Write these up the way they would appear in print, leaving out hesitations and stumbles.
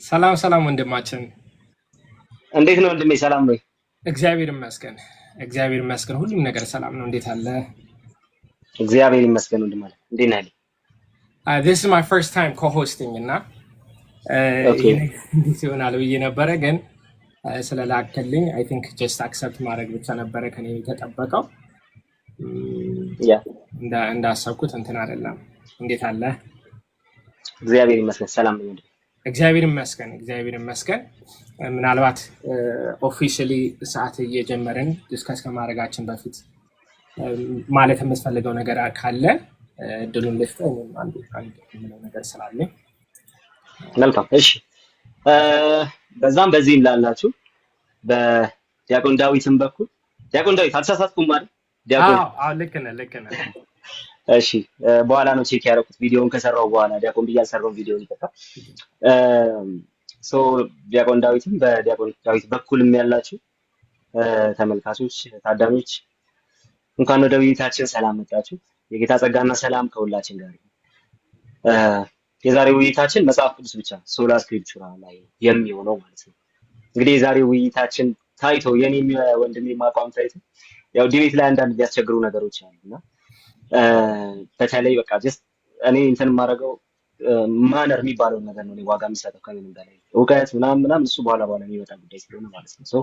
ሰላም ሰላም ወንድማችን። እንዴት ነው ወንድሜ? ሰላም ነው? እግዚአብሔር ይመስገን። እግዚአብሔር ይመስገን። ሁሉም ነገር ሰላም ነው። እንዴት አለ? እግዚአብሔር ይመስገን ወንድሜ። እንዴት ነህ? This is my first time co-hosting እና ኦኬ እንዴት ይሆናል ብዬ ነበረ ግን ስለላከልኝ I think just accept ማድረግ ብቻ ነበረ ከኔ የተጠበቀው። ያ እንዳሰብኩት እንትን አይደለም። እንዴት አለ? እግዚአብሔር ይመስገን ሰላም ነው ወንድሜ። እግዚአብሔር ይመስገን። እግዚአብሔር ይመስገን። ምናልባት ኦፊሻሊ ሰዓት እየጀመርን ዲስከስ ከማድረጋችን በፊት ማለት የምትፈልገው ነገር ካለ እድሉን ልስጥህ። አንድ የምለው ነገር ስላለኝ መልካም እሺ። በዛም በዚህም ላላችሁ በዲያቆን ዳዊትም በኩል ዲያቆን ዳዊት አልተሳሳትኩም አይደል? ዲያቆን ልክ ነህ። እሺ በኋላ ነው ቼክ ያደረኩት ቪዲዮውን ከሰራው በኋላ ዲያቆን ብዬ አልሰራውም ቪዲዮውን ይፈታ ሶ ዲያቆን ዳዊትም በዲያቆን ዳዊት በኩልም ያላችሁ ተመልካቾች ታዳሚዎች እንኳን ወደ ውይይታችን ሰላም መጣችሁ። የጌታ ጸጋና ሰላም ከሁላችን ጋር ይሁን። የዛሬው ውይይታችን መጽሐፍ ቅዱስ ብቻ ሶላ ስክሪፕቹራ ላይ የሚሆነው ማለት ነው። እንግዲህ የዛሬው ውይይታችን ታይቶ የኔም ወንድሜ ማቋም ታይቶ ያው ዲቤት ላይ አንዳንድ የሚያስቸግሩ ነገሮች አሉና በተለይ በቃ ጀስት እኔ እንትን የማደርገው ማነር የሚባለውን ነገር ነው ዋጋ የሚሰጠው ከምንም በላይ እውቀት ምናምን እሱ በኋላ የሚመጣ ጉዳይ ስለሆነ ማለት ነው። ሶ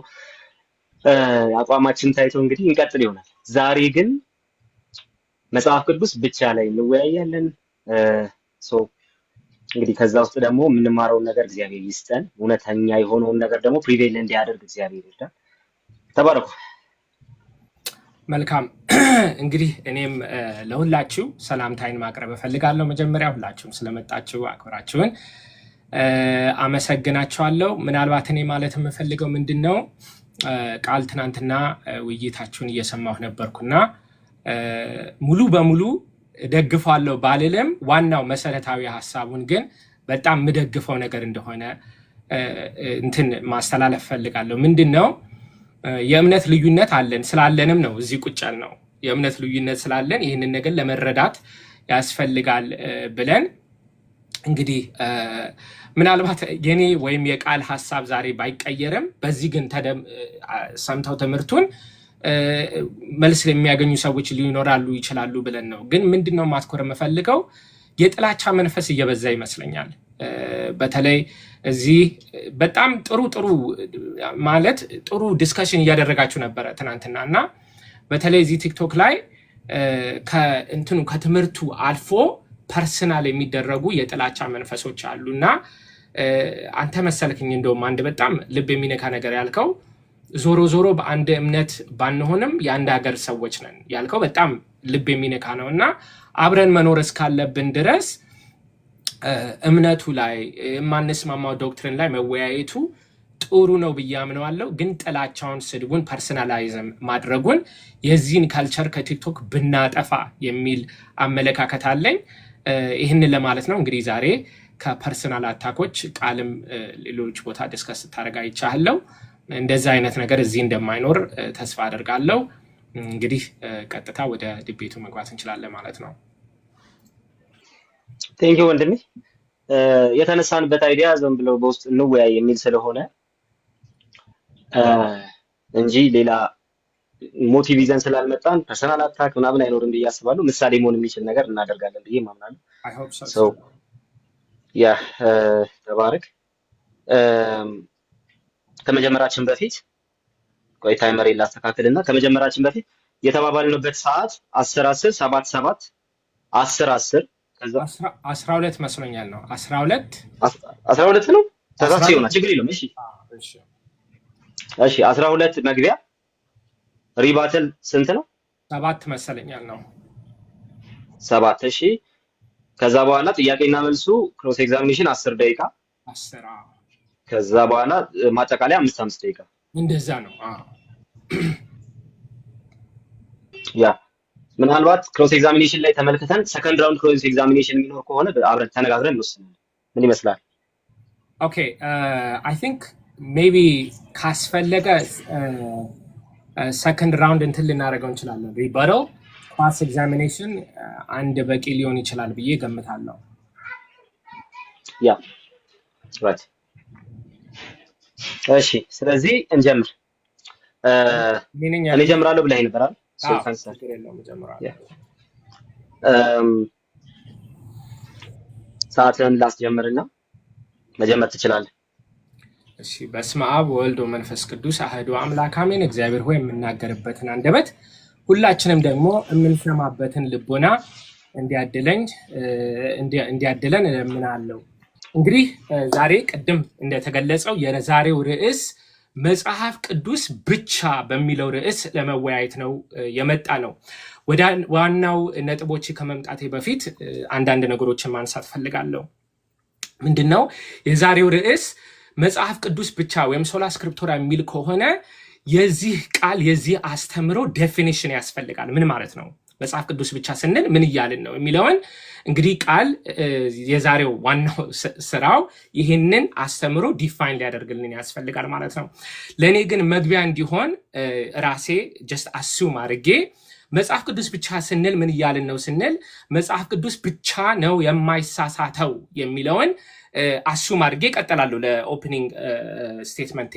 አቋማችን ታይቶ እንግዲህ እንቀጥል ይሆናል። ዛሬ ግን መጽሐፍ ቅዱስ ብቻ ላይ እንወያያለን። ሶ እንግዲህ ከዛ ውስጥ ደግሞ የምንማረውን ነገር እግዚአብሔር ይስጠን፣ እውነተኛ የሆነውን ነገር ደግሞ ፕሪቬል እንዲያደርግ እግዚአብሔር ይርዳን። ተባረኩ። መልካም እንግዲህ እኔም ለሁላችሁ ሰላምታይን ማቅረብ እፈልጋለሁ። መጀመሪያ ሁላችሁም ስለመጣችሁ አክብራችሁን አመሰግናችኋለሁ። ምናልባት እኔ ማለት የምፈልገው ምንድነው ቃል ትናንትና ውይይታችሁን እየሰማሁ ነበርኩና ሙሉ በሙሉ ደግፋለሁ ባልልም ዋናው መሰረታዊ ሐሳቡን ግን በጣም ምደግፈው ነገር እንደሆነ እንትን ማስተላለፍ ፈልጋለሁ። ምንድነው የእምነት ልዩነት አለን ስላለንም ነው እዚህ ቁጭ ያልነው። የእምነት ልዩነት ስላለን ይህንን ነገር ለመረዳት ያስፈልጋል ብለን እንግዲህ ምናልባት የኔ ወይም የቃል ሐሳብ ዛሬ ባይቀየርም በዚህ ግን ሰምተው ትምህርቱን መልስ የሚያገኙ ሰዎች ሊኖራሉ ይችላሉ ብለን ነው። ግን ምንድነው ማትኮር የምፈልገው የጥላቻ መንፈስ እየበዛ ይመስለኛል። በተለይ እዚህ በጣም ጥሩ ማለት ጥሩ ዲስከሽን እያደረጋችሁ ነበረ ትናንትና እና በተለይ እዚህ ቲክቶክ ላይ ከትምህርቱ አልፎ ፐርሰናል የሚደረጉ የጥላቻ መንፈሶች አሉና አንተ መሰልክኝ እንደውም አንድ በጣም ልብ የሚነካ ነገር ያልከው ዞሮ በአንድ እምነት ባንሆንም የአንድ ሀገር ሰዎች ነን ያልከው በጣም ልብ የሚነካ ነውና አብረን መኖር እስካለብን ድረስ እምነቱ ላይ ማንስማማው ዶክትሪን ላይ መወያየቱ ጥሩ ነው ብዬ አምናለሁ። ግን ጥላቻውን ስድቡን ፐርሰናላይዝም ማድረጉን የዚህን ካልቸር ከቲክቶክ ብናጠፋ የሚል አመለካከት አለኝ። ይህንን ለማለት ነው። እንግዲህ ዛሬ ከፐርሰናል አታኮች ቃልም ሌሎች ቦታ ዲስከስ ታደርጋ ይቻላል። እንደዛ አይነት ነገር እዚህ እንደማይኖር ተስፋ አደርጋለሁ። እንግዲህ ቀጥታ ወደ ዲቤቱ መግባት እንችላለን ማለት ነው። ቴንኪው ወንድሜ። የተነሳንበት አይዲያ ዝም ብለው በውስጥ እንወያይ የሚል ስለሆነ እንጂ ሌላ ሞቲቭ ይዘን ስላልመጣን ፐርሰናል አታክ ምናምን አይኖርም ብዬ አስባለሁ። ምሳሌ መሆን የሚችል ነገር እናደርጋለን ብዬ ማምናለሁ። I hope so. ያ ተባረክ። ከመጀመራችን በፊት ቆይ ታይመር ላስተካክልና ከመጀመራችን በፊት የተባባልንበት ሰዓት 10:10 7:7 10:10 ከዛ 12 መስሎኛል ነው 12 ነው ተሳስቼ ይሆናል ችግር የለውም። እሺ 12 መግቢያ ሪባተል ስንት ነው? 7 መሰለኛል ነው 7። እሺ ከዛ በኋላ ጥያቄና መልሱ ክሮስ ኤግዛሚኔሽን 10 ደቂቃ 10 ከዛ በኋላ ማጠቃለያ 5 ደቂቃ እንደዛ ነው። ያ ምናልባት ክሮስ ኤግዛሚኔሽን ላይ ተመልክተን ሰከንድ ራውንድ ክሮስ ኤግዛሚኔሽን የሚኖር ከሆነ አብረን ተነጋግረን እንወስናለን። ምን ይመስላል? ኦኬ አይ ቲንክ ሜቢ ካስፈለገ ሰከንድ ራውንድ እንትን ልናደርገው እንችላለን። ሪበረል ክሮስ ኤግዛሚኔሽን አንድ በቂ ሊሆን ይችላል ብዬ ገምታለሁ። ያ ራይት እሺ ስለዚህ እንጀምር። እኔ ጀምራለሁ ብለህ ነበር አይደል? ሰዓትን ላስጀምርና መጀመር ትችላለህ። እሺ በስመ አብ ወወልድ ወመንፈስ ቅዱስ አሐዱ አምላክ አሜን። እግዚአብሔር ሆይ የምናገርበትን አንደበት ሁላችንም ደግሞ የምንሰማበትን ልቦና እንዲያድለን እለምናለሁ። እንግዲህ ዛሬ ቅድም እንደተገለጸው የዛሬው ርዕስ መጽሐፍ ቅዱስ ብቻ በሚለው ርዕስ ለመወያየት ነው የመጣ ነው። ወደ ዋናው ነጥቦች ከመምጣቴ በፊት አንዳንድ ነገሮችን ማንሳት ፈልጋለሁ። ምንድነው የዛሬው ርዕስ? መጽሐፍ ቅዱስ ብቻ ወይም ሶላ ስክሪፕቱራ የሚል ከሆነ የዚህ ቃል የዚህ አስተምሮ ዴፊኒሽን ያስፈልጋል። ምን ማለት ነው? መጽሐፍ ቅዱስ ብቻ ስንል ምን እያልን ነው የሚለውን እንግዲህ ቃል የዛሬው ዋናው ስራው ይህንን አስተምሮ ዲፋይን ሊያደርግልን ያስፈልጋል ማለት ነው። ለእኔ ግን መግቢያ እንዲሆን ራሴ ጀስት አሱም አድርጌ መጽሐፍ ቅዱስ ብቻ ስንል ምን እያልን ነው ስንል መጽሐፍ ቅዱስ ብቻ ነው የማይሳሳተው የሚለውን አሱም አድርጌ ቀጥላለሁ ለኦፕኒንግ ስቴትመንቴ።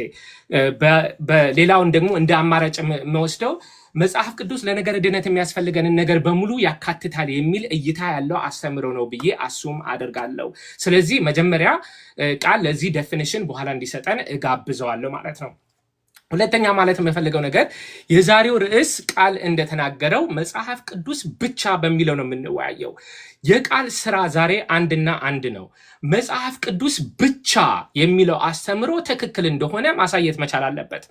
በሌላውን ደግሞ እንደ አማራጭ የምወስደው መጽሐፍ ቅዱስ ለነገር ድነት የሚያስፈልገንን ነገር በሙሉ ያካትታል የሚል እይታ ያለው አስተምሮ ነው ብዬ አሱም አደርጋለሁ። ስለዚህ መጀመሪያ ቃል ለዚህ ዴፊኒሽን በኋላ እንዲሰጠን እጋብዘዋለሁ ማለት ነው። ሁለተኛ ማለት የምፈልገው ነገር የዛሬው ርዕስ ቃል እንደተናገረው መጽሐፍ ቅዱስ ብቻ በሚለው ነው የምንወያየው። የቃል ስራ ዛሬ አንድና አንድ ነው። መጽሐፍ ቅዱስ ብቻ የሚለው አስተምሮ ትክክል እንደሆነ ማሳየት መቻል አለበት።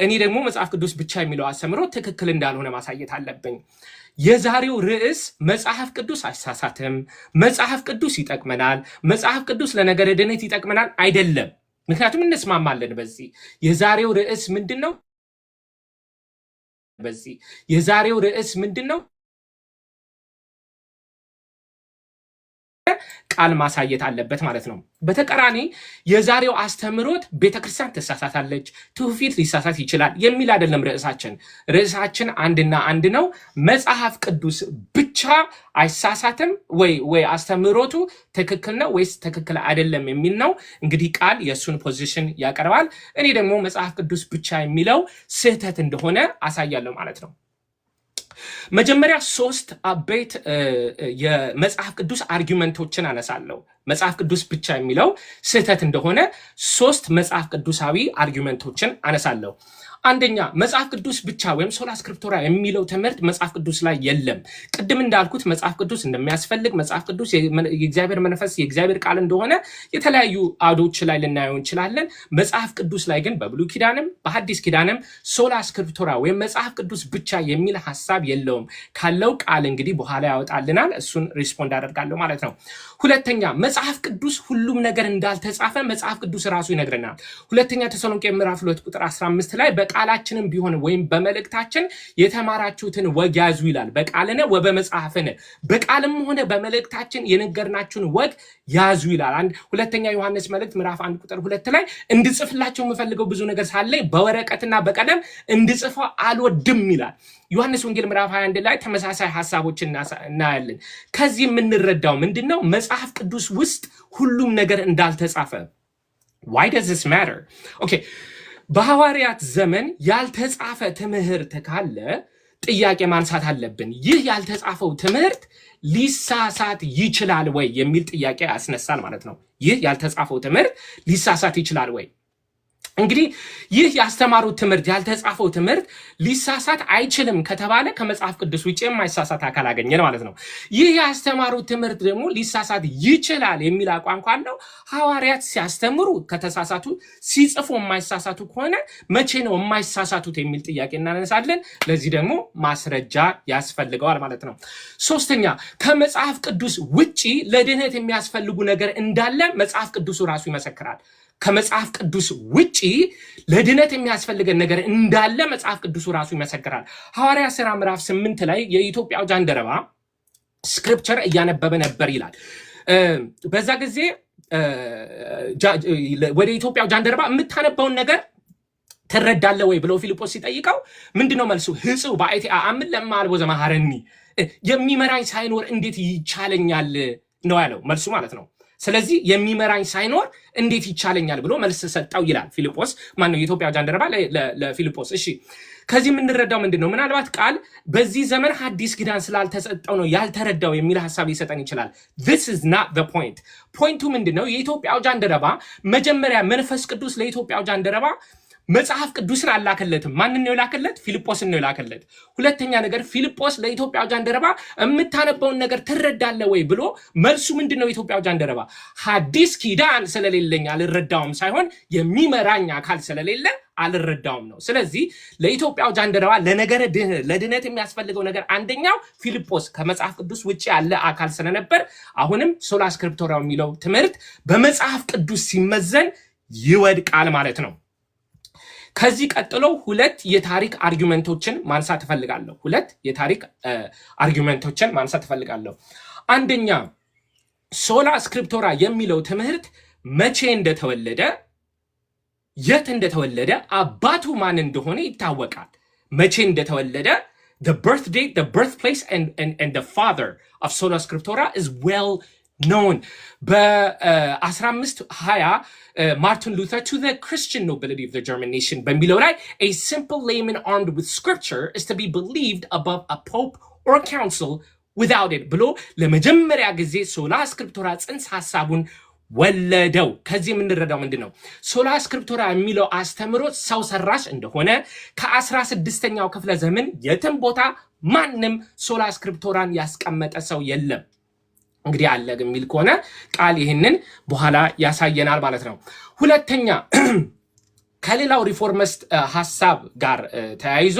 እኔ ደግሞ መጽሐፍ ቅዱስ ብቻ የሚለው አስተምሮ ትክክል እንዳልሆነ ማሳየት አለብኝ። የዛሬው ርዕስ መጽሐፍ ቅዱስ አይሳሳትም፣ መጽሐፍ ቅዱስ ይጠቅመናል፣ መጽሐፍ ቅዱስ ለነገረ ድነት ይጠቅመናል አይደለም። ምክንያቱም እንስማማለን በዚህ። የዛሬው ርዕስ ምንድነው? የዛሬው ርዕስ ምንድነው? ቃል ማሳየት አለበት ማለት ነው። በተቃራኒ የዛሬው አስተምሮት ቤተክርስቲያን ትሳሳታለች፣ ትውፊት ሊሳሳት ይችላል የሚል አይደለም ርዕሳችን። ርዕሳችን አንድና አንድ ነው። መጽሐፍ ቅዱስ ብቻ አይሳሳትም ወይ አስተምሮቱ ትክክል ነው ወይስ ትክክል አይደለም የሚል ነው። እንግዲህ ቃል የእሱን ፖዚሽን ያቀርባል። እኔ ደግሞ መጽሐፍ ቅዱስ ብቻ የሚለው ስህተት እንደሆነ አሳያለሁ ማለት ነው። መጀመሪያ 3 አበይት የመጽሐፍ ቅዱስ አርጊመንቶችን አነሳለሁ። መጽሐፍ ቅዱስ ብቻ የሚለው ስህተት እንደሆነ 3 መጽሐፍ ቅዱሳዊ አርጊመንቶችን አነሳለሁ። አንደኛ መጽሐፍ ቅዱስ ብቻ ወይም ሶላ ስክሪፕቱራ የሚለው ትምህርት መጽሐፍ ቅዱስ ላይ የለም። ቅድም እንዳልኩት መጽሐፍ ቅዱስ እንደሚያስፈልግ፣ መጽሐፍ ቅዱስ የእግዚአብሔር መንፈስ የእግዚአብሔር ቃል እንደሆነ የተለያዩ አውዶች ላይ ልናየው እንችላለን። መጽሐፍ ቅዱስ ላይ ግን በብሉይ ኪዳንም በሐዲስ ኪዳንም ሶላ ስክሪፕቱራ ወይም መጽሐፍ ቅዱስ ብቻ የሚል ሐሳብ የለውም። ካለው ቃል እንግዲህ በኋላ ያወጣልናል። እሱን ሪስፖንድ አደርጋለሁ ማለት ነው። ሁለተኛ መጽሐፍ ቅዱስ ሁሉም ነገር እንዳልተጻፈ መጽሐፍ ቅዱስ ራሱ ይነግረናል። ሁለተኛ ተሰሎንቄ ምዕራፍ 2 ቁጥር 15 ላይ በቃላችንም ቢሆን ወይም በመልእክታችን የተማራችሁትን ወግ ያዙ ይላል። በቃልነ ወበመጽሐፍነ፣ በቃልም ሆነ በመልእክታችን የነገርናችሁን ወግ ያዙ ይላል። ሁለተኛ ዮሐንስ መልእክት ምዕራፍ 1 ቁጥር 2 ላይ እንድጽፍላችሁ የምፈልገው ብዙ ነገር ሳለኝ በወረቀትና በቀለም እንድጽፈው አልወድም ይላል። ዮሐንስ ወንጌል ምዕራፍ 21 ላይ ተመሳሳይ ሐሳቦችን እናያለን። ከዚህ የምንረዳው ምንድነው? መጽሐፍ ቅዱስ ውስጥ ሁሉም ነገር እንዳልተጻፈ። why does this matter? okay በሐዋርያት ዘመን ያልተጻፈ ትምህርት ካለ ጥያቄ ማንሳት አለብን። ይህ ያልተጻፈው ትምህርት ሊሳሳት ይችላል ወይ የሚል ጥያቄ ያስነሳል ማለት ነው። ይህ ያልተጻፈው ትምህርት ሊሳሳት ይችላል ወይ? እንግዲህ ይህ ያስተማሩት ትምህርት ያልተጻፈው ትምህርት ሊሳሳት አይችልም ከተባለ ከመጽሐፍ ቅዱስ ውጪ የማይሳሳት አካል አገኘን ማለት ነው። ይህ ያስተማሩት ትምህርት ደግሞ ሊሳሳት ይችላል የሚል አቋም ካለው ሐዋርያት ሲያስተምሩ ከተሳሳቱ፣ ሲጽፉ የማይሳሳቱ ከሆነ መቼ ነው የማይሳሳቱት የሚል ጥያቄ እናነሳለን። ለዚህ ደግሞ ማስረጃ ያስፈልገዋል ማለት ነው። ሶስተኛ ከመጽሐፍ ቅዱስ ውጪ ለድህነት የሚያስፈልጉ ነገር እንዳለ መጽሐፍ ቅዱሱ ራሱ ይመሰክራል። ከመጽሐፍ ቅዱስ ውጪ ለድነት የሚያስፈልገን ነገር እንዳለ መጽሐፍ ቅዱሱ ራሱ ይመሰክራል። ሐዋርያ ሥራ ምዕራፍ 8 ላይ የኢትዮጵያው ጃንደረባ ስክሪፕቸር እያነበበ ነበር ይላል። በዛ ጊዜ ወደ ኢትዮጵያው ጃንደረባ የምታነበውን ነገር ትረዳለህ ወይ ብሎ ፊልጶስ ሲጠይቀው ምንድነው መልሱ? ህጽው በአይቲ አምን ለማልቦ ዘማሃረኒ የሚመራኝ ሳይኖር እንዴት ይቻለኛል ነው ያለው። መልሱ ማለት ነው ስለዚህ የሚመራኝ ሳይኖር እንዴት ይቻለኛል ብሎ መልስ ሰጣው ይላል ፊልጶስ። ማን ነው? የኢትዮጵያ ጃንደረባ ለፊልጶስ። እሺ ከዚህ የምንረዳው ምንድነው? ምናልባት ቃል በዚህ ዘመን ሐዲስ ኪዳን ስላልተሰጠው ነው ያልተረዳው የሚል ሐሳብ ሊሰጠን ይችላል። this is not the point። ፖይንቱ ምንድነው? የኢትዮጵያው ጃንደረባ መጀመሪያ መንፈስ ቅዱስ ለኢትዮጵያው ጃንደረባ መጽሐፍ ቅዱስን አላከለትም። ማንን ነው የላከለት? ፊልጶስን ነው የላከለት። ሁለተኛ ነገር ፊልጶስ ለኢትዮጵያው ጃንደረባ የምታነበውን ነገር ትረዳለህ ወይ ብሎ መልሱ ምንድነው? የኢትዮጵያው ጃንደረባ ሐዲስ ኪዳን ስለሌለኝ አልረዳውም ሳይሆን የሚመራኝ አካል ስለሌለ አልረዳውም ነው። ስለዚህ ለኢትዮጵያው ጃንደረባ ለድነት የሚያስፈልገው ነገር አንደኛው ፊልጶስ ከመጽሐፍ ቅዱስ ውጪ ያለ አካል ስለነበር አሁንም ሶላ ስክሪፕቶራ የሚለው ትምህርት በመጽሐፍ ቅዱስ ሲመዘን ይወድቃል ማለት ነው። ከዚህ ቀጥሎ ሁለት የታሪክ አርጊውመንቶችን ማንሳት እፈልጋለሁ። አንደኛ ሶላ ስክሪፕቶራ የሚለው ትምህርት መቼ እንደተወለደ የት እንደተወለደ አባቱ ማን እንደሆነ ይታወቃል። መቼ እንደተወለደ the birth date, the birthplace and the father of sola scriptura is well known. በ1520 Martin Luther to the Christian nobility of the German nation በሚለው ላይ a simple layman armed with scripture is to be believed above a pope or council without it ብሎ ለመጀመሪያ ጊዜ ሶላ ስክሪፕቶራ ጽንሰ ሐሳቡን ወለደው። ከዚህ የምንረዳው ምንድነው? ሶላ ስክሪፕቶራ የሚለው አስተምሮት ሰው ሰራሽ እንደሆነ ከ16ኛው ክፍለ ዘመን የትም ቦታ ማንም ሶላ ስክሪፕቶራን ያስቀመጠ ሰው የለም። እንግዲህ አለ የሚል ከሆነ ቃል ይህንን በኋላ ያሳየናል ማለት ነው። ሁለተኛ ከሌላው ሪፎርሚስት ሐሳብ ጋር ተያይዞ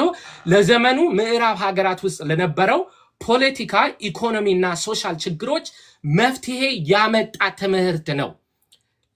ለዘመኑ ምዕራብ ሀገራት ውስጥ ለነበረው ፖለቲካ፣ ኢኮኖሚና ሶሻል ችግሮች መፍትሄ ያመጣ ትምህርት ነው።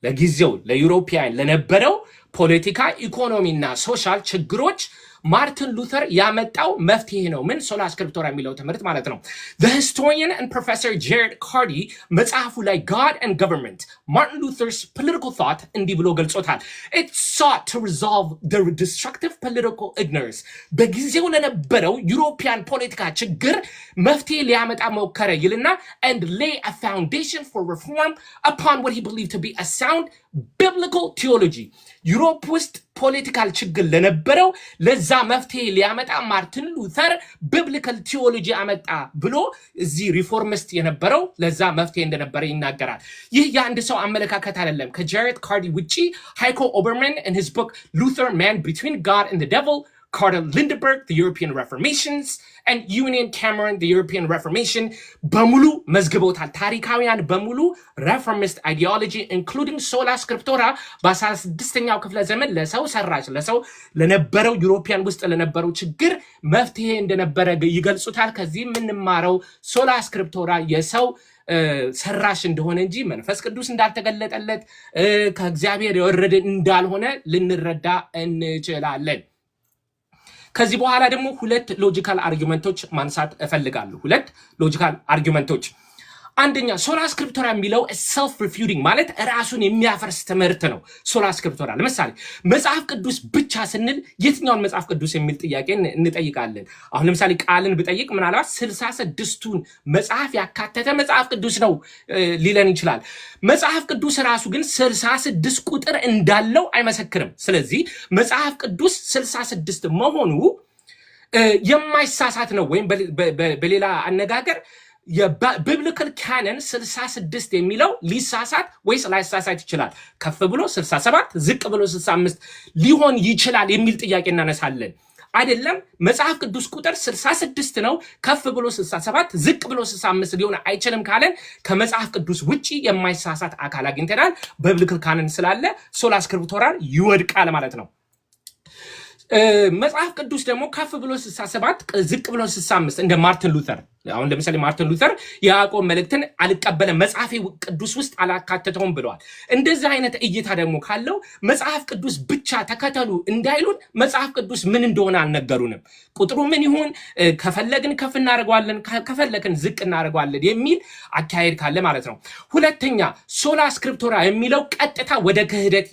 ለጊዜው ለዩሮፒያን ለነበረው ፖለቲካ፣ ኢኮኖሚና ሶሻል ችግሮች ማርቲን ሉተር ያመጣው መፍትሄ ነው። ምን? ሶላ ስክሪፕቶራ የሚለው ትምህርት ማለት ነው። The historian and professor Jared Carty መጽሐፉ ላይ God and Government Martin Luther's political thought እንዲህ ብሎ ገልጾታል። It sought to resolve the destructive political ignorance በጊዜው ለነበረው ዩሮፒያን ፖለቲካ ችግር መፍትሄ ሊያመጣ ሞከረ ይልና and lay a foundation for reform upon what he believed to be a sound biblical theology ዩሮፕ ውስጥ ፖለቲካል ችግር ለነበረው ለዛ መፍትሄ ሊያመጣ ማርቲን ሉተር ቢብሊካል ቲዮሎጂ አመጣ ብሎ እዚህ ሪፎርሚስት የነበረው ለዛ መፍትሄ እንደነበረ ይናገራል። ይህ የአንድ ሰው አመለካከት አይደለም። ከጃሬት ካርዲ ውጪ ሃይኮ ኦበርማን in his book Luther Man Between God and the Devil, Carter Lindenberg The European Reformations and Eugene Cameron The European Reformation በሙሉ መዝግበውታል። ታሪካውያን በሙሉ ሬፎርሚስት አይዲዮሎጂ including sola scriptura በ16ኛው ክፍለ ዘመን ለሰው ሰራሽ ለሰው ለነበረው ዩሮፒያን ውስጥ ለነበረው ችግር መፍትሄ እንደነበረ ይገልጹታል። ከዚህ የምንማረው ሶላ ስክሪፕቶራ የሰው ሰራሽ እንደሆነ እንጂ መንፈስ ቅዱስ እንዳልተገለጠለት ከእግዚአብሔር የወረደ እንዳልሆነ ልንረዳ እንችላለን። ከዚህ በኋላ ደግሞ ሁለት ሎጂካል አርጊውመንቶች ማንሳት እፈልጋለሁ። ሁለት ሎጂካል አርጊውመንቶች። አንደኛ ሶላ ስክሪፕቶራ የሚለው ሰልፍ ሪፊዩቲንግ ማለት ራሱን የሚያፈርስ ትምህርት ነው። ሶላ ስክሪፕቶራ ለምሳሌ መጽሐፍ ቅዱስ ብቻ ስንል የትኛውን መጽሐፍ ቅዱስ የሚል ጥያቄ እንጠይቃለን። አሁን ለምሳሌ ቃልን ብጠይቅ ምናልባት 66ቱን መጽሐፍ ያካተተ መጽሐፍ ቅዱስ ነው ሊለን ይችላል። መጽሐፍ ቅዱስ ራሱ ግን 66 ቁጥር እንዳለው አይመሰክርም። ስለዚህ መጽሐፍ ቅዱስ 66 መሆኑ የማይሳሳት ነው። ወይም በሌላ አነጋገር የቢብሊካል ካኖን 66 የሚለው ሊሳሳት ወይስ ላይሳሳት ይችላል? ከፍ ብሎ 67 ዝቅ ብሎ 65 ሊሆን ይችላል የሚል ጥያቄ እናነሳለን። አይደለም መጽሐፍ ቅዱስ ቁጥር 66 ነው፣ ከፍ ብሎ 67 ዝቅ ብሎ 65 ሊሆን አይችልም ካለን ከመጽሐፍ ቅዱስ ውጪ የማይሳሳት አካል አግኝተናል። ቢብሊካል ካኖን ስላለ ሶላ ስክሪፕቶራ ይወድቃል ማለት ነው። መጽሐፍ ቅዱስ ደግሞ ከፍ ብሎ 67 ዝቅ ብሎ 65 እንደ ማርቲን ሉተር። አሁን ለምሳሌ ማርቲን ሉተር የያዕቆብ መልእክትን አልቀበለም መጽሐፌ ቅዱስ ውስጥ አላካተተውም ብለዋል። እንደዚህ አይነት እይታ ደግሞ ካለው መጽሐፍ ቅዱስ ብቻ ተከተሉ እንዳይሉን መጽሐፍ ቅዱስ ምን እንደሆነ አልነገሩንም። ቁጥሩ ምን ይሁን ከፈለግን ከፍ እናደርገዋለን፣ ከፈለግን ዝቅ እናደርገዋለን የሚል አካሄድ ካለ ማለት ነው። ሁለተኛ ሶላ ስክሪፕቶራ የሚለው ቀጥታ ወደ ክህደት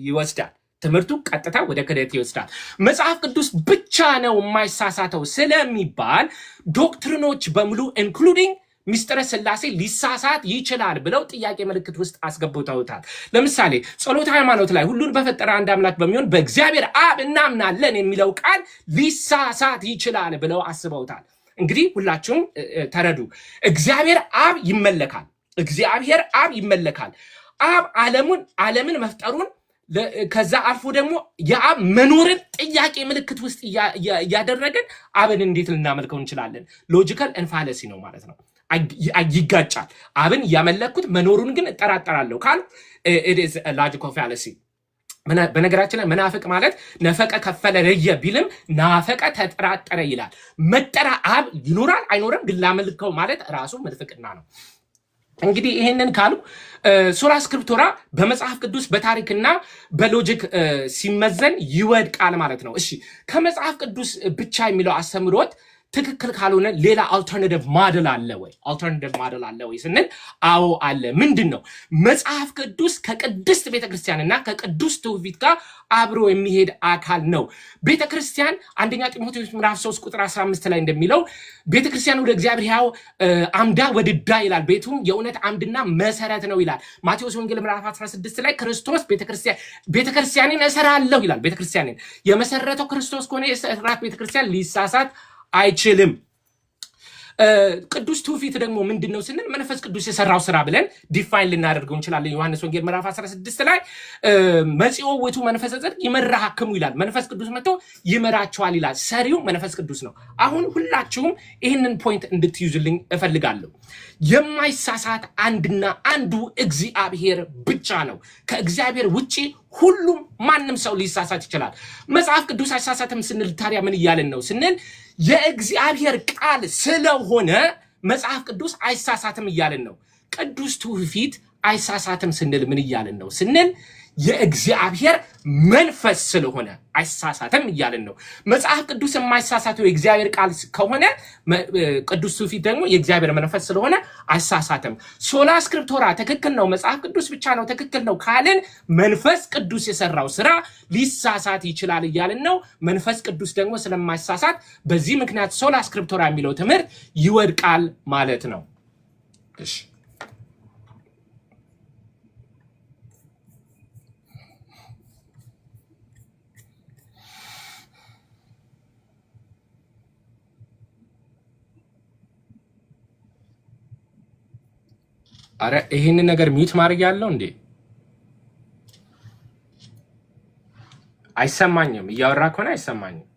ይወስዳል። ትምህርቱ ቀጥታ ወደ ክህደት ይወስዳል። መጽሐፍ ቅዱስ ብቻ ነው የማይሳሳተው ስለሚባል ዶክትሪኖች በሙሉ ኢንክሉዲንግ ሚስጥረ ስላሴ ሊሳሳት ይችላል ብለው ጥያቄ ምልክት ውስጥ አስገብተውታል። ለምሳሌ ጸሎተ ሃይማኖት ላይ ሁሉን በፈጠረ አንድ አምላክ በሚሆን በእግዚአብሔር አብ እናምናለን የሚለው ቃል ሊሳሳት ይችላል ብለው አስበውታል። እንግዲህ ሁላችሁም ተረዱ። እግዚአብሔር አብ ይመለካል። እግዚአብሔር አብ ይመለካል። አብ ዓለምን መፍጠሩን ከዛ አልፎ ደግሞ የአብ መኖርን ጥያቄ ምልክት ውስጥ ያደረገን አብን እንዴት ልናመልከው እንችላለን? ሎጂካል ኢንፋለሲ ነው ማለት ነው። ይጋጫል። አብን ያመለኩት መኖሩን ግን እጠራጠራለሁ ካል it is a logical fallacy። በነገራችን ላይ መናፍቅ ማለት ነፈቀ ከፈለ ለየ ቢልም ናፈቀ ተጠራጠረ ይላል። መጠራ አብ ይኖራል አይኖርም ግን ላመልከው ማለት ራሱ ምንፍቅና ነው። እንግዲህ ይሄንን ካሉ ሶላ ስክሪፕቶራ በመጽሐፍ ቅዱስ በታሪክና በሎጂክ ሲመዘን ይወድቃል ማለት ነው። እሺ ከመጽሐፍ ቅዱስ ብቻ የሚለው አስተምሮት ትክክል ካልሆነ ሌላ አልተርናቲቭ ሞዴል አለ ወይ? አልተርናቲቭ ሞዴል አለ ወይ ስንል አዎ አለ። ምንድነው? መጽሐፍ ቅዱስ ከቅድስት ቤተክርስቲያንና ከቅዱስ ትውፊት ጋር አብሮ የሚሄድ አካል ነው። ቤተክርስቲያን አንደኛ ጢሞቴዎስ ምዕራፍ 3 ቁጥር 15 ላይ እንደሚለው ቤተክርስቲያን ወደ እግዚአብሔር ያው አምዳ ወድዳ ይላል፣ ቤቱም የእውነት አምድና መሰረት ነው ይላል። ማቴዎስ ወንጌል ምዕራፍ 16 ላይ ክርስቶስ ቤተክርስቲያንን እሰራለሁ ይላል። ቤተክርስቲያንን የመሰረተው ክርስቶስ ከሆነ የሰራት ቤተክርስቲያን ሊሳሳት አይችልም። ቅዱስ ትውፊት ደግሞ ምንድነው ስንል መንፈስ ቅዱስ የሰራው ስራ ብለን ዲፋይን ልናደርገው እንችላለን። ዮሐንስ ወንጌል ምዕራፍ 16 ላይ መጽኦ ውእቱ መንፈሰ ጽድቅ ይመራሃክሙ ይላል። መንፈስ ቅዱስ መጥቶ ይመራቸዋል ይላል። ሰሪው መንፈስ ቅዱስ ነው። አሁን ሁላችሁም ይህንን ፖይንት እንድትይዙልኝ እፈልጋለሁ። የማይሳሳት አንድና አንዱ እግዚአብሔር ብቻ ነው። ከእግዚአብሔር ውጪ ሁሉም ማንም ሰው ሊሳሳት ይችላል። መጽሐፍ ቅዱስ አይሳሳትም ስንል ታዲያ ምን እያልን ነው ስንል የእግዚአብሔር ቃል ስለሆነ መጽሐፍ ቅዱስ አይሳሳትም እያልን ነው። ቅዱስ ትውፊት አይሳሳትም ስንል ምን እያልን ነው ስንል የእግዚአብሔር መንፈስ ስለሆነ አይሳሳትም እያልን ነው። መጽሐፍ ቅዱስ የማይሳሳተው የእግዚአብሔር ቃል ከሆነ ቅዱስ ትውፊት ደግሞ የእግዚአብሔር መንፈስ ስለሆነ አይሳሳትም። ሶላ ስክሪፕቶራ ትክክል ነው፣ መጽሐፍ ቅዱስ ብቻ ነው ትክክል ነው ካልን መንፈስ ቅዱስ የሰራው ስራ ሊሳሳት ይችላል እያልን ነው። መንፈስ ቅዱስ ደግሞ ስለማይሳሳት በዚህ ምክንያት ሶላ ስክሪፕቶራ የሚለው ትምህርት ይወድቃል ማለት ነው። እሺ አረ ይሄንን ነገር ሚውት ማድረግ ያለው እንዴ? አይሰማኝም። እያወራ ከሆነ አይሰማኝም።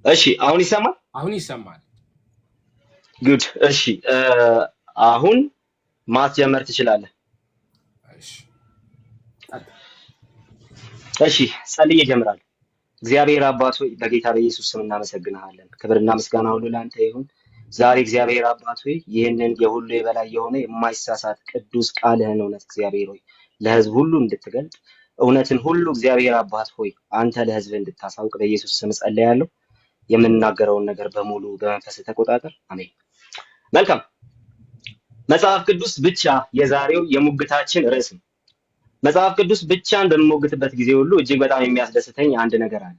እሺ አሁን ይሰማል? አሁን ይሰማል። ጉድ። እሺ አሁን ማስጀመር ትችላለህ። እሺ ጸልዬ እጀምራለሁ። እግዚአብሔር አባት ሆይ በጌታ በኢየሱስ ስም እናመሰግንሃለን። ክብርና ምስጋና ሁሉ ለአንተ ይሁን። ዛሬ እግዚአብሔር አባት ሆይ ይህንን የሁሉ የበላይ የሆነ የማይሳሳት ቅዱስ ቃልህን እውነት እግዚአብሔር ሆይ ለህዝብ ሁሉ እንድትገልጥ እውነትን ሁሉ እግዚአብሔር አባት ሆይ አንተ ለህዝብ እንድታሳውቅ በኢየሱስ ስም ጸልያለሁ። የምንናገረውን ነገር በሙሉ በመንፈስ ተቆጣጠር። አሜን። መልካም። መጽሐፍ ቅዱስ ብቻ የዛሬው የሙግታችን ርዕስ ነው። መጽሐፍ ቅዱስ ብቻን በምሞግትበት ጊዜ ሁሉ እጅግ በጣም የሚያስደስተኝ አንድ ነገር አለ።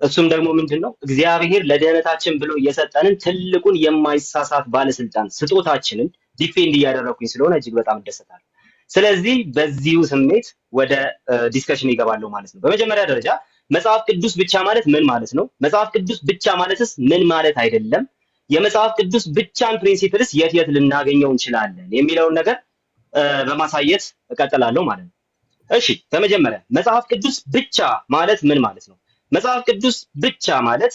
እሱም ደግሞ ምንድነው? እግዚአብሔር ለደህንነታችን ብሎ የሰጠንን ትልቁን የማይሳሳት ባለስልጣን ስጦታችንን ዲፌንድ እያደረኩኝ ስለሆነ እጅግ በጣም እደሰታለሁ። ስለዚህ በዚሁ ስሜት ወደ ዲስከሽን ይገባለሁ ማለት ነው። በመጀመሪያ ደረጃ መጽሐፍ ቅዱስ ብቻ ማለት ምን ማለት ነው? መጽሐፍ ቅዱስ ብቻ ማለትስ ምን ማለት አይደለም? የመጽሐፍ ቅዱስ ብቻን ፕሪንሲፕልስ የት ልናገኘው እንችላለን የሚለውን ነገር በማሳየት እቀጥላለሁ ማለት ነው። እሺ በመጀመሪያ መጽሐፍ ቅዱስ ብቻ ማለት ምን ማለት ነው? መጽሐፍ ቅዱስ ብቻ ማለት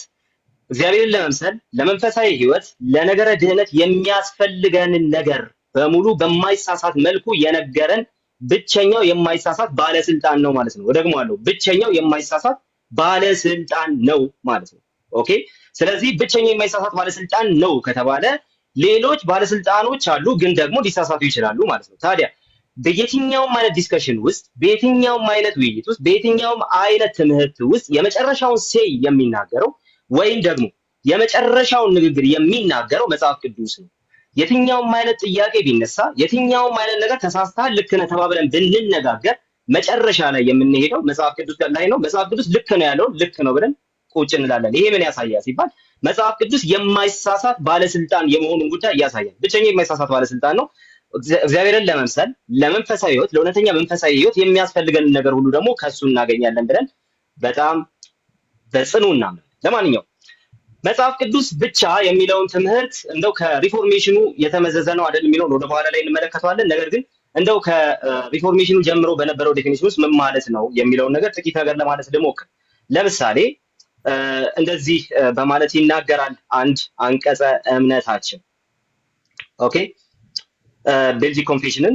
እግዚአብሔርን ለመምሰል ለመንፈሳዊ ህይወት ለነገረ ድህነት የሚያስፈልገንን ነገር በሙሉ በማይሳሳት መልኩ የነገረን ብቸኛው የማይሳሳት ባለስልጣን ነው ማለት ነው። ደግሞአለሁ፣ ብቸኛው የማይሳሳት ባለስልጣን ነው ማለት ነው። ኦኬ። ስለዚህ ብቸኛው የማይሳሳት ባለስልጣን ነው ከተባለ ሌሎች ባለስልጣኖች አሉ፣ ግን ደግሞ ሊሳሳቱ ይችላሉ ማለት ነው። ታዲያ በየትኛውም አይነት ዲስከሽን ውስጥ በየትኛውም አይነት ውይይት ውስጥ በየትኛውም አይነት ትምህርት ውስጥ የመጨረሻውን ሴይ የሚናገረው ወይም ደግሞ የመጨረሻውን ንግግር የሚናገረው መጽሐፍ ቅዱስ ነው። የትኛውም አይነት ጥያቄ ቢነሳ የትኛውም አይነት ነገር ተሳስተሃል ልክ ነህ ተባብለን ብንነጋገር መጨረሻ ላይ የምንሄደው መጽሐፍ ቅዱስ ላይ ነው። መጽሐፍ ቅዱስ ልክ ነው ያለው ልክ ነው ብለን ቁጭ እንላለን። ይሄ ምን ያሳያል ሲባል መጽሐፍ ቅዱስ የማይሳሳት ባለስልጣን የመሆኑን ጉዳይ ያሳያል። ብቸኛ የማይሳሳት ባለስልጣን ነው። እግዚአብሔርን ለመምሰል ለመንፈሳዊ ህይወት ለእውነተኛ መንፈሳዊ ህይወት የሚያስፈልገንን ነገር ሁሉ ደግሞ ከሱ እናገኛለን ብለን በጣም በጽኑ እናምናለን። ለማንኛውም መጽሐፍ ቅዱስ ብቻ የሚለውን ትምህርት እንደው ከሪፎርሜሽኑ የተመዘዘ ነው አይደል የሚለውን ወደ በኋላ ላይ እንመለከተዋለን። ነገር ግን እንደው ከሪፎርሜሽኑ ጀምሮ በነበረው ዴፊኒሽን ውስጥ ምን ማለት ነው የሚለውን ነገር ጥቂት ነገር ለማለት ልሞክር። ለምሳሌ እንደዚህ በማለት ይናገራል አንድ አንቀጸ እምነታችን። ኦኬ ቤልጂክ ኮንፌሽንን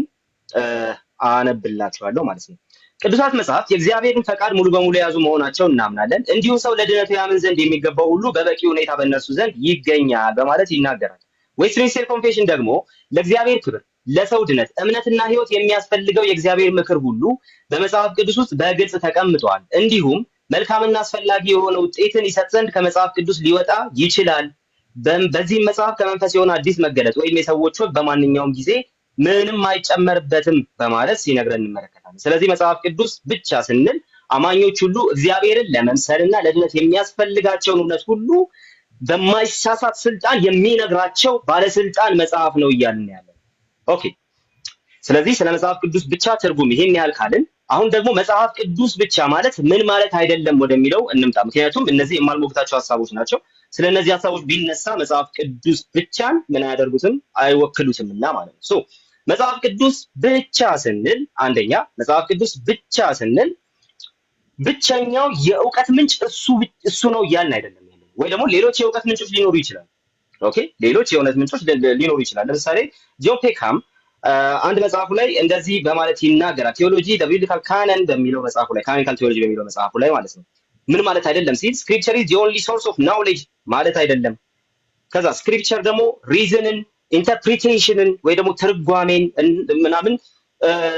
አነብላችኋለሁ ማለት ነው። ቅዱሳት መጽሐፍት የእግዚአብሔርን ፈቃድ ሙሉ በሙሉ የያዙ መሆናቸውን እናምናለን። እንዲሁም ሰው ለድነቱ ያምን ዘንድ የሚገባው ሁሉ በበቂ ሁኔታ በእነርሱ ዘንድ ይገኛል በማለት ይናገራል። ዌስትሚንስተር ኮንፌሽን ደግሞ ለእግዚአብሔር ክብር፣ ለሰው ድነት፣ እምነትና ህይወት የሚያስፈልገው የእግዚአብሔር ምክር ሁሉ በመጽሐፍ ቅዱስ ውስጥ በግልጽ ተቀምጧል። እንዲሁም መልካምና አስፈላጊ የሆነ ውጤትን ይሰጥ ዘንድ ከመጽሐፍ ቅዱስ ሊወጣ ይችላል። በዚህም መጽሐፍ ከመንፈስ የሆነ አዲስ መገለጥ ወይም የሰዎች ወግ በማንኛውም ጊዜ ምንም አይጨመርበትም በማለት ሲነግረን እንመለከታለን። ስለዚህ መጽሐፍ ቅዱስ ብቻ ስንል አማኞች ሁሉ እግዚአብሔርን ለመምሰልና ለድነት የሚያስፈልጋቸውን እውነት ሁሉ በማይሳሳት ስልጣን የሚነግራቸው ባለስልጣን መጽሐፍ ነው እያልን ያለን። ኦኬ ስለዚህ ስለ መጽሐፍ ቅዱስ ብቻ ትርጉም ይሄን ያህል ካልን አሁን ደግሞ መጽሐፍ ቅዱስ ብቻ ማለት ምን ማለት አይደለም ወደሚለው እንምጣ። ምክንያቱም እነዚህ የማልሞግታቸው ሀሳቦች ናቸው። ስለነዚህ ሀሳቦች ቢነሳ መጽሐፍ ቅዱስ ብቻን ምን አያደርጉትም አይወክሉትምና ማለት ነው። ሶ መጽሐፍ ቅዱስ ብቻ ስንል አንደኛ መጽሐፍ ቅዱስ ብቻ ስንል ብቸኛው የእውቀት ምንጭ እሱ ነው እያልን አይደለም ያለው። ወይ ደግሞ ሌሎች የእውቀት ምንጮች ሊኖሩ ይችላሉ። ኦኬ ሌሎች የእውነት ምንጮች ሊኖሩ ይችላሉ። ለምሳሌ ጆን ፔካም አንድ መጽሐፉ ላይ እንደዚህ በማለት ይናገራል። ቴዎሎጂ ዘ ቢብሊካል ካነን በሚለው መጽሐፉ ላይ ካኖኒካል ቴዎሎጂ በሚለው መጽሐፉ ላይ ማለት ነው። ምን ማለት አይደለም ሲል ስክሪፕቸር ኢዝ ዘ ኦንሊ ሶርስ ኦፍ ናውሌጅ ማለት አይደለም። ከዛ ስክሪፕቸር ደግሞ ሪዝንን ኢንተርፕሪቴሽንን ወይ ደግሞ ትርጓሜን ምናምን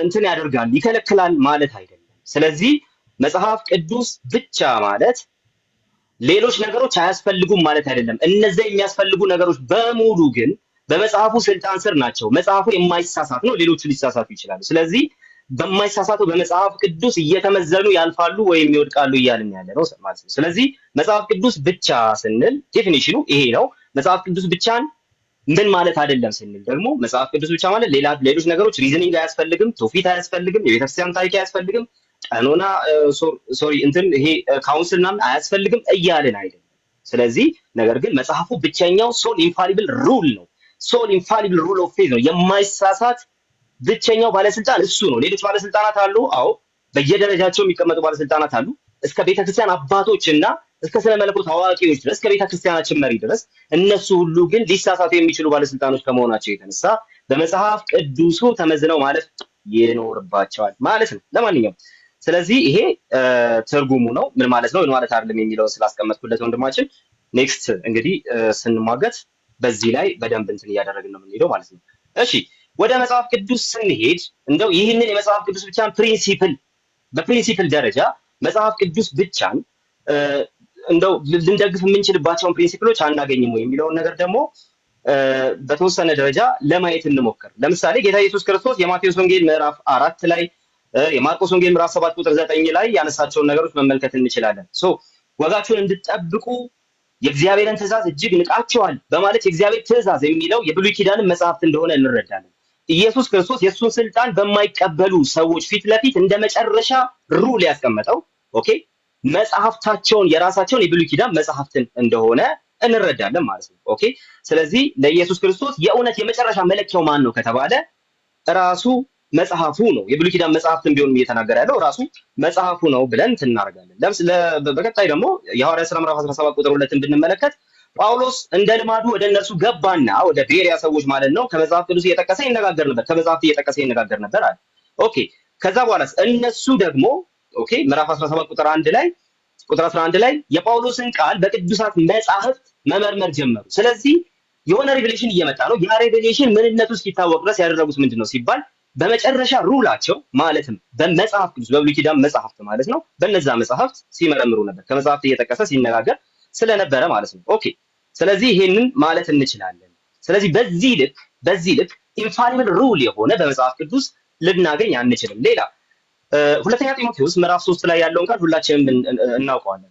እንትን ያደርጋል ይከለክላል ማለት አይደለም። ስለዚህ መጽሐፍ ቅዱስ ብቻ ማለት ሌሎች ነገሮች አያስፈልጉም ማለት አይደለም። እነዚያ የሚያስፈልጉ ነገሮች በሙሉ ግን በመጽሐፉ ስልጣን ስር ናቸው። መጽሐፉ የማይሳሳት ነው፣ ሌሎቹ ሊሳሳቱ ይችላሉ። ስለዚህ በማይሳሳቱ በመጽሐፍ ቅዱስ እየተመዘኑ ያልፋሉ ወይም ይወድቃሉ እያልን ያለ ነው ማለት ነው። ስለዚህ መጽሐፍ ቅዱስ ብቻ ስንል ዴፊኒሽኑ ይሄ ነው። መጽሐፍ ቅዱስ ብቻን ምን ማለት አይደለም ስንል ደግሞ መጽሐፍ ቅዱስ ብቻ ማለት ሌሎች ነገሮች ሪዝኒንግ አያስፈልግም፣ ትውፊት አያስፈልግም፣ የቤተክርስቲያን ታሪክ አያስፈልግም፣ ቀኖና ይሄ ካውንስል ምናምን አያስፈልግም እያልን አይደለም። ስለዚህ ነገር ግን መጽሐፉ ብቸኛው ሶል ኢንፋሊብል ሩል ነው። ሶል ኢንፋሊብል ሩል ኦፍ ፌዝ ነው። የማይሳሳት ብቸኛው ባለስልጣን እሱ ነው። ሌሎች ባለስልጣናት አሉ። አዎ በየደረጃቸው የሚቀመጡ ባለስልጣናት አሉ። እስከ ቤተክርስቲያን አባቶችና እስከ ስነ መለኮት አዋቂዎች ድረስ እስከ ቤተክርስቲያናችን መሪ ድረስ እነሱ ሁሉ ግን ሊሳሳቱ የሚችሉ ባለስልጣኖች ከመሆናቸው የተነሳ በመጽሐፍ ቅዱሱ ተመዝነው ማለፍ ይኖርባቸዋል ማለት ነው። ለማንኛውም ስለዚህ ይሄ ትርጉሙ ነው። ምን ማለት ነው ምን ማለት አይደለም የሚለውን ስላስቀመጥኩለት ወንድማችን ኔክስት እንግዲህ ስንሟገት በዚህ ላይ በደንብ እንትን እያደረግን ነው የምንሄደው ማለት ነው። እሺ ወደ መጽሐፍ ቅዱስ ስንሄድ እንደው ይህንን የመጽሐፍ ቅዱስ ብቻን በፕሪንሲፕል ደረጃ መጽሐፍ ቅዱስ ብቻን እንደው ልንደግፍ የምንችልባቸውን ፕሪንሲፕሎች አናገኝም ወይ የሚለውን ነገር ደግሞ በተወሰነ ደረጃ ለማየት እንሞክር። ለምሳሌ ጌታ ኢየሱስ ክርስቶስ የማቴዎስ ወንጌል ምዕራፍ 4 ላይ የማርቆስ ወንጌል ምዕራፍ 7 ቁጥር 9 ላይ ያነሳቸውን ነገሮች መመልከት እንችላለን። ወጋችሁን እንድትጠብቁ የእግዚአብሔርን ትእዛዝ እጅግ ንቃቸዋል በማለት የእግዚአብሔር ትእዛዝ የሚለው የብሉይ ኪዳንን መጽሐፍት እንደሆነ እንረዳለን። ኢየሱስ ክርስቶስ የእሱን ስልጣን በማይቀበሉ ሰዎች ፊት ለፊት እንደ መጨረሻ ሩል ያስቀመጠው ኦኬ መጽሐፍታቸውን የራሳቸውን የብሉይ ኪዳን መጽሐፍትን እንደሆነ እንረዳለን ማለት ነው። ኦኬ ስለዚህ ለኢየሱስ ክርስቶስ የእውነት የመጨረሻ መለኪያው ማን ነው ከተባለ ራሱ መጽሐፉ ነው። የብሉይ ኪዳን መጽሐፍትን ቢሆንም እየተናገረ ያለው ራሱ መጽሐፉ ነው ብለን እናደርጋለን። በቀጣይ ደግሞ የሐዋርያት ሥራ ምዕራፍ 17 ቁጥር 2ን ብንመለከት ጳውሎስ እንደ ልማዱ ወደ እነርሱ ገባና ወደ ቤሪያ ሰዎች ማለት ነው ከመጽሐፍ ቅዱስ እየጠቀሰ ይነጋገር ነበር፣ ከመጽሐፍት እየጠቀሰ ይነጋገር ነበር አለ። ኦኬ ከዛ በኋላስ እነሱ ደግሞ ኦኬ ምዕራፍ 17 ቁጥር 11 ላይ የጳውሎስን ቃል በቅዱሳት መጽሐፍት መመርመር ጀመሩ። ስለዚህ የሆነ ሪቪሌሽን እየመጣ ነው። ያ ሪቪሌሽን ምንነቱ እስኪታወቅ ድረስ ያደረጉት ምንድነው ሲባል በመጨረሻ ሩላቸው ማለትም በመጽሐፍ ቅዱስ በብሉይ ኪዳን መጽሐፍት ማለት ነው በነዛ መጽሐፍት ሲመረምሩ ነበር፣ ከመጽሐፍት እየጠቀሰ ሲነጋገር ስለነበረ ማለት ነው። ኦኬ ስለዚህ ይሄንን ማለት እንችላለን። ስለዚህ በዚህ ልክ ኢንፋሊብል ሩል የሆነ በመጽሐፍ ቅዱስ ልናገኝ አንችልም። ሌላ ሁለተኛ ጢሞቴዎስ ምዕራፍ 3 ላይ ያለውን ቃል ሁላችንም እናውቀዋለን።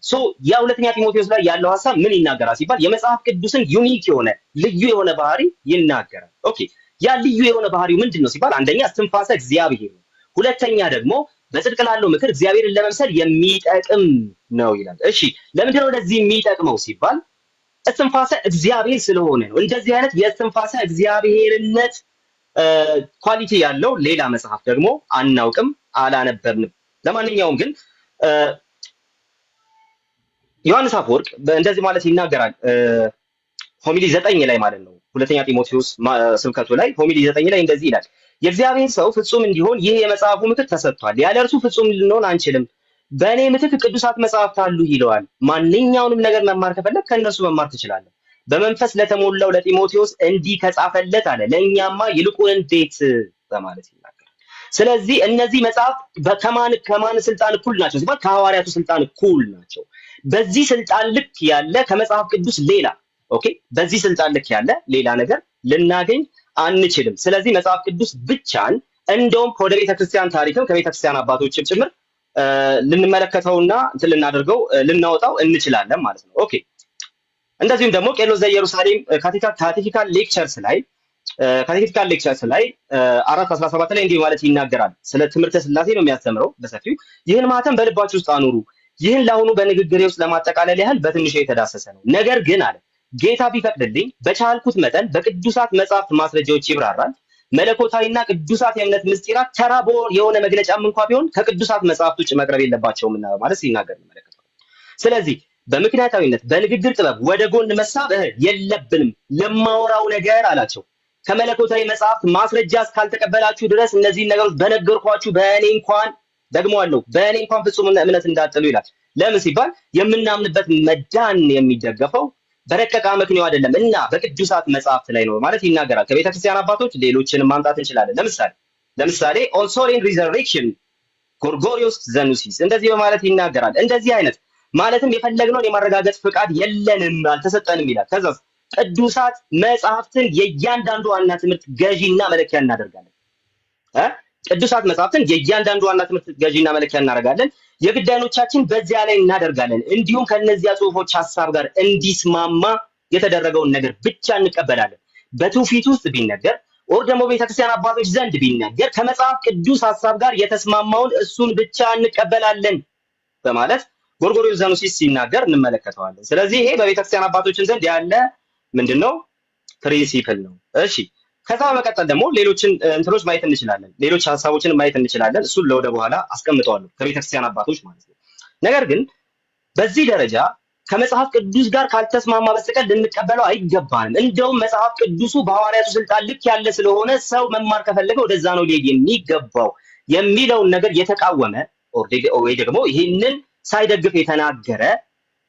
ያ ሁለተኛ ጢሞቴዎስ ላይ ያለው ሐሳብ ምን ይናገራል ሲባል የመጽሐፍ ቅዱስን ዩኒክ የሆነ ልዩ የሆነ ባህሪ ይናገራል። ኦኬ ያ ልዩ የሆነ ባህሪው ምንድነው ሲባል አንደኛ እስትንፋሰ እግዚአብሔር ነው። ሁለተኛ ደግሞ በጽድቅ ላለው ምክር እግዚአብሔርን ለመምሰል የሚጠቅም ነው ይላል። እሺ ለምንድነው ለዚህ የሚጠቅመው ሲባል እስትንፋሰ እግዚአብሔር ስለሆነ ነው። እንደዚህ አይነት የእስትንፋሰ እግዚአብሔርነት ኳሊቲ ያለው ሌላ መጽሐፍ ደግሞ አናውቅም፣ አላነበብንም። ለማንኛውም ግን ዮሐንስ አፈወርቅ እንደዚህ ማለት ይናገራል። ሆሚሊ 9 ላይ ማለት ነው። ሁለተኛ ጢሞቴዎስ ስብከቱ ላይ ሆሚሊ 9 ላይ እንደዚህ ይላል። የእግዚአብሔር ሰው ፍጹም እንዲሆን ይህ የመጽሐፉ ምክር ተሰጥቷል። ያለ እርሱ ፍጹም ልንሆን አንችልም። በእኔ ምትክ ቅዱሳት መጽሐፍት አሉ ይለዋል። ማንኛውንም ነገር መማር ከፈለግ ከእነርሱ መማር ትችላለህ። በመንፈስ ለተሞላው ለጢሞቴዎስ እንዲህ ከጻፈለት አለ ለእኛማ ይልቁን እንዴት በማለት ይናገራል። ስለዚህ እነዚህ መጽሐፍት ከማን ስልጣን እኩል ናቸው ሲባል ከሐዋርያቱ ስልጣን እኩል ናቸው። በዚህ ስልጣን ልክ ያለ ከመጽሐፍ ቅዱስ ሌላ በዚህ ስልጣን ልክ ያለ ሌላ ነገር ልናገኝ አንችልም። ስለዚህ መጽሐፍ ቅዱስ ብቻን እንደውም ከወደ ቤተክርስቲያን ታሪክም ከቤተክርስቲያን አባቶችም ጭምር ልንመለከተውና እንትን ልናደርገው ልናወጣው እንችላለን ማለት ነው። እንደዚሁም ደግሞ ቄርሎስ ዘኢየሩሳሌም ካቴኪካል ሌክቸርስ ላይ 4:17 ላይ እንዲህ ማለት ይናገራል። ስለ ትምህርተ ሥላሴ ነው የሚያስተምረው በሰፊው። ይህን ማተም በልባችሁ ውስጥ አኑሩ። ይህን ለአሁኑ በንግግሬ ውስጥ ለማጠቃለል ያህል በትንሹ የተዳሰሰ ነው። ነገር ግን አለ ጌታ ቢፈቅድልኝ በቻልኩት መጠን በቅዱሳት መጽሐፍት ማስረጃዎች ይብራራል። መለኮታዊና ቅዱሳት የእምነት ምስጢራት ተራ የሆነ መግለጫም እንኳ ቢሆን ከቅዱሳት መጽሐፍት ውጭ መቅረብ የለባቸውም እና ማለት ሲናገር እንመለከታለን። ስለዚህ በምክንያታዊነት በንግግር ጥበብ ወደ ጎን መሳብ የለብንም። ለማወራው ነገር አላቸው ከመለኮታዊ መጽሐፍት ማስረጃ እስካልተቀበላችሁ ድረስ እነዚህን ነገሮች በነገርኳችሁ በእኔ እንኳን ደግሞአለሁ በእኔ እንኳን ፍጹም እምነት እንዳትጥሉ ይላል። ለምን ሲባል የምናምንበት መዳን የሚደገፈው በረቀቀ አመክንዮ አይደለም እና በቅዱሳት መጽሐፍት ላይ ነው ማለት ይናገራል። ከቤተክርስቲያን አባቶች ሌሎችንም ማምጣት እንችላለን። ለምሳሌ ኦን ሶሊን ሪዘሬክሽን ጎርጎሪዮስ ዘኑሲስ እንደዚህ በማለት ይናገራል። እንደዚህ አይነት ማለትም የፈለግነውን የማረጋገጥ ፍቃድ የለንም አልተሰጠንም ይላል። ከዛ ቅዱሳት መጽሐፍትን የእያንዳንዱ ዋና ትምህርት ገዢና መለኪያ እናደርጋለን። ቅዱሳት መጽሐፍትን የእያንዳንዱ ዋና ትምህርት ገዢና መለኪያ እናደርጋለን። የግዳዮቻችን በዚያ ላይ እናደርጋለን። እንዲሁም ከነዚያ ጽሁፎች ሐሳብ ጋር እንዲስማማ የተደረገውን ነገር ብቻ እንቀበላለን። በትውፊት ውስጥ ቢነገር ወር ደግሞ ቤተክርስቲያን አባቶች ዘንድ ቢነገር ከመጽሐፍ ቅዱስ ሐሳብ ጋር የተስማማውን እሱን ብቻ እንቀበላለን በማለት ጎርጎርዮስ ዘኑሲስ ሲናገር እንመለከተዋለን። ስለዚህ ይሄ በቤተክርስቲያን አባቶችን ዘንድ ያለ ምንድነው ፕሪንሲፕል ነው። እሺ ከዛ በመቀጠል ደግሞ ሌሎችን እንትኖች ማየት እንችላለን። ሌሎች ሐሳቦችን ማየት እንችላለን። እሱን ለወደ በኋላ አስቀምጠዋለሁ ከቤተክርስቲያን አባቶች ማለት ነው። ነገር ግን በዚህ ደረጃ ከመጽሐፍ ቅዱስ ጋር ካልተስማማ በስተቀር ልንቀበለው አይገባንም። እንደውም መጽሐፍ ቅዱሱ በሐዋርያቱ ስልጣን ልክ ያለ ስለሆነ ሰው መማር ከፈለገ ወደዛ ነው ሊሄድ የሚገባው የሚለውን ነገር የተቃወመ ወይ ደግሞ ይህንን ሳይደግፍ የተናገረ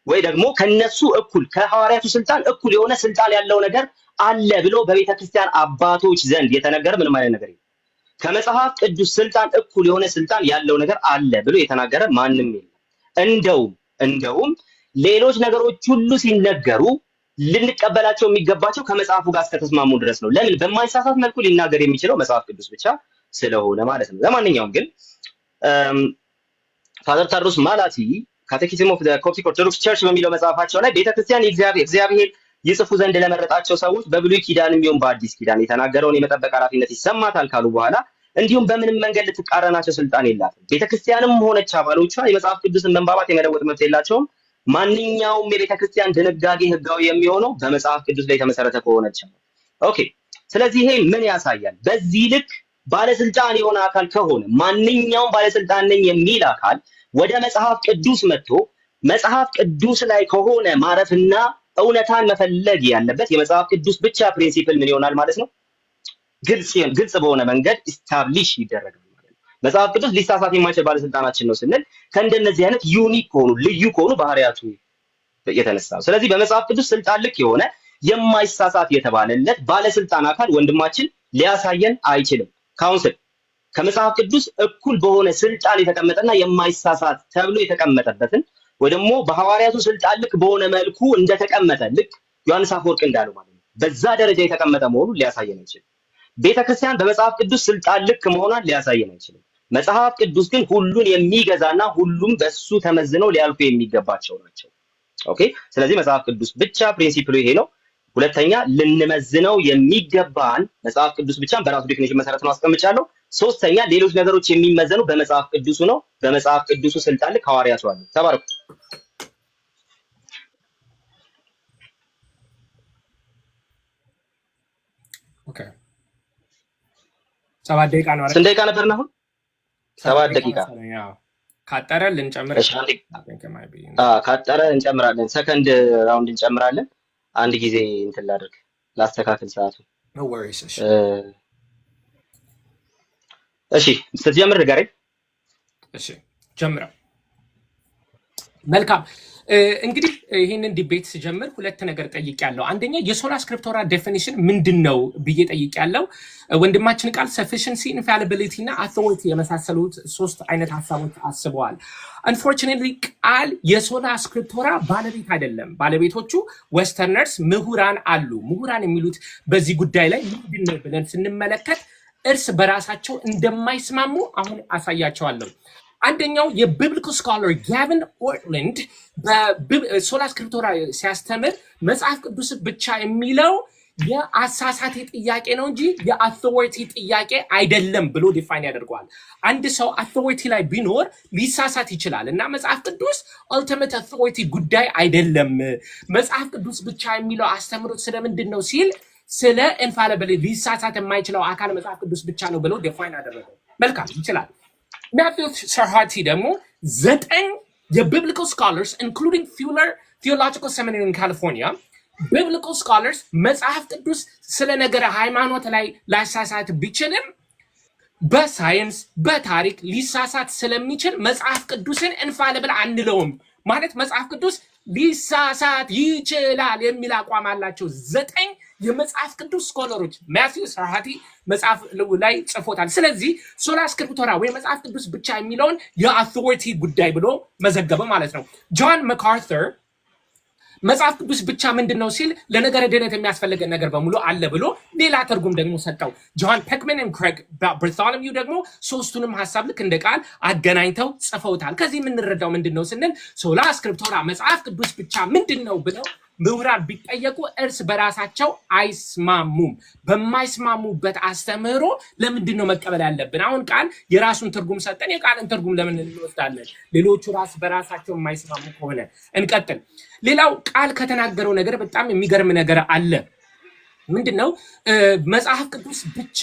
ወይ ደግሞ ከነሱ እኩል ከሐዋርያቱ ስልጣን እኩል የሆነ ስልጣን ያለው ነገር አለ ብሎ በቤተ ክርስቲያን አባቶች ዘንድ የተነገረ ምንም አይነት ነገር የለም። ከመጽሐፍ ቅዱስ ስልጣን እኩል የሆነ ስልጣን ያለው ነገር አለ ብሎ የተናገረ ማንም የለም። እንደውም ሌሎች ነገሮች ሁሉ ሲነገሩ ልንቀበላቸው የሚገባቸው ከመጽሐፉ ጋር እስከተስማሙ ድረስ ነው። ለምን? በማይሳሳት መልኩ ሊናገር የሚችለው መጽሐፍ ቅዱስ ብቻ ስለሆነ ማለት ነው። ለማንኛውም ግን ፋዘር ታድሮስ ማላቲ ካቴኪዝም ኦፍ ዘ ኮፕቲክ ኦርቶዶክስ ቸርች በሚለው መጽሐፋቸው ላይ ቤተክርስቲያን እግዚአብሔር ይጽፉ ዘንድ ለመረጣቸው ሰዎች በብሉይ ኪዳንም ቢሆን በአዲስ ኪዳን የተናገረውን የመጠበቅ ኃላፊነት ይሰማታል ካሉ በኋላ እንዲሁም በምንም መንገድ ልትቃረናቸው ስልጣን የላትም። ቤተክርስቲያንም ሆነች አባሎቿ የመጽሐፍ ቅዱስን መንባባት የመለወጥ መብት የላቸውም። ማንኛውም የቤተክርስቲያን ድንጋጌ ህጋዊ የሚሆነው በመጽሐፍ ቅዱስ ላይ የተመሰረተ ከሆነች ነው። ስለዚህ ይሄ ምን ያሳያል? በዚህ ልክ ባለስልጣን የሆነ አካል ከሆነ ማንኛውም ባለስልጣን ነኝ የሚል አካል ወደ መጽሐፍ ቅዱስ መጥቶ መጽሐፍ ቅዱስ ላይ ከሆነ ማረፍና እውነታን መፈለግ ያለበት የመጽሐፍ ቅዱስ ብቻ ፕሪንሲፕል ምን ይሆናል ማለት ነው? ግልጽ በሆነ መንገድ ኢስታብሊሽ ይደረጋል ማለት ነው። መጽሐፍ ቅዱስ ሊሳሳት የማይችል ባለስልጣናችን ነው ስንል ከእንደነዚህ አይነት ዩኒክ ከሆኑ ልዩ ከሆኑ ባህሪያቱ የተነሳ። ስለዚህ በመጽሐፍ ቅዱስ ስልጣን ልክ የሆነ የማይሳሳት የተባለለት ባለስልጣን አካል ወንድማችን ሊያሳየን አይችልም። ካውንስል ከመጽሐፍ ቅዱስ እኩል በሆነ ስልጣን የተቀመጠና የማይሳሳት ተብሎ የተቀመጠበትን ወይ ደግሞ በሐዋርያቱ ስልጣን ልክ በሆነ መልኩ እንደተቀመጠ ልክ ዮሐንስ አፈወርቅ እንዳለው ማለት ነው በዛ ደረጃ የተቀመጠ መሆኑን ሊያሳየን አይችልም። ቤተክርስቲያን በመጽሐፍ ቅዱስ ስልጣን ልክ መሆኗን ሊያሳየን አይችልም። መጽሐፍ ቅዱስ ግን ሁሉን የሚገዛና ሁሉም በሱ ተመዝነው ሊያልፉ የሚገባቸው ናቸው። ኦኬ። ስለዚህ መጽሐፍ ቅዱስ ብቻ ፕሪንሲፕሉ ይሄ ነው። ሁለተኛ ልንመዝነው የሚገባን መጽሐፍ ቅዱስ ብቻ በራሱ ዴፊኒሽን መሰረት ነው አስቀምጫለሁ። ሶስተኛ ሌሎች ነገሮች የሚመዘኑ በመጽሐፍ ቅዱሱ ነው። በመጽሐፍ ቅዱሱ ስልጣን ልክ ሐዋርያቱ አሉ። ተባረኩ። ኦኬ 7 ደቂቃ ነው አይደል? ስንት ደቂቃ ነበርና አሁን 7 ደቂቃ ካጠረ ልንጨምር። እሺ ካጠረ እንጨምራለን። ሰከንድ ራውንድ እንጨምራለን። አንድ ጊዜ እንትን ላድርግ ላስተካክል ሰዓቱ። no worries። እሺ ስትጀምር ንገረኝ። እሺ ጀምረው። መልካም እንግዲህ ይሄንን ዲቤት ሲጀምር ሁለት ነገር ጠይቄያለሁ። አንደኛ የሶላ ስክሪፕቶራ ዴፊኒሽን ምንድነው ብዬ ጠይቄያለሁ። ወንድማችን ቃል ሰፊሽንሲ፣ ኢንፋሊቢሊቲ እና አውቶሪቲ የመሳሰሉት ሶስት አይነት ሀሳቦች አስበዋል። አንፎርቹኔትሊ ቃል የሶላ ስክሪፕቶራ ባለቤት አይደለም። ባለቤቶቹ ዌስተርነርስ ምሁራን አሉ። ምሁራን የሚሉት በዚህ ጉዳይ ላይ ምንድነው ብለን ስንመለከት እርስ በራሳቸው እንደማይስማሙ አሁን አሳያቸዋለሁ። አንደኛው የቢብሊካል ስኮላር ጋቪን ኦርትላንድ በሶላ ስክሪፕቶራ ሲያስተምር መጽሐፍ ቅዱስ ብቻ የሚለው የአሳሳቴ ጥያቄ ነው እንጂ የአውቶሪቲ ጥያቄ አይደለም ብሎ ዲፋይን ያደርገዋል። አንድ ሰው አውቶሪቲ ላይ ቢኖር ሊሳሳት ይችላል እና መጽሐፍ ቅዱስ ኦልቲሜት አውቶሪቲ ጉዳይ አይደለም። መጽሐፍ ቅዱስ ብቻ የሚለው አስተምሮት ስለምንድን ነው ሲል ስለ ኢንፋሊቢሊቲ ሊሳሳት የማይችለው አካል መጽሐፍ ቅዱስ ብቻ ነው ብሎ ዲፋይን ያደረገው። መልካም ይችላል። ማቲው ሰርሃቲ ደግሞ 9 የቢብሊካል ስኮላርስ ኢንክሉዲንግ ፊውለር ቴዎሎጂካል ሴሚናሪ ኢን ካሊፎርኒያ biblical scholars መጽሐፍ ቅዱስ ስለ ነገረ ሃይማኖት ላይ ላሳሳት ቢችልም በሳይንስ በታሪክ ሊሳሳት ስለሚችል መጽሐፍ ቅዱስን ኢንፋሊብል አንለውም ማለት መጽሐፍ ቅዱስ ሊሳሳት ይችላል የሚል አቋም አላቸው። 9 የመጽሐፍ ቅዱስ ስኮለሮች ማቲው ሰርሃቲ መጽሐፍ ላይ ጽፎታል። ስለዚህ ሶላ ስክሪፕቶራ ወይ መጽሐፍ ቅዱስ ብቻ የሚለውን የአውቶሪቲ ጉዳይ ብሎ መዘገበ ማለት ነው። ጆን መካርተር መጽሐፍ ቅዱስ ብቻ ምንድነው ሲል ለነገረ ድነት የሚያስፈልገ ነገር በሙሉ አለ ብሎ ሌላ ትርጉም ደግሞ ሰጠው። ጆን ፔክመን እና ክሬግ ባርቶሎሜው ደግሞ ሶስቱንም ሐሳብ ልክ እንደ ቃል አገናኝተው ጽፈውታል። ከዚህ የምንረዳው ምንድነው ስንል ሶላ ስክሪፕቶራ መጽሐፍ ቅዱስ ብቻ ምንድነው ብለው ምሁራን ቢጠየቁ እርስ በራሳቸው አይስማሙም። በማይስማሙበት አስተምህሮ ለምንድነው መቀበል ያለብን? አሁን ቃል የራሱን ትርጉም ሰጠን፣ የቃልን ትርጉም ለምን እንወስዳለን? ሌሎቹ ራስ በራሳቸው የማይስማሙ ከሆነ እንቀጥል። ሌላው ቃል ከተናገረው ነገር በጣም የሚገርም ነገር አለ። ምንድነው? መጽሐፍ ቅዱስ ብቻ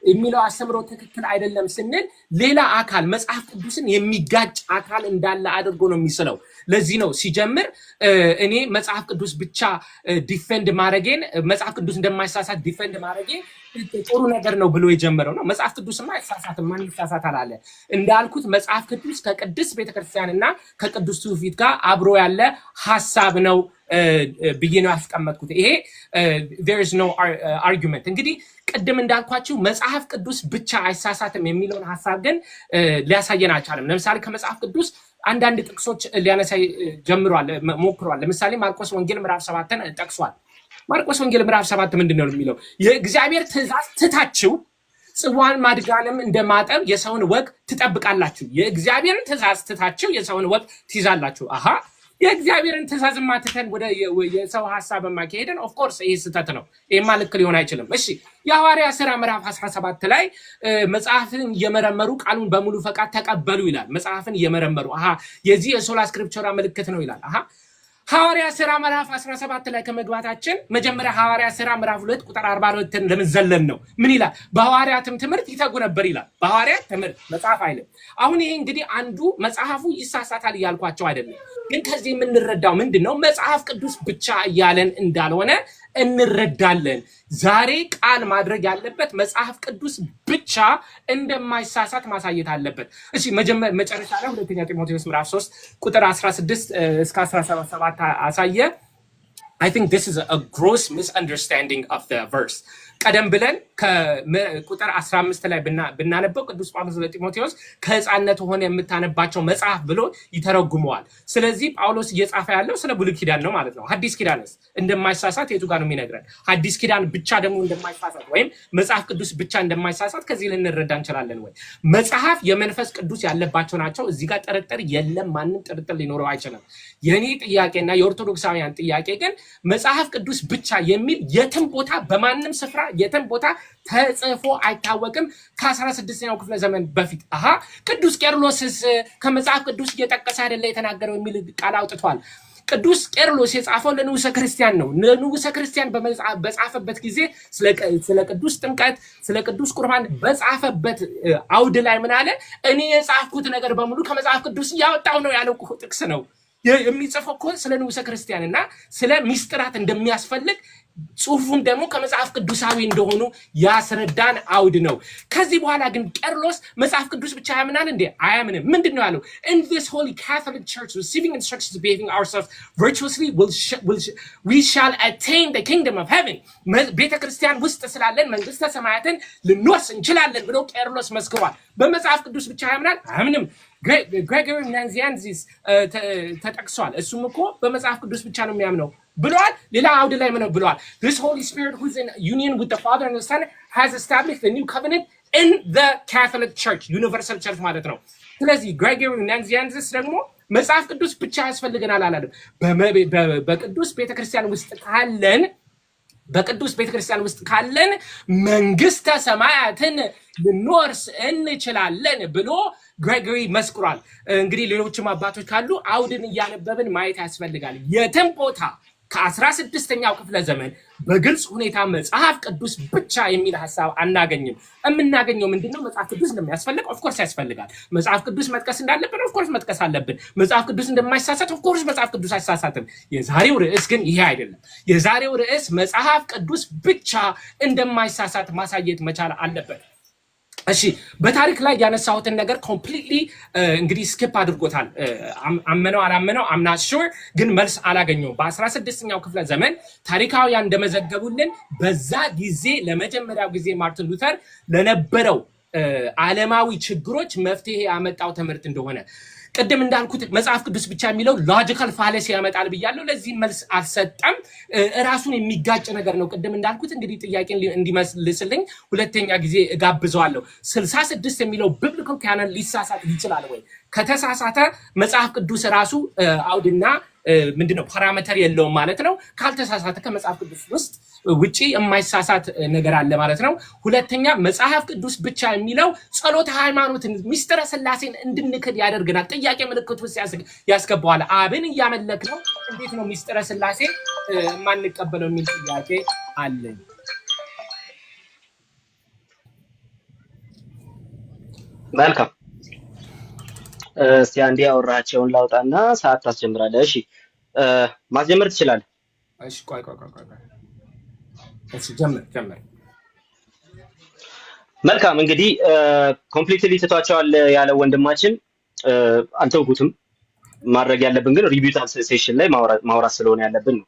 የሚለው አስተምሮ ትክክል አይደለም ስንል ሌላ አካል መጽሐፍ ቅዱስን የሚጋጭ አካል እንዳለ አድርጎ ነው የሚስለው። ለዚህ ነው ሲጀምር እኔ መጽሐፍ ቅዱስ ብቻ ዲፌንድ ማድረጌን መጽሐፍ ቅዱስ እንደማይሳሳት ዲፌንድ ማድረጌ ጥሩ ነገር ነው ብሎ የጀመረው ነው። መጽሐፍ ቅዱስማ አይሳሳትም፣ ማን ይሳሳታል አለ። እንዳልኩት መጽሐፍ ቅዱስ ከቅድስት ቤተክርስቲያንና ከቅዱስ ትውፊት ጋር አብሮ ያለ ሐሳብ ነው ብዬ ነው ያስቀመጥኩት። ይሄ there is no argument። እንግዲህ ቅድም እንዳልኳችሁ መጽሐፍ ቅዱስ ብቻ አይሳሳትም የሚለውን ሐሳብ ግን ሊያሳየን አልቻለም። ለምሳሌ ከመጽሐፍ ቅዱስ አንዳንድ ጥቅሶች ሊያነሳይ ጀምሯል ሞክሯል። ለምሳሌ ማርቆስ ወንጌል ምዕራፍ 7ን ጠቅሷል። ማርቆስ ወንጌል ምዕራፍ 7 ምንድነው የሚለው? የእግዚአብሔር ትእዛዝ ትታችሁ ጽዋን ማድጋንም እንደማጠብ የሰውን ወግ ትጠብቃላችሁ። የእግዚአብሔርን ትእዛዝ ትታችሁ የሰውን ወግ ትይዛላችሁ። አሃ የእግዚአብሔርን ትእዛዝ ማትተን ወደ የሰው ሐሳብ ማካሄድን ኦፍ ኮርስ ይሄ ስህተት ነው። ይሄማ ልክ ሊሆን አይችልም። እሺ የሐዋርያ ሥራ ምዕራፍ 17 ላይ መጽሐፍን እየመረመሩ ቃሉን በሙሉ ፈቃድ ተቀበሉ ይላል። መጽሐፍን እየመረመሩ አሃ የዚህ የሶላ ስክሪፕቸራ ምልክት ነው ይላል። አሃ ሐዋርያ ሥራ ምዕራፍ 17 ላይ ከመግባታችን መጀመሪያ ሐዋርያ ሥራ ምዕራፍ 2 ቁጥር 42 ለምን ዘለን ነው? ምን ይላል? በሐዋርያትም ትምህርት ይተጉ ነበር ይላል። በሐዋርያት ትምህርት መጽሐፍ አይልም። አሁን ይሄ እንግዲህ አንዱ መጽሐፉ ይሳሳታል እያልኳቸው አይደለም፣ ግን ከዚህ የምንረዳው ምንድነው? መጽሐፍ ቅዱስ ብቻ እያለን እንዳልሆነ እንረዳለን። ዛሬ ቃል ማድረግ ያለበት መጽሐፍ ቅዱስ ብቻ እንደማይሳሳት ማሳየት አለበት። እሺ መጨረሻ ላይ ሁለተኛ ጢሞቴዎስ ምዕራፍ 3 ቁጥር 16 እስከ 17 አሳየ። I think this is a gross misunderstanding of the verse. ቀደም ብለን ከቁጥር 15 ላይ ብናነበው ቅዱስ ጳውሎስ ለጢሞቴዎስ ከሕፃንነት ሆነ የምታነባቸው መጽሐፍ ብሎ ይተረጉመዋል። ስለዚህ ጳውሎስ እየጻፈ ያለው ስለ ብሉይ ኪዳን ነው ማለት ነው። ሐዲስ ኪዳንስ እንደማይሳሳት የቱ ጋር ነው የሚነግረን? ሐዲስ ኪዳን ብቻ ደግሞ እንደማይሳሳት ወይም መጽሐፍ ቅዱስ ብቻ እንደማይሳሳት ከዚህ ልንረዳ እንችላለን ወይ? መጽሐፍ የመንፈስ ቅዱስ ያለባቸው ናቸው። እዚህ ጋር ጥርጥር የለም። ማንም ጥርጥር ሊኖረው አይችልም። የኔ ጥያቄና የኦርቶዶክሳውያን ጥያቄ ግን መጽሐፍ ቅዱስ ብቻ የሚል የትም ቦታ በማንም ስፍራ የትም ቦታ ተጽፎ አይታወቅም። ከ16ኛው ክፍለ ዘመን በፊት ቅዱስ ቄርሎስስ ከመጽሐፍ ቅዱስ እየጠቀሰ አይደለ የተናገረው የሚል ቃል አውጥቷል። ቅዱስ ቄርሎስ የጻፈው ለንዑሰ ክርስቲያን ነው። ለንዑሰ ክርስቲያን በጻፈበት ጊዜ ስለ ቅዱስ ጥምቀት፣ ስለ ቅዱስ ቁርባን በጻፈበት አውድ ላይ ምን አለ? እኔ የጻፍኩት ነገር በሙሉ ከመጽሐፍ ቅዱስ ያወጣው ነው ያለው ጥቅስ ነው። የሚጽፈው እኮ ስለ ንዑሰ ክርስቲያንና ስለ ሚስጥራት እንደሚያስፈልግ ጽሁፉም ደግሞ ከመጽሐፍ ቅዱሳዊ እንደሆኑ ያስረዳን አውድ ነው። ከዚህ በኋላ ግን ቄርሎስ መጽሐፍ ቅዱስ ብቻ ያምናል እንዴ? አያምንም። ምንድነው ያለው? In this holy Catholic church receiving instructions behaving ourselves virtuously we shall attain the kingdom of heaven. ቤተክርስቲያን ውስጥ ስላለን መንግስተ ሰማያትን ልንወርስ እንችላለን ብሎ ቄርሎስ መስክሯል። በመጽሐፍ ቅዱስ ብቻ ያምናል? አያምንም። ግሬጎሪ ናዚያንዚስ ተጠቅሷል። እሱም እኮ በመጽሐፍ ቅዱስ ብቻ ነው የሚያምነው ብለዋል። ሌላ አውድ ላይ ምን ብለዋል? This Holy Spirit who is in union with the Father and the Son has established the new covenant in the Catholic Church, universal church ማለት ነው። ስለዚህ ግሬጎሪ ናዚያንዚስ ደግሞ መጽሐፍ ቅዱስ ብቻ ያስፈልገናል አላለም። በቅዱስ ቤተክርስቲያን ውስጥ ካለን መንግስተ ሰማያትን ልንወርስ እንችላለን ብሎ ግሬጎሪ መስክሯል። እንግዲህ ሌሎችም አባቶች ካሉ አውድን እያነበብን ማየት ያስፈልጋል። የትም ቦታ ከ16ኛው ክፍለ ዘመን በግልጽ ሁኔታ መጽሐፍ ቅዱስ ብቻ የሚል ሐሳብ አናገኝም። የምናገኘው ምንድነው? መጽሐፍ ቅዱስ እንደሚያስፈልግ ኦፍኮርስ ያስፈልጋል። መጽሐፍ ቅዱስ መጥቀስ እንዳለብን ኦፍኮርስ መጥቀስ አለብን። መጽሐፍ ቅዱስ እንደማይሳሳት ኦፍኮርስ መጽሐፍ ቅዱስ አይሳሳትም። የዛሬው ርዕስ ግን ይሄ አይደለም። የዛሬው ርዕስ መጽሐፍ ቅዱስ ብቻ እንደማይሳሳት ማሳየት መቻል አለበት። እሺ በታሪክ ላይ ያነሳሁትን ነገር ኮምፕሊትሊ እንግዲህ ስኪፕ አድርጎታል። አመነው አላመነው አምና ሹር ግን መልስ አላገኘው። በ16ኛው ክፍለ ዘመን ታሪካውያን እንደመዘገቡልን በዛ ጊዜ ለመጀመሪያው ጊዜ ማርቲን ሉተር ለነበረው ዓለማዊ ችግሮች መፍትሄ ያመጣው ትምህርት እንደሆነ ቅድም እንዳልኩት መጽሐፍ ቅዱስ ብቻ የሚለው ሎጂካል ፋሌሲ ያመጣል ብያለሁ። ለዚህ መልስ አልሰጠም። ራሱን የሚጋጭ ነገር ነው። ቅድም እንዳልኩት እንግዲህ ጥያቄን እንዲመልስልኝ ሁለተኛ ጊዜ እጋብዘዋለሁ። 66 የሚለው ቢብሊካል ካኖን ሊሳሳት ይችላል ወይ? ከተሳሳተ መጽሐፍ ቅዱስ ራሱ አውድና ምንድነው ፓራሜትር የለውም ማለት ነው። ካልተሳሳተ ከመጽሐፍ ቅዱስ ውስጥ ውጪ የማይሳሳት ነገር አለ ማለት ነው። ሁለተኛ መጽሐፍ ቅዱስ ብቻ የሚለው ጸሎተ ሃይማኖትን ሚስጥረ ሥላሴን እንድንክድ ያደርገናል። ጥያቄ ምልክት ውስጥ ያስገባዋል። አብን እያመለክ ነው፣ እንዴት ነው ሚስጥረ ሥላሴ የማንቀበለው የሚል ጥያቄ አለኝ። መልካም እስቲ አንዴ አወራቸውን ላውጣና ሰዓት ታስጀምራለህ። እሺ ማስጀመር ትችላለህ። እሺ ቆይ እሺ ጀምር። መልካም እንግዲህ ኮምፕሊትሊ ትቷቸዋል ያለው ወንድማችን አልተውኩትም። ማድረግ ያለብን ግን ሪቪውታል ሴሽን ላይ ማውራት ስለሆነ ያለብን ነው።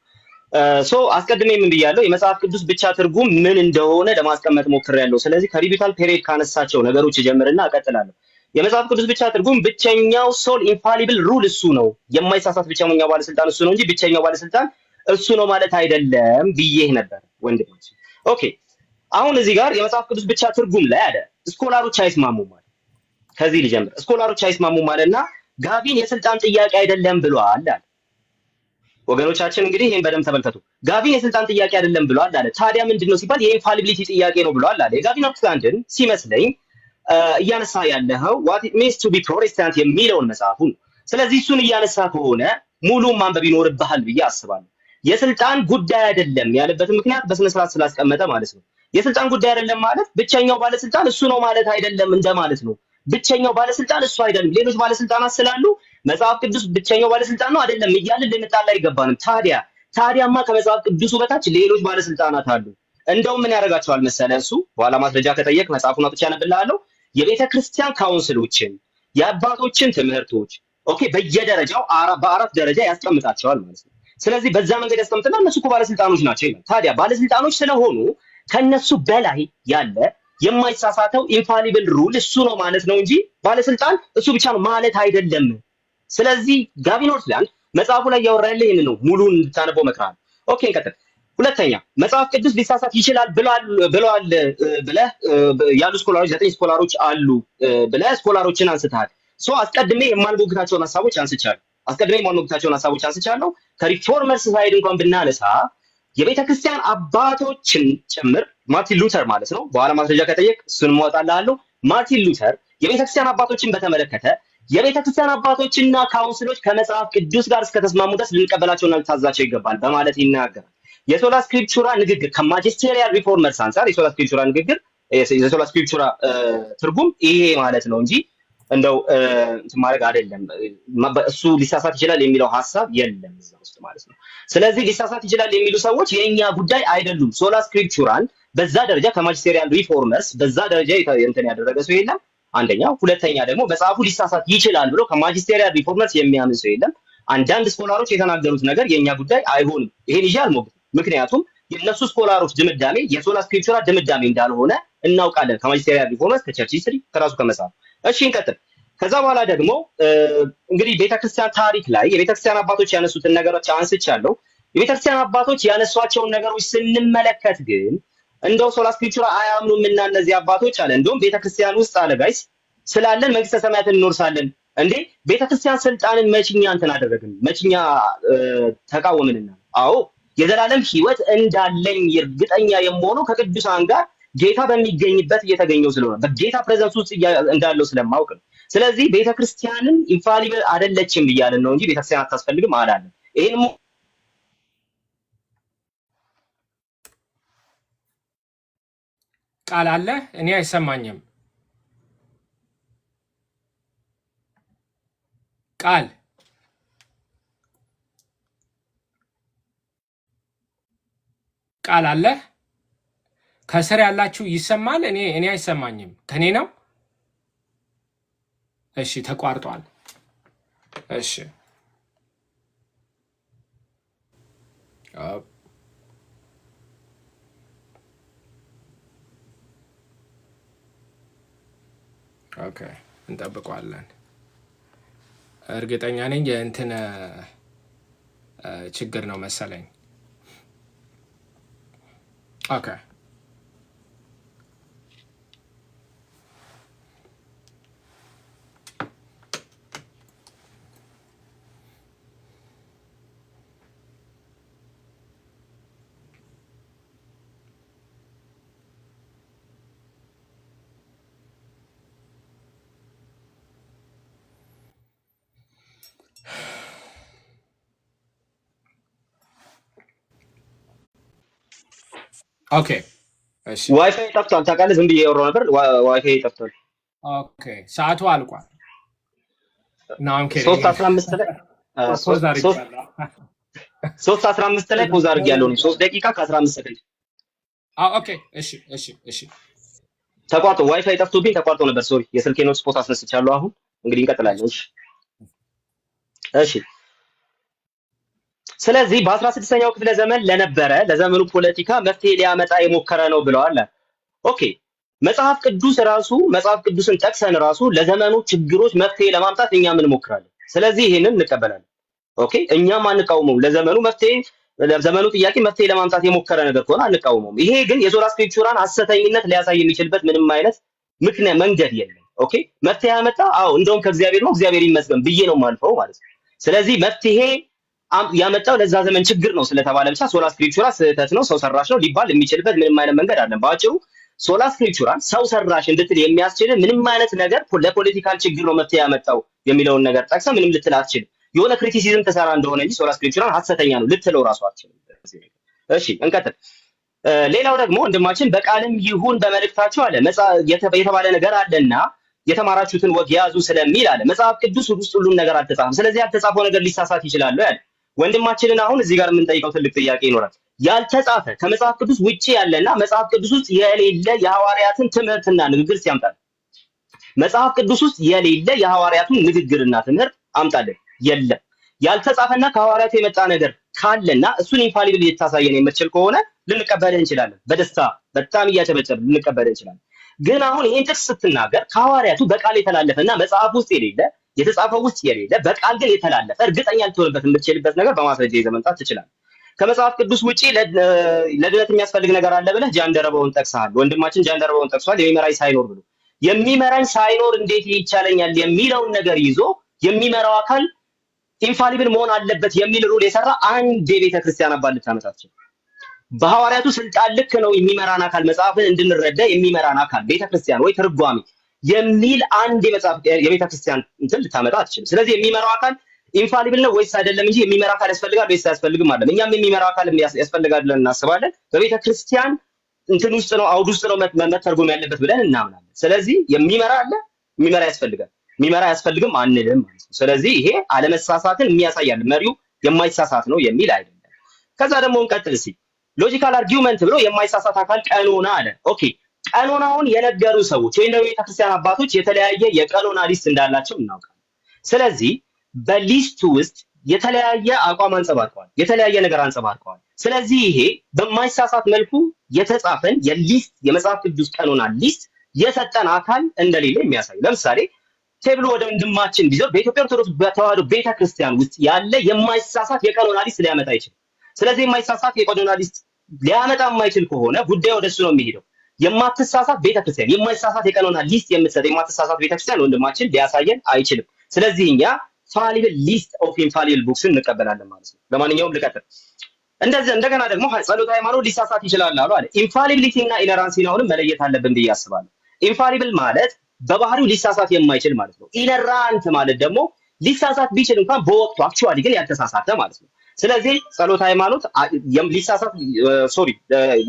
አስቀድሜ ምን ብያለሁ? የመጽሐፍ ቅዱስ ብቻ ትርጉም ምን እንደሆነ ለማስቀመጥ ሞክሬያለሁ። ስለዚህ ከሪቪውታል ፔሪድ ካነሳቸው ነገሮች ጀምርና እቀጥላለሁ። የመጽሐፍ ቅዱስ ብቻ ትርጉም ብቸኛው ሶል ኢንፋሊብል ሩል እሱ ነው፣ የማይሳሳት ብቸኛው ባለስልጣን እሱ ነው እንጂ ብቸኛው ባለስልጣን እሱ ነው ማለት አይደለም ብዬህ ነበር ወንድማችን። ኦኬ አሁን እዚህ ጋር የመጽሐፍ ቅዱስ ብቻ ትርጉም ላይ አለ ስኮላሮች አይስማሙም ማለት። ከዚህ ልጀምር። ስኮላሮች አይስማሙም ማለትና ጋቢን የስልጣን ጥያቄ አይደለም ብሏል አለ። ወገኖቻችን እንግዲህ ይሄን በደንብ ተመልከቱ። ጋቢን የስልጣን ጥያቄ አይደለም ብሏል አለ። ታዲያ ምንድነው ሲባል የኢንፋሊቢሊቲ ጥያቄ ነው ብሏል አለ። የጋቢን ኦክስላንድን ሲመስለኝ እያነሳ ያለኸው what it means to be protestant የሚለውን መጽሐፉን። ስለዚህ እሱን እያነሳ ከሆነ ሙሉን ማንበብ ይኖርብሃል ብዬ አስባለሁ። የስልጣን ጉዳይ አይደለም ያለበት ምክንያት በስነ ስርዓት ስላስቀመጠ ማለት ነው። የስልጣን ጉዳይ አይደለም ማለት ብቸኛው ባለስልጣን እሱ ነው ማለት አይደለም እንደማለት ነው። ብቸኛው ባለስልጣን እሱ አይደለም፣ ሌሎች ባለስልጣናት ስላሉ መጽሐፍ ቅዱስ ብቸኛው ባለስልጣን ነው አይደለም እያልን ልንጣላ አይገባንም። ታዲያማ ከመጽሐፍ ቅዱሱ በታች ሌሎች ባለስልጣናት አሉ። እንደውም ምን ያደርጋቸዋል መሰለህ? እሱ በኋላ ማስረጃ ከጠየቅ መጽሐፉን አውጥቼ አነብልሃለሁ። የቤተ ክርስቲያን ካውንስሎችን የአባቶችን ትምህርቶች ኦኬ በየደረጃው በአራት ደረጃ ያስቀምጣቸዋል ማለት ነው። ስለዚህ በዛ መንገድ ያስቀምጥና እነሱ እኮ ባለስልጣኖች ናቸው ይላል። ታዲያ ባለስልጣኖች ስለሆኑ ከነሱ በላይ ያለ የማይሳሳተው ኢንፋሊብል ሩል እሱ ነው ማለት ነው እንጂ ባለስልጣን እሱ ብቻ ነው ማለት አይደለም። ስለዚህ ጋቢ ኖርትላንድ መጽሐፉ ላይ ያወራል ይሄን ነው ሙሉን እንድታነበው መክራል። ኦኬ እንቀጥል። ሁለተኛ መጽሐፍ ቅዱስ ሊሳሳት ይችላል ብለዋል ብለህ ያሉ ስኮላሮች 9 ስኮላሮች አሉ ብለህ ስኮላሮችን አንስተሃል። ሶ አስቀድሜ የማልሞግታቸውን ሐሳቦች አንስቻለሁ። ከሪፎርመርስ ሳይድ እንኳን ብናነሳ የቤተ ክርስቲያን አባቶችን ጭምር ማርቲን ሉተር ማለት ነው። በኋላ ማስረጃ ከጠየቅ እሱን ማወጣልሃለሁ። ማርቲን ሉተር የቤተ ክርስቲያን አባቶችን በተመለከተ የቤተ ክርስቲያን አባቶችና ካውንስሎች ከመጽሐፍ ቅዱስ ጋር እስከተስማሙ ድረስ ልንቀበላቸውና ልታዛቸው ይገባል በማለት ይናገራል። የሶላ ስክሪፕቹራ ንግግር ከማጂስቴሪያል ሪፎርመርስ አንፃር የሶላ ስክሪፕቹራ ንግግር የሶላ ስክሪፕቹራ ትርጉም ይሄ ማለት ነው እንጂ እንደው እንትን ማድረግ አይደለም። እሱ ሊሳሳት ይችላል የሚለው ሐሳብ የለም እዛ ውስጥ ማለት ነው። ስለዚህ ሊሳሳት ይችላል የሚሉ ሰዎች የኛ ጉዳይ አይደሉም። ሶላ ስክሪፕቹራን በዛ ደረጃ ከማጂስቴሪያል ሪፎርመርስ በዛ ደረጃ እንትን ያደረገ ሰው የለም። አንደኛ፣ ሁለተኛ ደግሞ መጽሐፉ ሊሳሳት ይችላል ብሎ ከማጂስቴሪያል ሪፎርመርስ የሚያምን ሰው የለም። አንዳንድ ስኮላሮች የተናገሩት ነገር የኛ ጉዳይ አይሆንም። ይሄን ይዤ አልሞግትም። ምክንያቱም የነሱ ስኮላሮች ድምዳሜ የሶላ ስክሪፕቹራ ድምዳሜ እንዳልሆነ እናውቃለን ከማጂስቴሪያል ሪፎርመርስ ከቸርች ሂስትሪ ከራሱ ከመጽሐፍ። እሺ እንቀጥል። ከዛ በኋላ ደግሞ እንግዲህ ቤተክርስቲያን ታሪክ ላይ የቤተክርስቲያን አባቶች ያነሱትን ነገሮች አንስቻለሁ። የቤተክርስቲያን አባቶች ያነሷቸውን ነገሮች ስንመለከት ግን እንደው ሶላ ስክሪፕቹራ አያምኑም እና እነዚህ አባቶች አለ እንደውም ቤተክርስቲያን ውስጥ አለ ጋይስ ስላለን መንግስተ ሰማያትን እንወርሳለን እንዴ ቤተክርስቲያን ስልጣንን መችኛ እንትን አደረግን መችኛ ተቃወምንና አዎ የዘላለም ህይወት እንዳለኝ እርግጠኛ የምሆነው ከቅዱሳን ጋር ጌታ በሚገኝበት እየተገኘው ስለሆነ በጌታ ፕሬዘንስ ውስጥ እንዳለው ስለማውቅ ነው። ስለዚህ ቤተክርስቲያንን ኢንፋሊብል አይደለችም እያለን ነው እንጂ ቤተክርስቲያን አታስፈልግም አላለም። ይሄን ቃል አለ እኔ አይሰማኝም። ቃል አለ ከስር ያላችሁ ይሰማል። እኔ አይሰማኝም። ከኔ ነው። እሺ ተቋርጧል። እሺ ኦኬ እንጠብቀዋለን። እርግጠኛ ነኝ የእንትን ችግር ነው መሰለኝ። ኦኬ ኦኬ እሺ ዋይፋይ ጠፍቷል ታውቃለህ። ዝም ብዬ ያወራሁ ነበር። ዋይፋይ ጠፍቷል። ኦኬ ሰዓቱ አልቋል። ናም ከሬ 3:15 ላይ 3:15 ላይ ፖዝ አድርጌያለሁ። 3 ደቂቃ ከ15 ሰከንድ። ኦኬ እሺ ተቋርጦ ዋይፋይ ጠፍቶብኝ ተቋርጦ ነበር። ሶሪ የስልኬን ሆትስፖት አስነስቻለሁ። አሁን እንግዲህ እንቀጥላለን። እሺ ስለዚህ በ16ኛው ክፍለ ዘመን ለዘመኑ ፖለቲካ መፍትሄ ሊያመጣ የሞከረ ነው ብለዋል። ኦኬ መጽሐፍ ቅዱስን ጠቅሰን ራሱ ለዘመኑ ችግሮች መፍትሄ ለማምጣት እኛ ምን ሞክራለን። ስለዚህ ይሄንን እንቀበላለን። ኦኬ እኛም አንቃወመውም። ለዘመኑ ጥያቄ መፍትሄ ለማምጣት የሞከረ ነገር ከሆነ አንቃወመውም። ይሄ ግን የሶላ ስክሪፕቹራን ሐሰተኝነት ሊያሳይ የሚችልበት ምንም አይነት መንገድ የለም። ኦኬ መፍትሄ ያመጣ እንደውም ከእግዚአብሔር ነው እግዚአብሔር ይመስገን ብዬ ነው የማልፈው ማለት ነው። ስለዚህ መፍትሄ ያመጣው ለዛ ዘመን ችግር ነው ስለተባለ ብቻ ሶላ ስክሪፕቹራ ስህተት ነው ሰው ሰራሽ ነው ሊባል የሚችልበት ምንም አይነት መንገድ አለ። ባጭሩ ሶላ ስክሪፕቹራን ሰው ሰራሽ እንድትል የሚያስችል ምንም አይነት ነገር ለፖለቲካል ችግር ነው መፍትሄ ያመጣው የሚለውን ነገር ጠቅሰ ምንም ልትል አትችልም። የሆነ ክሪቲሲዝም ተሰራ እንደሆነ እንጂ ሶላ ስክሪፕቹራን ሐሰተኛ ነው ልትለው ራሱ አትችልም። እሺ እንቀጥል። ሌላው ደግሞ ወንድማችን በቃልም ይሁን በመልእክታችሁ አለ የተባለ ነገር አለና የተማራችሁትን ወግ ያዙ ስለሚል አለ መጽሐፍ ቅዱስ ውስጥ ሁሉም ነገር አልተጻፈም። ስለዚህ ያልተጻፈው ነገር ሊሳሳት ይችላል ያለ ወንድማችንን አሁን እዚህ ጋር የምንጠይቀው ትልቅ ጥያቄ ይኖራል። ያልተጻፈ ከመጽሐፍ ቅዱስ ውጪ ያለና መጽሐፍ ቅዱስ ውስጥ የሌለ የሐዋርያትን ትምህርትና ንግግር ሲያምጣል መጽሐፍ ቅዱስ ውስጥ የሌለ የሐዋርያቱን ንግግርና ትምህርት አምጣልን። የለም። ያልተጻፈና ከሐዋርያቱ የመጣ ነገር ካለና እሱን ኢንፋሊብል ልታሳየን የምትችል ከሆነ ልንቀበልህ እንችላለን። በደስታ በጣም እያጨበጨብን ልንቀበልህ እንችላለን። ግን አሁን ይሄን ጥቅስ ስትናገር ከሐዋርያቱ በቃል የተላለፈና መጽሐፍ ውስጥ የሌለ የተጻፈው ውስጥ የሌለ በቃል ግን የተላለፈ እርግጠኛ ልትሆንበት የምትችልበት ነገር በማስረጃ ይዘህ መምጣት ትችላለህ። ከመጽሐፍ ቅዱስ ውጪ ለድነት የሚያስፈልግ ነገር አለ ብለህ ጃንደረባውን ጠቅሰሃል። ወንድማችን ጃንደረባውን ጠቅሷል። የሚመራኝ ሳይኖር ብሎ የሚመራኝ ሳይኖር እንዴት ይቻለኛል የሚለውን ነገር ይዞ የሚመራው አካል ኢንፋሊብል መሆን አለበት የሚል ሩል የሰራ አንድ የቤተ ክርስቲያን አባል ልታመጣ ትችላለህ። በሐዋርያቱ ስልጣን ልክ ነው የሚመራን አካል መጽሐፍን እንድንረዳ የሚመራን አካል ቤተክርስቲያን ወይ ትርጓሚ የሚል አንድ የቤተ ክርስቲያን እንትን ልታመጣ አትችልም። ስለዚህ የሚመራው አካል ኢንፋሊብል ነው ወይስ አይደለም እንጂ የሚመራ አካል ያስፈልጋል ወይስ አያስፈልግም አይደለም። እኛም የሚመራው አካል ያስፈልጋል ብለን እናስባለን። በቤተ ክርስቲያን እንትን ውስጥ ነው አውድ ውስጥ ነው መተርጎም ያለበት ብለን እናምናለን። ስለዚህ የሚመራ አለ፣ የሚመራ ያስፈልጋል፣ የሚመራ አያስፈልግም አንልም ማለት ነው። ስለዚህ ይሄ አለመሳሳትን የሚያሳያል። መሪው የማይሳሳት ነው የሚል አይደለም። ከዛ ደግሞ እንቀጥል እስኪ ሎጂካል አርጊውመንት ብሎ የማይሳሳት አካል ቀኖና አለ። ኦኬ ቀኖናውን የነገሩ ሰዎች ወይም ደግሞ የቤተክርስቲያን አባቶች የተለያየ የቀኖና ሊስት እንዳላቸው እናውቃለን። ስለዚህ በሊስቱ ውስጥ የተለያየ አቋም አንጸባርቀዋል፣ የተለያየ ነገር አንጸባርቀዋል። ስለዚህ ይሄ በማይሳሳት መልኩ የተጻፈን የሊስት የመጽሐፍ ቅዱስ ቀኖና ሊስት የሰጠን አካል እንደሌለ የሚያሳይ ለምሳሌ ቴብሎ ወደ ወንድማችን ቢዞር በኢትዮጵያ ኦርቶዶክስ ተዋሕዶ ቤተክርስቲያን ውስጥ ያለ የማይሳሳት የቀኖና ሊስት ሊያመጣ ይችላል። ስለዚህ የማይሳሳት የቀኖና ሊስት ሊያመጣ የማይችል ከሆነ ጉዳዩ ወደሱ ነው የሚሄደው። የማትሳሳት ቤተክርስቲያን የማይሳሳት የቀኖና ሊስት የምትሰጥ የማትሳሳት ቤተክርስቲያን ወንድማችን ሊያሳየን አይችልም። ስለዚህ እኛ ፋሊብል ሊስት ኦፍ ኢንፋሊብል ቡክስን እንቀበላለን ማለት ነው። ለማንኛውም ልቀጥል። እንደገና ደግሞ ጸሎተ ሃይማኖት ሊሳሳት ይችላል አሉ አለ። ኢንፋሊቢሊቲ እና ኢነራንሲን አሁንም መለየት አለብን ብዬ አስባለሁ። ኢንፋሊብል ማለት በባህሪው ሊሳሳት የማይችል ማለት ነው። ኢነራንት ማለት ደግሞ ሊሳሳት ቢችል እንኳን በወቅቱ አክቹዋሊ ግን ያልተሳሳተ ማለት ነው። ስለዚህ ጸሎተ ሃይማኖት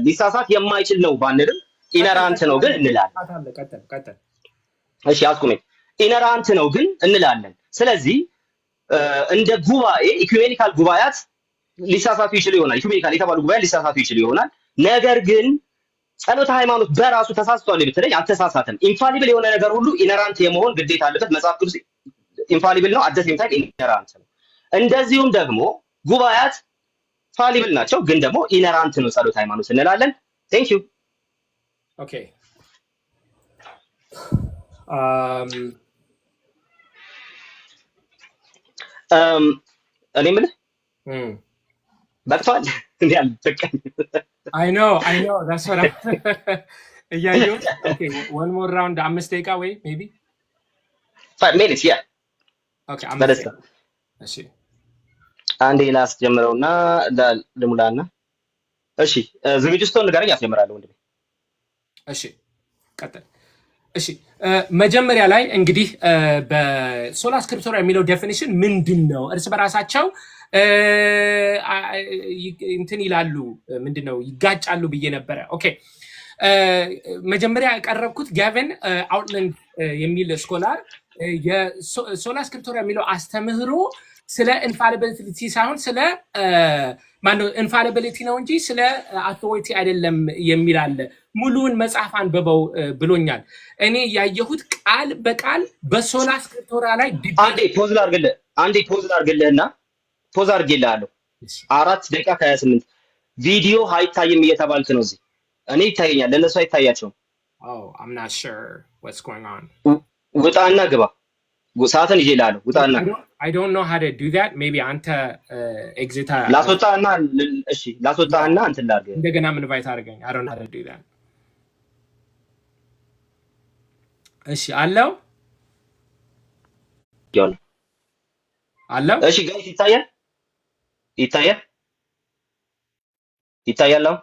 ሊሳሳት የማይችል ነው ባንልም ኢነራንት ነው ግን እንላለን። እሺ አስቁመኝ። ኢነራንት ነው ግን እንላለን። ስለዚህ እንደ ጉባኤ ኢኩሜኒካል ጉባኤያት ሊሳሳቱ ይችሉ ይሆናል። ኢኩሜኒካል የተባሉ ጉባኤያት ሊሳሳቱ ይችሉ ይሆናል። ነገር ግን ጸሎተ ሃይማኖት በራሱ ተሳስቷል ብትለኝ አልተሳሳተም። ኢንፋሊብል የሆነ ነገር ሁሉ ኢነራንት የመሆን ግዴታ አለበት። መጽሐፍ ቅዱስ ኢንፋሊብል ነው፣ አደስ ታይም ኢነራንት ነው። እንደዚሁም ደግሞ ጉባኤያት ፋሊብል ናቸው፣ ግን ደግሞ ኢነራንት ነው ጸሎተ ሃይማኖት እንላለን። ቴንክ ዩ ኦኬ እኔ የምልህ በቅቷል እንዴ? አልበቃኝ። I know that's what እያየሁ ኦኬ one more round 5 ደቂቃ ወይ maybe 5 minutes yeah ኦኬ በደስታ እሺ አንዴ ላስጀምረውና ልሙላና እሺ ዝግጁ ስትሆን ንገረኝ አስጀምራለሁ ወንድሜ። እሺ ቀጥል። እሺ መጀመሪያ ላይ እንግዲህ በሶላ ስክሪፕቶራ የሚለው ዴፊኒሽን ምንድነው? እርስ በራሳቸው እንትን ይላሉ ምንድነው ይጋጫሉ ብዬ ነበረ። ኦኬ መጀመሪያ ያቀረብኩት ጋቨን አውትላንድ የሚል ስኮላር የሶላ ስክሪፕቶራ የሚለው አስተምህሮ ስለ ኢንፋሊቢሊቲ ሳይሆን ስለ ማነው ኢንፋሊቢሊቲ ነው እንጂ ስለ አውቶሪቲ አይደለም የሚል አለ። ሙሉውን መጽሐፍ አንብበው ብሎኛል። እኔ ያየሁት ቃል በቃል በሶላ ስክሪፕቶራ ላይ አንዴ ፖዝ ላድርግልህና ፖዝ አድርጌልሃለሁ 4 ደቂቃ ከ28 ቪዲዮ አይታይም እየተባልክ ነው። እዚህ እኔ ይታየኛል፣ ለነሱ አይታያቸውም። I'm not sure what's going on። ውጣና ግባ። ሰዓትን ይዤ እልሃለሁ። ውጣና I don't know how to do that. Maybe አንተ ኤግዚት ላስወጣና እሺ ላስወጣና እንትን ላድርግ እንደገና ምን ኢንቫይት አድርገኝ። I don't know how to do that። እሺ አለው ጆን አለው። እሺ ጋይስ ይታያል አሁን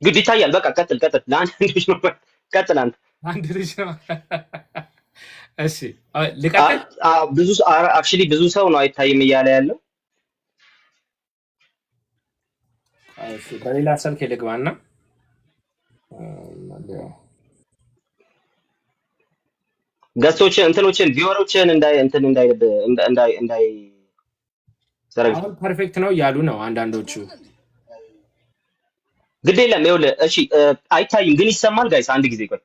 ግድ ይታያል። በቃ ቀጥል። ለአንድ ልጅ ነው ቀጥል አንተ አንድ ልጅ ነው። እሺ ልቀጥል። ብዙ ሰው ነው አይታይም እያለ ያለው። እሺ በሌላ ስልክ ልግባና ገጾችን እንትኖችን ቪወሮችን እንዳይ አሁን ፐርፌክት ነው እያሉ ነው አንዳንዶቹ። ግድ የለም ይኸውልህ። እሺ አይታይም ግን ይሰማል። ጋይስ አንድ ጊዜ ቆይ።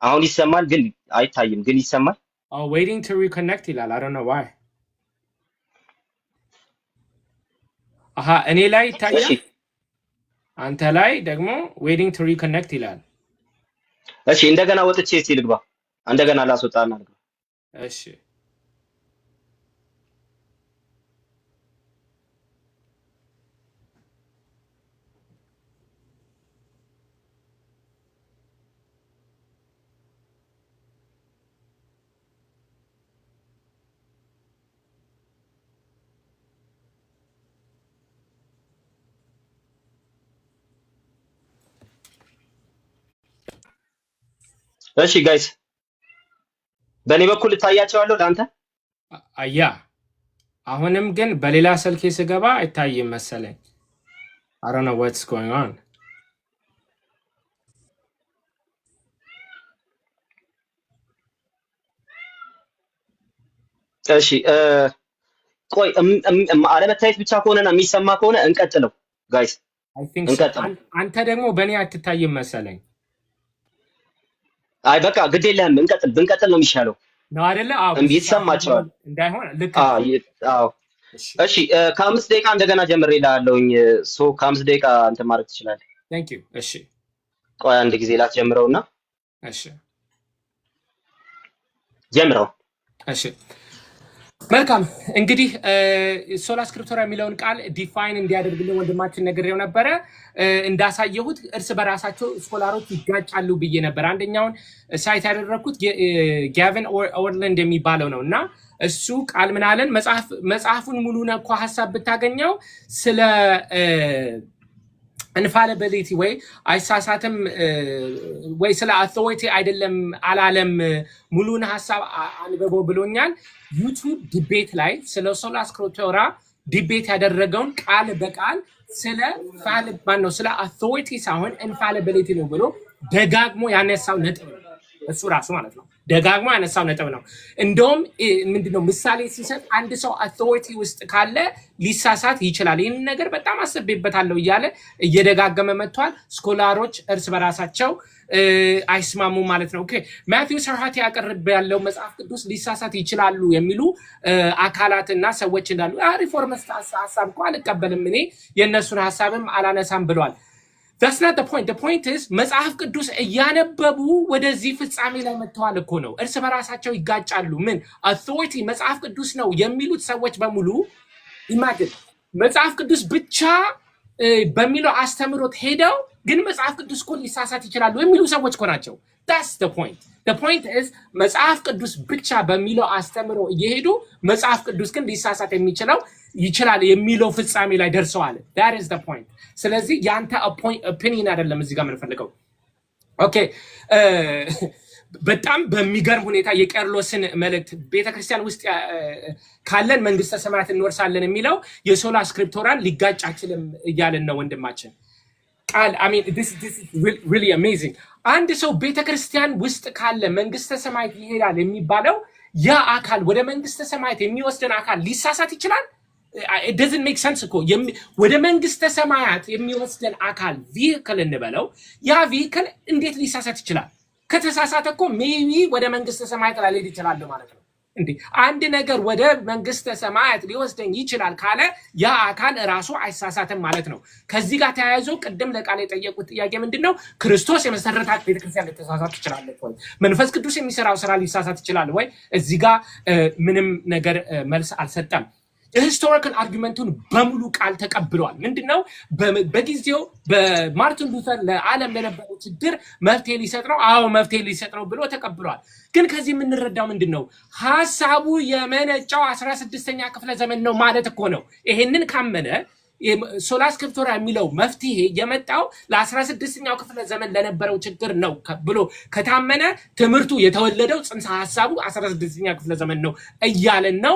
አሁን ይሰማል ግን አይታይም ግን ይሰማል። waiting to reconnect ይላል። I don't know why አሃ እኔ ላይ እሺ ይታያል፣ አንተ ላይ ደግሞ ዌይቲንግ ቱ ሪኮኔክት ይላል። እሺ እንደገና ወጥቼ እስቲ ልግባ። እንደገና ላስወጣና ልግባ። እሺ እሺ ጋይስ በእኔ በኩል እታያቸዋለሁ ለአንተ። አያ አሁንም ግን በሌላ ስልክ ስገባ አይታይም መሰለኝ። I don't know what's going on. እሺ ቆይ አለመታየት ብቻ ከሆነና የሚሰማ ከሆነ እንቀጥለው ጋይስ፣ I think so. እንቀጥለው። አንተ ደግሞ በእኔ አትታይም መሰለኝ አይ በቃ ግድ የለህም ብንቀጥል ነው የሚሻለው ነው አይደለ? አዎ ይሰማቸዋል እንዳይሆን ልክ። አዎ እሺ ከ5 ደቂቃ እንደገና ጀምሬ እልሃለሁኝ። ከ5 ደቂቃ እንትን ማድረግ ትችላለህ። Thank you። እሺ ቆይ አንድ ጊዜ ላስጀምረውና እሺ ጀምረው። እሺ መልካም እንግዲህ ሶላ ስክሪፕቶራ የሚለውን ቃል ዲፋይን እንዲያደርግልን ወንድማችን ነግሬው ነበረ። እንዳሳየሁት እርስ በራሳቸው ስኮላሮች ይጋጫሉ ብዬ ነበር። አንደኛውን ሳይት ያደረኩት ጋቪን ኦርላንድ የሚባለው ነው እና እሱ ቃል ምን አለን? መጽሐፉን ሙሉ ነኳ ሀሳብ ብታገኘው ስለ ኢንፋሊቢሊቲ ወይ አይሳሳትም ወይ ስለ አውቶሪቲ አይደለም አላለም። ሙሉን ሀሳብ አንብቦ ብሎኛል። ዩቲዩብ ዲቤት ላይ ስለ ሶላ ስክሪፕቶራ ዲቤት ያደረገውን ቃል በቃል ስለ ስለ አውቶሪቲ ሳይሆን ኢንፋሊቢሊቲ ነው ብሎ ደጋግሞ ያነሳው ነጥብ ነው። እሱ ራሱ ማለት ነው ደጋግሞ ያነሳው ነጥብ ነው። እንደውም ምንድነው ምሳሌ ሲሰጥ አንድ ሰው አውቶሪቲ ውስጥ ካለ ሊሳሳት ይችላል። ይህን ነገር በጣም አስቤበታለሁ እያለ እየደጋገመ መጥቷል። ስኮላሮች እርስ በራሳቸው አይስማሙ ማለት ነው። ኦኬ ማቲው ሰርሃት ያቀርብ ያለው መጽሐፍ ቅዱስ ሊሳሳት ይችላሉ የሚሉ አካላትና ሰዎች እንዳሉ ሪፎርሚስት ሐሳብ እኮ አልቀበልም እኔ የነሱን ሐሳብም አላነሳም ብሏል። That's not the point. The point is መጽሐፍ ቅዱስ እያነበቡ ወደዚህ ፍጻሜ ላይ መጥተዋል እኮ ነው። እርስ በራሳቸው ይጋጫሉ። ምን አውቶሪቲ መጽሐፍ ቅዱስ ነው የሚሉት ሰዎች በሙሉ ኢማጂን መጽሐፍ ቅዱስ ብቻ በሚለው አስተምሮት ሄደው ግን መጽሐፍ ቅዱስ እኮ ሊሳሳት ይችላሉ የሚሉ ሰዎች እኮ ናቸው። That's the point. The point is መጽሐፍ ቅዱስ ብቻ በሚለው አስተምሮ እየሄዱ መጽሐፍ ቅዱስ ግን ሊሳሳት ይችላል የሚለው ፍጻሜ ላይ ደርሰዋል። That is the point. ስለዚህ ያንተ ኦፒኒየን አይደለም እዚህ ጋር የምንፈልገው። ኦኬ በጣም በሚገርም ሁኔታ የቄርሎስን መልእክት ቤተክርስቲያን ውስጥ ካለን መንግስተ ሰማያት እንወርሳለን የሚለው የሶላ ስክሪፕቶራን ሊጋጭ አይችልም እያለን ነው ወንድማችን ቃል። I mean this is really amazing. አንድ ሰው ቤተክርስቲያን ውስጥ ካለ መንግስተ ሰማያት ይሄዳል የሚባለው ያ አካል ወደ መንግስተ ሰማያት የሚወስደን አካል ሊሳሳት ይችላል? It doesn't make sense እኮ ወደ መንግስተ ሰማያት የሚወስደን አካል ቪክል እንበለው ያ ቪክል እንዴት ሊሳሳት ይችላል? ከተሳሳተ እኮ ሜቢ ወደ መንግስተ ሰማያት ላልሄድ ይችላል ማለት ነው እንዴ። አንድ ነገር ወደ መንግስተ ሰማያት ሊወስደኝ ይችላል ካለ ያ አካል ራሱ አይሳሳትም ማለት ነው። ከዚህ ጋር ተያይዞ ቅድም ለቃል የጠየቁት ጥያቄ ምንድነው? ክርስቶስ የመሰረታት ቤተክርስቲያን ልትሳሳት ትችላለች ወይ? መንፈስ ቅዱስ የሚሰራው ስራ ሊሳሳት ይችላል ወይ? እዚህ ጋር ምንም ነገር መልስ አልሰጠም። የሂስቶሪካል አርጊመንቱን በሙሉ ቃል ተቀብለዋል። ምንድነው? በጊዜው በማርቲን ሉተር ለዓለም ለነበረው ችግር መፍትሄ ሊሰጥ ነው። አዎ መፍትሄ ሊሰጥ ነው ብሎ ተቀብለዋል። ግን ከዚህ የምንረዳው ምንድነው? ሐሳቡ የመነጫው 16ኛ ክፍለ ዘመን ነው ማለት እኮ ነው። ይሄንን ካመነ ሶላ ስክሪፕቶራ የሚለው መፍትሄ የመጣው ለ16ኛው ክፍለ ዘመን ለነበረው ችግር ነው ብሎ ከታመነ ትምህርቱ የተወለደው ጽንሰ ሐሳቡ 16ኛ ክፍለ ዘመን ነው እያለን ነው።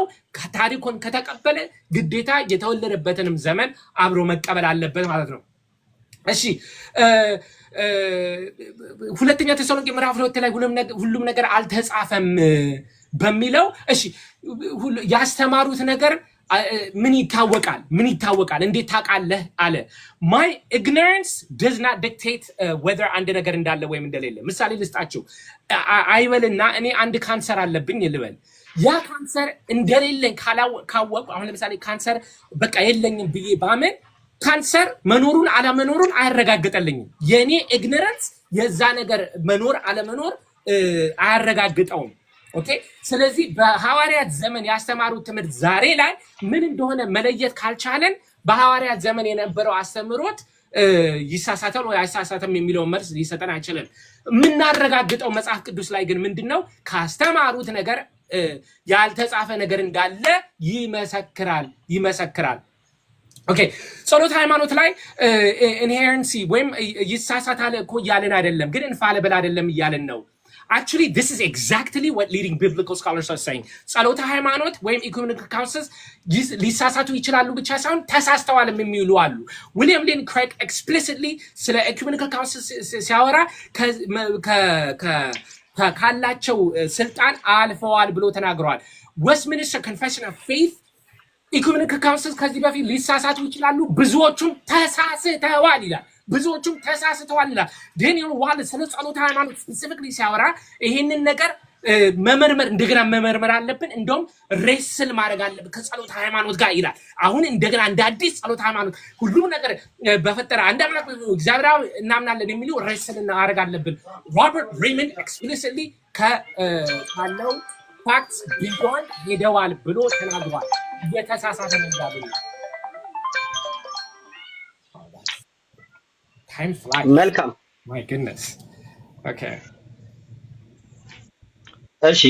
ታሪኩን ከተቀበለ ግዴታ የተወለደበትንም ዘመን አብሮ መቀበል አለበት ማለት ነው። እሺ ሁለተኛ ተሰሎንቄ ምዕራፍ 2 ላይ ሁሉም ነገር አልተጻፈም በሚለው እሺ ያስተማሩት ነገር ምን ይታወቃል እንዴት ታውቃለህ አለ። my ignorance does not dictate whether አንድ ነገር እንዳለ ወይም እንደሌለ። ምሳሌ ልስጣችሁ። አይበልና እኔ አንድ ካንሰር አለብኝ ልበል። ያ ካንሰር እንደሌለኝ ካወቁ አሁን ለምሳሌ ካንሰር በቃ የለኝም ብዬ ባምን ካንሰር መኖሩን አለመኖሩን አያረጋግጠልኝም። የኔ ኢግኖራንስ የዛ ነገር መኖር አለመኖር አያረጋግጠውም። ኦኬ ስለዚህ በሐዋርያት ዘመን ያስተማሩት ትምህርት ዛሬ ላይ ምን እንደሆነ መለየት ካልቻለን በሐዋርያት ዘመን የነበረው አስተምሮት ይሳሳታል ወይ አይሳሳትም የሚለው መልስ ሊሰጠን አይችልም። የምናረጋግጠው መጽሐፍ ቅዱስ ላይ ግን ምንድነው ካስተማሩት ነገር ያልተጻፈ ነገር እንዳለ ይመሰክራል። ኦኬ ጸሎት ሃይማኖት ላይ ኢንሄረንሲ ወይም ይሳሳታል እኮ እያልን አይደለም፣ ግን ኢንፋሊብል አይደለም እያልን ነው። Actually, this is exactly what leading biblical scholars are saying. ጸሎተ ሃይማኖት ወይም ኢኩሜኒካል ካውንስልስ ሊሳሳቱ ይችላሉ ብቻ ሳይሆን ተሳስተዋልም የሚሉ አሉ። ዊሊያም ሌን ክሬግ ኤክስፕሊሲትሊ ስለ ኢኩሜኒካል ካውንስልስ ሲያወራ ካላቸው ስልጣን አልፈዋል ብሎ ተናግረዋል። ዌስትሚኒስተር ኮንፌሽን ኦፍ ፌይት ኢኩሜኒካል ካውንስልስ ከዚህ በፊት ሊሳሳቱ ይችላሉ፣ ብዙዎቹም ተሳስተዋል ይላል። ብዙዎቹም ተሳስተዋል ይላል። ዳንኤል ዋልስ ስለ ጸሎተ ሃይማኖት ስፔሲፊክሊ ሲያወራ ይሄንን ነገር መመርመር እንደገና መመርመር አለብን፣ እንደውም ሬስል ማድረግ አለብን ከጸሎተ ሃይማኖት ጋር ይላል። አሁን እንደገና እንደ አዲስ ጸሎተ ሃይማኖት ሁሉም ነገር በፈጠረ አንድ አምላክ እግዚአብሔር እናምናለን የሚሉ ሬስል እናደርግ አለብን። ሮበርት ሬይመንድ ኤክስፕሊሲትሊ ካለው ፋክትስ ቢዮንድ ሄደዋል ብሎ ተናግሯል። የተሳሳተ ነው እንዳሉ time flies. መልካም My goodness. Okay. እሺ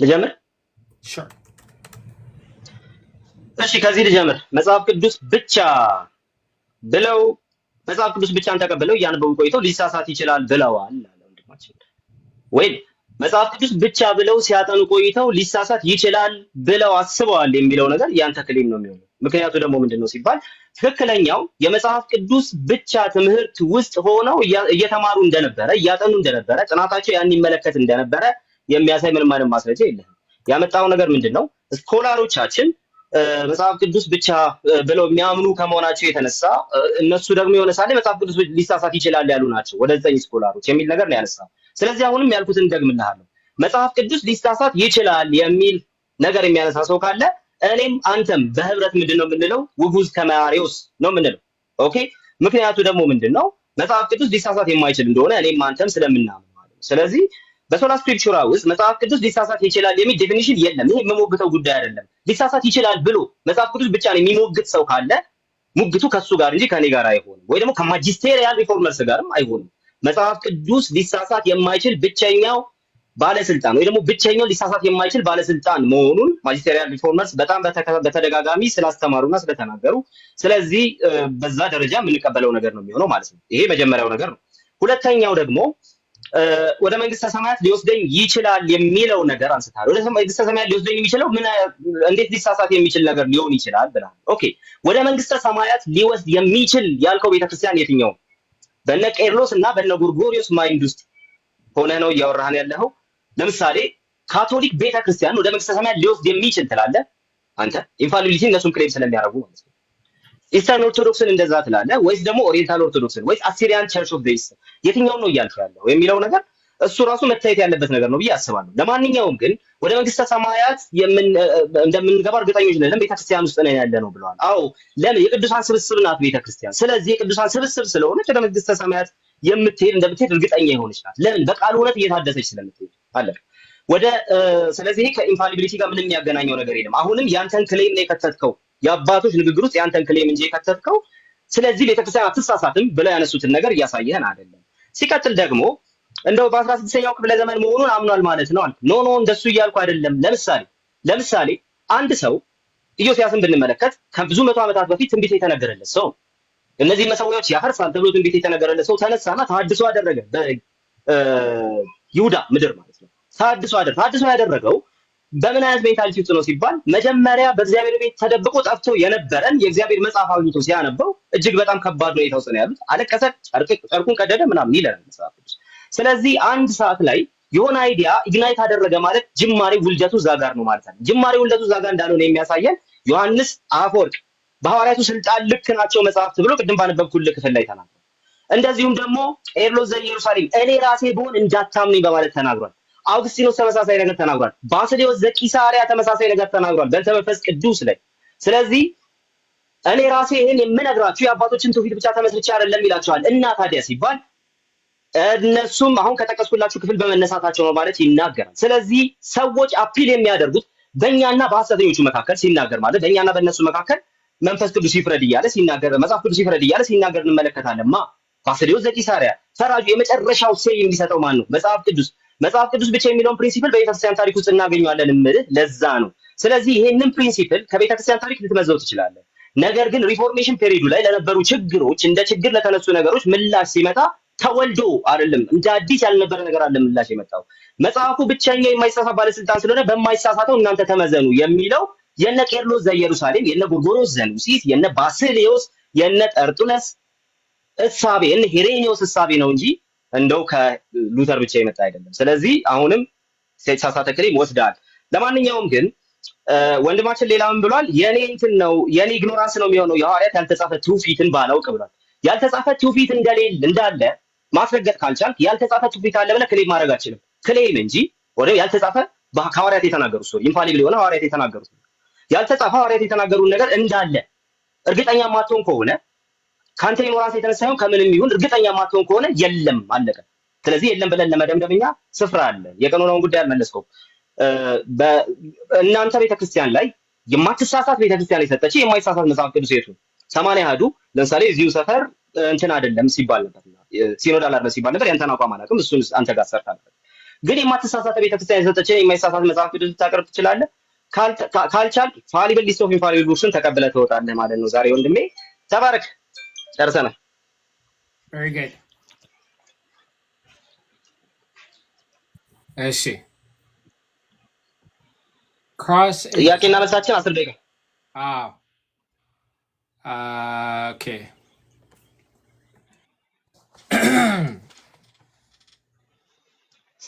ልጀምር? Sure. እሺ ከዚህ ልጀምር። መጽሐፍ ቅዱስ ብቻ ብቻን ተቀብለው ያነበቡ ቆይተው ሊሳሳት ይችላል ብለዋል አለ ወንድማችን። ወይ መጽሐፍ ቅዱስ ብቻ ብለው ሲያጠኑ ቆይተው ሊሳሳት ይችላል ብለው አስበዋል የሚለው ነገር ያንተ ክሌም ነው የሚሆነው። ምክንያቱ ደግሞ ምንድነው ሲባል ትክክለኛው የመጽሐፍ ቅዱስ ብቻ ትምህርት ውስጥ ሆነው እየተማሩ እንደነበረ እያጠኑ እንደነበረ ጥናታቸው ያን ይመለከት እንደነበረ የሚያሳይ ምንም አይነት ማስረጃ የለም። ያመጣው ነገር ምንድነው? ስኮላሮቻችን መጽሐፍ ቅዱስ ብቻ ብለው የሚያምኑ ከመሆናቸው የተነሳ እነሱ ደግሞ የሆነ ሳለ መጽሐፍ ቅዱስ ሊሳሳት ይችላል ያሉ ናቸው ወደ 9 ስኮላሮች የሚል ነገር ነው ያነሳው። ስለዚህ አሁንም ያልኩትን ደግምልሃለሁ። መጽሐፍ ቅዱስ ሊሳሳት ይችላል የሚል ነገር የሚያነሳ ሰው ካለ እኔም አንተም በህብረት ምንድነው የምንለው? ውጉዝ ከማሪዮስ ነው የምንለው። ኦኬ ምክንያቱ ደግሞ ምንድነው? መጽሐፍ ቅዱስ ሊሳሳት የማይችል እንደሆነ እኔም አንተም ስለምናምን ማለት ነው። ስለዚህ በሶላ ስክሪፕቸራ ውስጥ መጽሐፍ ቅዱስ ሊሳሳት ይችላል የሚል ዴፊኒሽን የለም። ይሄ የምሞግተው ጉዳይ አይደለም። ሊሳሳት ይችላል ብሎ መጽሐፍ ቅዱስ ብቻ ነው የሚሞግት ሰው ካለ ሙግቱ ከሱ ጋር እንጂ ከኔ ጋር አይሆንም፣ ወይ ደግሞ ከማጂስቴሪያል ሪፎርመርስ ጋርም አይሆንም። መጽሐፍ ቅዱስ ሊሳሳት የማይችል ብቸኛው ባለስልጣን ወይ ደግሞ ብቸኛው ሊሳሳት የማይችል ባለስልጣን መሆኑን ማጂስቴሪያል ሪፎርመርስ በጣም በተደጋጋሚ ስላስተማሩና ስለተናገሩ፣ ስለዚህ በዛ ደረጃ የምንቀበለው ነገር ነው የሚሆነው ማለት ነው። ይሄ መጀመሪያው ነገር ነው። ሁለተኛው ደግሞ ወደ መንግስተ ሰማያት ሊወስደኝ ይችላል የሚለው ነገር አንስታል። ወደ መንግስተ ሰማያት ሊወስደኝ የሚችለው እንዴት ሊሳሳት የሚችል ነገር ሊሆን ይችላል ብለሃል። ኦኬ ወደ መንግስተ ሰማያት ሊወስድ የሚችል ያልከው ቤተክርስቲያን የትኛው? በነ ቄርሎስ እና በነ ጎርጎሪዮስ ማይንድ ውስጥ ሆነ ነው እያወራህን ያለው? ለምሳሌ ካቶሊክ ቤተክርስቲያን ወደ መንግስተ ሰማያት ሊወስድ የሚችል ትላለህ አንተ? ኢንፋሊቢሊቲ እነሱም ክሌም ስለሚያደርጉ ማለት ነው። ኢስተርን ኦርቶዶክስን እንደዛ ትላለህ ወይስ ደግሞ ኦሪየንታል ኦርቶዶክስን ወይስ አሲሪያን ቸርች ኦፍ ዴይስ የትኛው ነው እያልኩ ያለው የሚለው ነገር እሱ ራሱ መታየት ያለበት ነገር ነው ብዬ አስባለሁ። ለማንኛውም ግን ወደ መንግስተ ሰማያት እንደምንገባ እርግጠኞች ነን፣ ቤተክርስቲያን ውስጥ ነን ያለ ነው ብለዋል። አዎ ለምን? የቅዱሳን ስብስብ ናት ቤተክርስቲያን። ስለዚህ የቅዱሳን ስብስብ ስለሆነች ወደ መንግስተ ሰማያት እንደምትሄድ እርግጠኛ የሆነች ናት። ለምን? በቃሉ እውነት እየታደሰች ስለምትሄድ አለ ወደ ስለዚህ ከኢንፋሊቢሊቲ ጋር ምንም የሚያገናኘው ነገር የለም። አሁንም ያንተን ክሌም ነው የከተትከው፣ የአባቶች ንግግር ውስጥ ያንተን ክሌም እንጂ የከተትከው። ስለዚህ ቤተክርስቲያን አትሳሳትም ብለው ያነሱትን ነገር እያሳየህን አይደለም። ሲቀጥል ደግሞ እንደው በ16ኛው ክፍለ ዘመን መሆኑን አምኗል ማለት ነው አልኩ። ኖ እንደሱ እያልኩ አይደለም። ለምሳሌ አንድ ሰው ኢዮስያስን ብንመለከት ከብዙ መቶ ዓመታት በፊት ትንቢት የተነገረለት ሰው፣ እነዚህ መሰዊያዎች ያፈርሳል ተብሎ ትንቢት የተነገረለት ሰው ተነሳና ተሐድሶ አደረገ በይሁዳ ምድር ማለት ነው። ተሐድሶ ያደረገው በምን አይነት ሜንታሊቲ ውስጥ ነው ሲባል መጀመሪያ በእግዚአብሔር ቤት ተደብቆ ጠፍቶ የነበረን የእግዚአብሔር መጽሐፍ አግኝቶ ሲያነበው እጅግ በጣም ከባድ ሁኔታ ውስጥ ነው ያሉት። አለቀሰ፣ ጨርቁን ቀደደ ምናምን ይለናል መጽሐፍ ቅዱስ። ስለዚህ አንድ ሰዓት ላይ የሆነ አይዲያ ኢግናይት አደረገ ማለት ጅማሬ ውልደቱ እዛ ጋር ነው ማለት ነው። ጅማሬ ውልደቱ እዛ ጋር እንዳልሆነ የሚያሳየን ዮሐንስ አፈወርቅ በሐዋርያቱ ስልጣን ልክ ናቸው መጽሐፍት ብሎ ቅድም ባነበብኩልህ ክፍል ላይ ተናግሯል። እንደዚሁም ደግሞ ቄርሎስ ዘኢየሩሳሌም እኔ ራሴ ብሆን እንዳታምኑኝ በማለት ተናግሯል። አውግስጢኖስ ተመሳሳይ ነገር ተናግሯል። ባስልዮስ ዘቂሳርያ ተመሳሳይ ነገር ተናግሯል በእንተ መንፈስ ቅዱስ ላይ። ስለዚህ እኔ ራሴ ይሄን የምነግራችሁ የአባቶችን ትውፊት ብቻ ተመስርቼ አይደለም ይላቸዋል። እና ታዲያ ሲባል እነሱም አሁን ከጠቀስኩላችሁ ክፍል በመነሳታቸው ነው ማለት ይናገራል። ስለዚህ ሰዎች አፒል የሚያደርጉት በእኛና በሐሰተኞቹ መካከል ሲናገር ማለት በእኛና በእነሱ መካከል መንፈስ ቅዱስ ይፍረድ እያለ ሲናገር፣ መጽሐፍ ቅዱስ ይፍረድ እያለ ሲናገር እንመለከታለን። ባስልዮስ ዘቂሳርያ ፈራጁ የመጨረሻው ሴይ የሚሰጠው ማን ነው? መጽሐፍ ቅዱስ። መጽሐፍ ቅዱስ ብቻ የሚለውን ፕሪንሲፕል በቤተክርስቲያን ታሪክ ውስጥ እናገኘዋለን እምልህ ለዛ ነው። ስለዚህ ይሄንን ፕሪንሲፕል ከቤተክርስቲያን ታሪክ ልትመዘው ትችላለህ። ነገር ግን ሪፎርሜሽን ፔሪዱ ላይ ለነበሩ ችግሮች እንደ ችግር ለተነሱ ነገሮች ምላሽ ሲመጣ ተወልዶ አይደለም እንደ አዲስ ያልነበረ ነገር አለ ምላሽ የመጣው። መጽሐፉ ብቸኛ የማይሳሳት ባለስልጣን ስለሆነ በማይሳሳተው እናንተ ተመዘኑ የሚለው የነ ቄርሎስ ዘኢየሩሳሌም፣ የነ ጎርጎርዮስ ዘኑሲስ፣ የነ ባስልዮስ፣ የነ ጠርጡለስ እሳቤ እነ ሄሬኒዮስ እሳቤ ነው እንጂ እንደው ከሉተር ብቻ የመጣ አይደለም። ስለዚህ አሁንም የተሳሳተ ክሌም ወስዳል። ለማንኛውም ግን ወንድማችን ሌላ ምን ብሏል? የኔ እንትን ነው የኔ ኢግኖራንስ ነው የሚሆነው የሐዋርያት ያልተጻፈ ትውፊትን ባላውቅ ብሏል። ያልተጻፈ ትውፊት እንዳለ ማስረገጥ ካልቻልክ ያልተጻፈ ትውፊት አለ ብለህ ክሌም ማድረግ አትችልም። ክሌም እንጂ ወደ ያልተጻፈ ሐዋርያት የተናገሩት ሰው ኢንፋሊብል የሆነ ሐዋርያት የተናገሩት ያልተጻፈ ሐዋርያት የተናገሩት ነገር እንዳለ እርግጠኛ ማትሆን ከሆነ ካንተ ኢግኖራንስ የተነሳ ይሁን ከምንም ይሁን እርግጠኛ ማትሆን ከሆነ የለም አለቀ። ስለዚህ የለም ብለን ለመደምደምኛ ስፍራ አለ። የቀኖናውን ጉዳይ አልመለስኩም። እናንተ ቤተክርስቲያን ላይ የማትሳሳት ቤተክርስቲያን የሰጠች የማይሳሳት መጽሐፍ ቅዱስ የቱ 80 አሐዱ ለምሳሌ እዚሁ ሰፈር እንትን አይደለም ሲባል ነበር፣ ሲኖዳል አይደለም ሲባል ነበር። ያንተን አቋም አላውቅም፣ እሱን አንተ ጋር ሰርታለህ። ግን የማትሳሳት ቤተክርስቲያን የሰጠች የማይሳሳት መጽሐፍ ቅዱስ ልታቀርብ ትችላለህ። ካልቻልክ ፋሊብል ሊስት ኦፍ ኢንፋሊብል ቡክስን ተቀብለህ ትወጣለህ ማለት ነው። ዛሬ ወንድሜ ተባረክ። ጨርሰናል። very good እሺ cross ጥያቄና መልሳችን 10 ደቂቃ። ኦኬ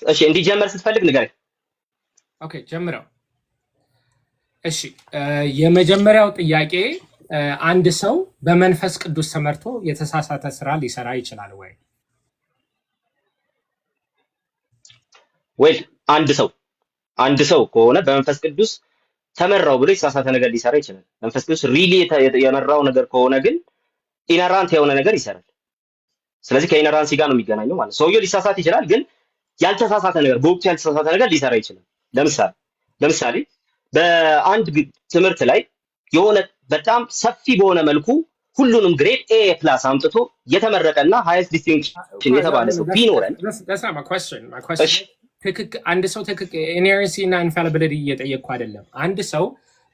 እሺ እንዲጀመር ስትፈልግ ንገረኝ። ኦኬ ጀምረው። እሺ የመጀመሪያው ጥያቄ አንድ ሰው በመንፈስ ቅዱስ ተመርቶ የተሳሳተ ስራ ሊሰራ ይችላል ወይ? ወይ አንድ ሰው ከሆነ በመንፈስ ቅዱስ ተመራው ብሎ የተሳሳተ ነገር ሊሰራ ይችላል። መንፈስ ቅዱስ ሪሊ የመራው ነገር ከሆነ ግን ኢነራንት የሆነ ነገር ይሰራል። ስለዚህ ከኢነራንሲ ጋር ነው የሚገናኘው ማለት። ሰውየው ሊሳሳት ይችላል፣ ግን ያልተሳሳተ ነገር በወቅቱ ያልተሳሳተ ነገር ሊሰራ ይችላል። ለምሳሌ በአንድ ትምህርት ላይ የሆነ በጣም ሰፊ በሆነ መልኩ ሁሉንም ግሬድ ኤ ፕላስ አምጥቶ የተመረቀና ሃይስት ዲስቲንክሽን የተባለ ሰው ቢኖረን አንድ ሰው ኢነርሲ እና ኢንፋሊቢሊቲ እየጠየቅኩ አይደለም። አንድ ሰው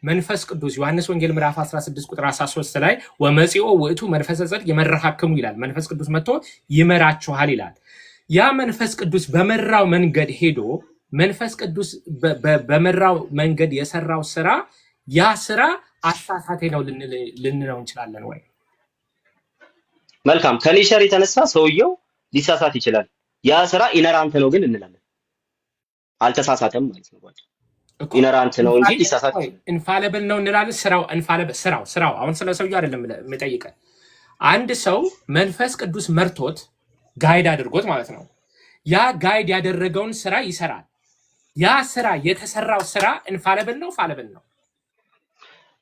መንፈስ ቅዱስ ዮሐንስ ወንጌል ምዕራፍ 16 ቁጥር 13 ላይ ወመጽኦ ውእቱ መንፈሰ ጽድቅ ይመራሃክሙ ይላል። መንፈስ ቅዱስ መጥቶ ይመራችኋል ይላል። ያ መንፈስ ቅዱስ በመራው መንገድ ሄዶ መንፈስ ቅዱስ በመራው መንገድ የሰራው ስራ ያ ስራ አሳሳቴ ነው ልንለው እንችላለን ወይ? መልካም። ከኔቸር የተነሳ ሰውየው ሊሳሳት ይችላል። ያ ስራ ኢነራንት ነው ግን እንላለን። አልተሳሳተም ማለት ነው። ኢነራንት ነው እንጂ ሊሳሳት ይችላል። ኢንፋሊብል ነው እንላለን። ስራው አሁን ስለ ሰውየው አይደለም የምጠይቀህ። አንድ ሰው መንፈስ ቅዱስ መርቶት ጋይድ አድርጎት ማለት ነው። ያ ጋይድ ያደረገውን ስራ ይሰራል። ያ ስራ የተሰራው ስራ ኢንፋሊብል ነው ፋሊብል ነው?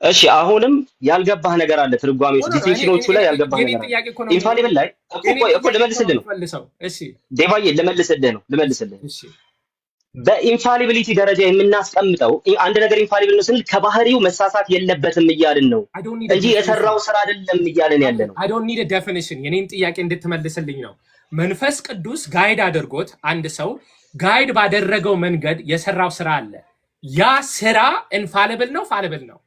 እሺ አሁንም ያልገባህ ነገር አለ። ትርጓሜዎች ዲፊኒሽኖቹ ላይ ያልገባህ ነገር አለ። ኢንፋሊብል ላይ እኮ ልመልስልህ ነው። እሺ ዴቫዬ ልመልስልህ ነው። እሺ በኢንፋሊቢሊቲ ደረጃ የምናስቀምጠው አንድ ነገር ኢንፋሊብል ነው ስንል ከባህሪው መሳሳት የለበትም እያልን ነው እንጂ የሰራው ስራ አይደለም እያልን ያለ ነው። I don't need a definition የኔን ጥያቄ እንድትመልስልኝ ነው። መንፈስ ቅዱስ ጋይድ አድርጎት አንድ ሰው ጋይድ ባደረገው መንገድ የሰራው ስራ አለ። ያ ስራ ኢንፋሊብል ነው ፋሊብል ነው?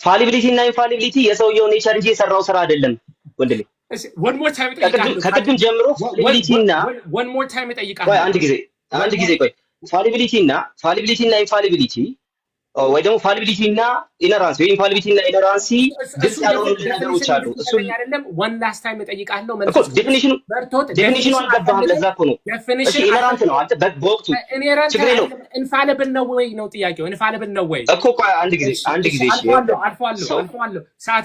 ፋሊቢሊቲ እና ኢንፋሊቢሊቲ የሰውየው ኔቸር እንጂ የሰራው ስራ አይደለም ወንድሜ። one more time ከቅድም ጀምሮ ፋሊቢሊቲ እና one more time እጠይቃለሁ። ቆይ አንድ ጊዜ ቆይ። ፋሊቢሊቲ እና ኢንፋሊቢሊቲ ወይ ደግሞ ፋሊቢሊቲ እና ኢነራንሲ ወይ ኢንፋሊቢሊቲ እና ኢነራንሲ ግልጽ ያልሆኑ ነገሮች አሉ። እሱ አይደለም one last time እጠይቃለሁ። እኮ ዴፊኒሽኑ አልገባህም። ለዛ እኮ ነው። እሺ ኢነራንት ነው አንተ በወቅቱ ችግር የለውም። ኢንፋሊብል ነው ወይ ነው ጥያቄው። ኢንፋሊብል ነው ወይ እኮ ቆይ አንድ ጊዜ እሺ አልፏለሁ ሰዓት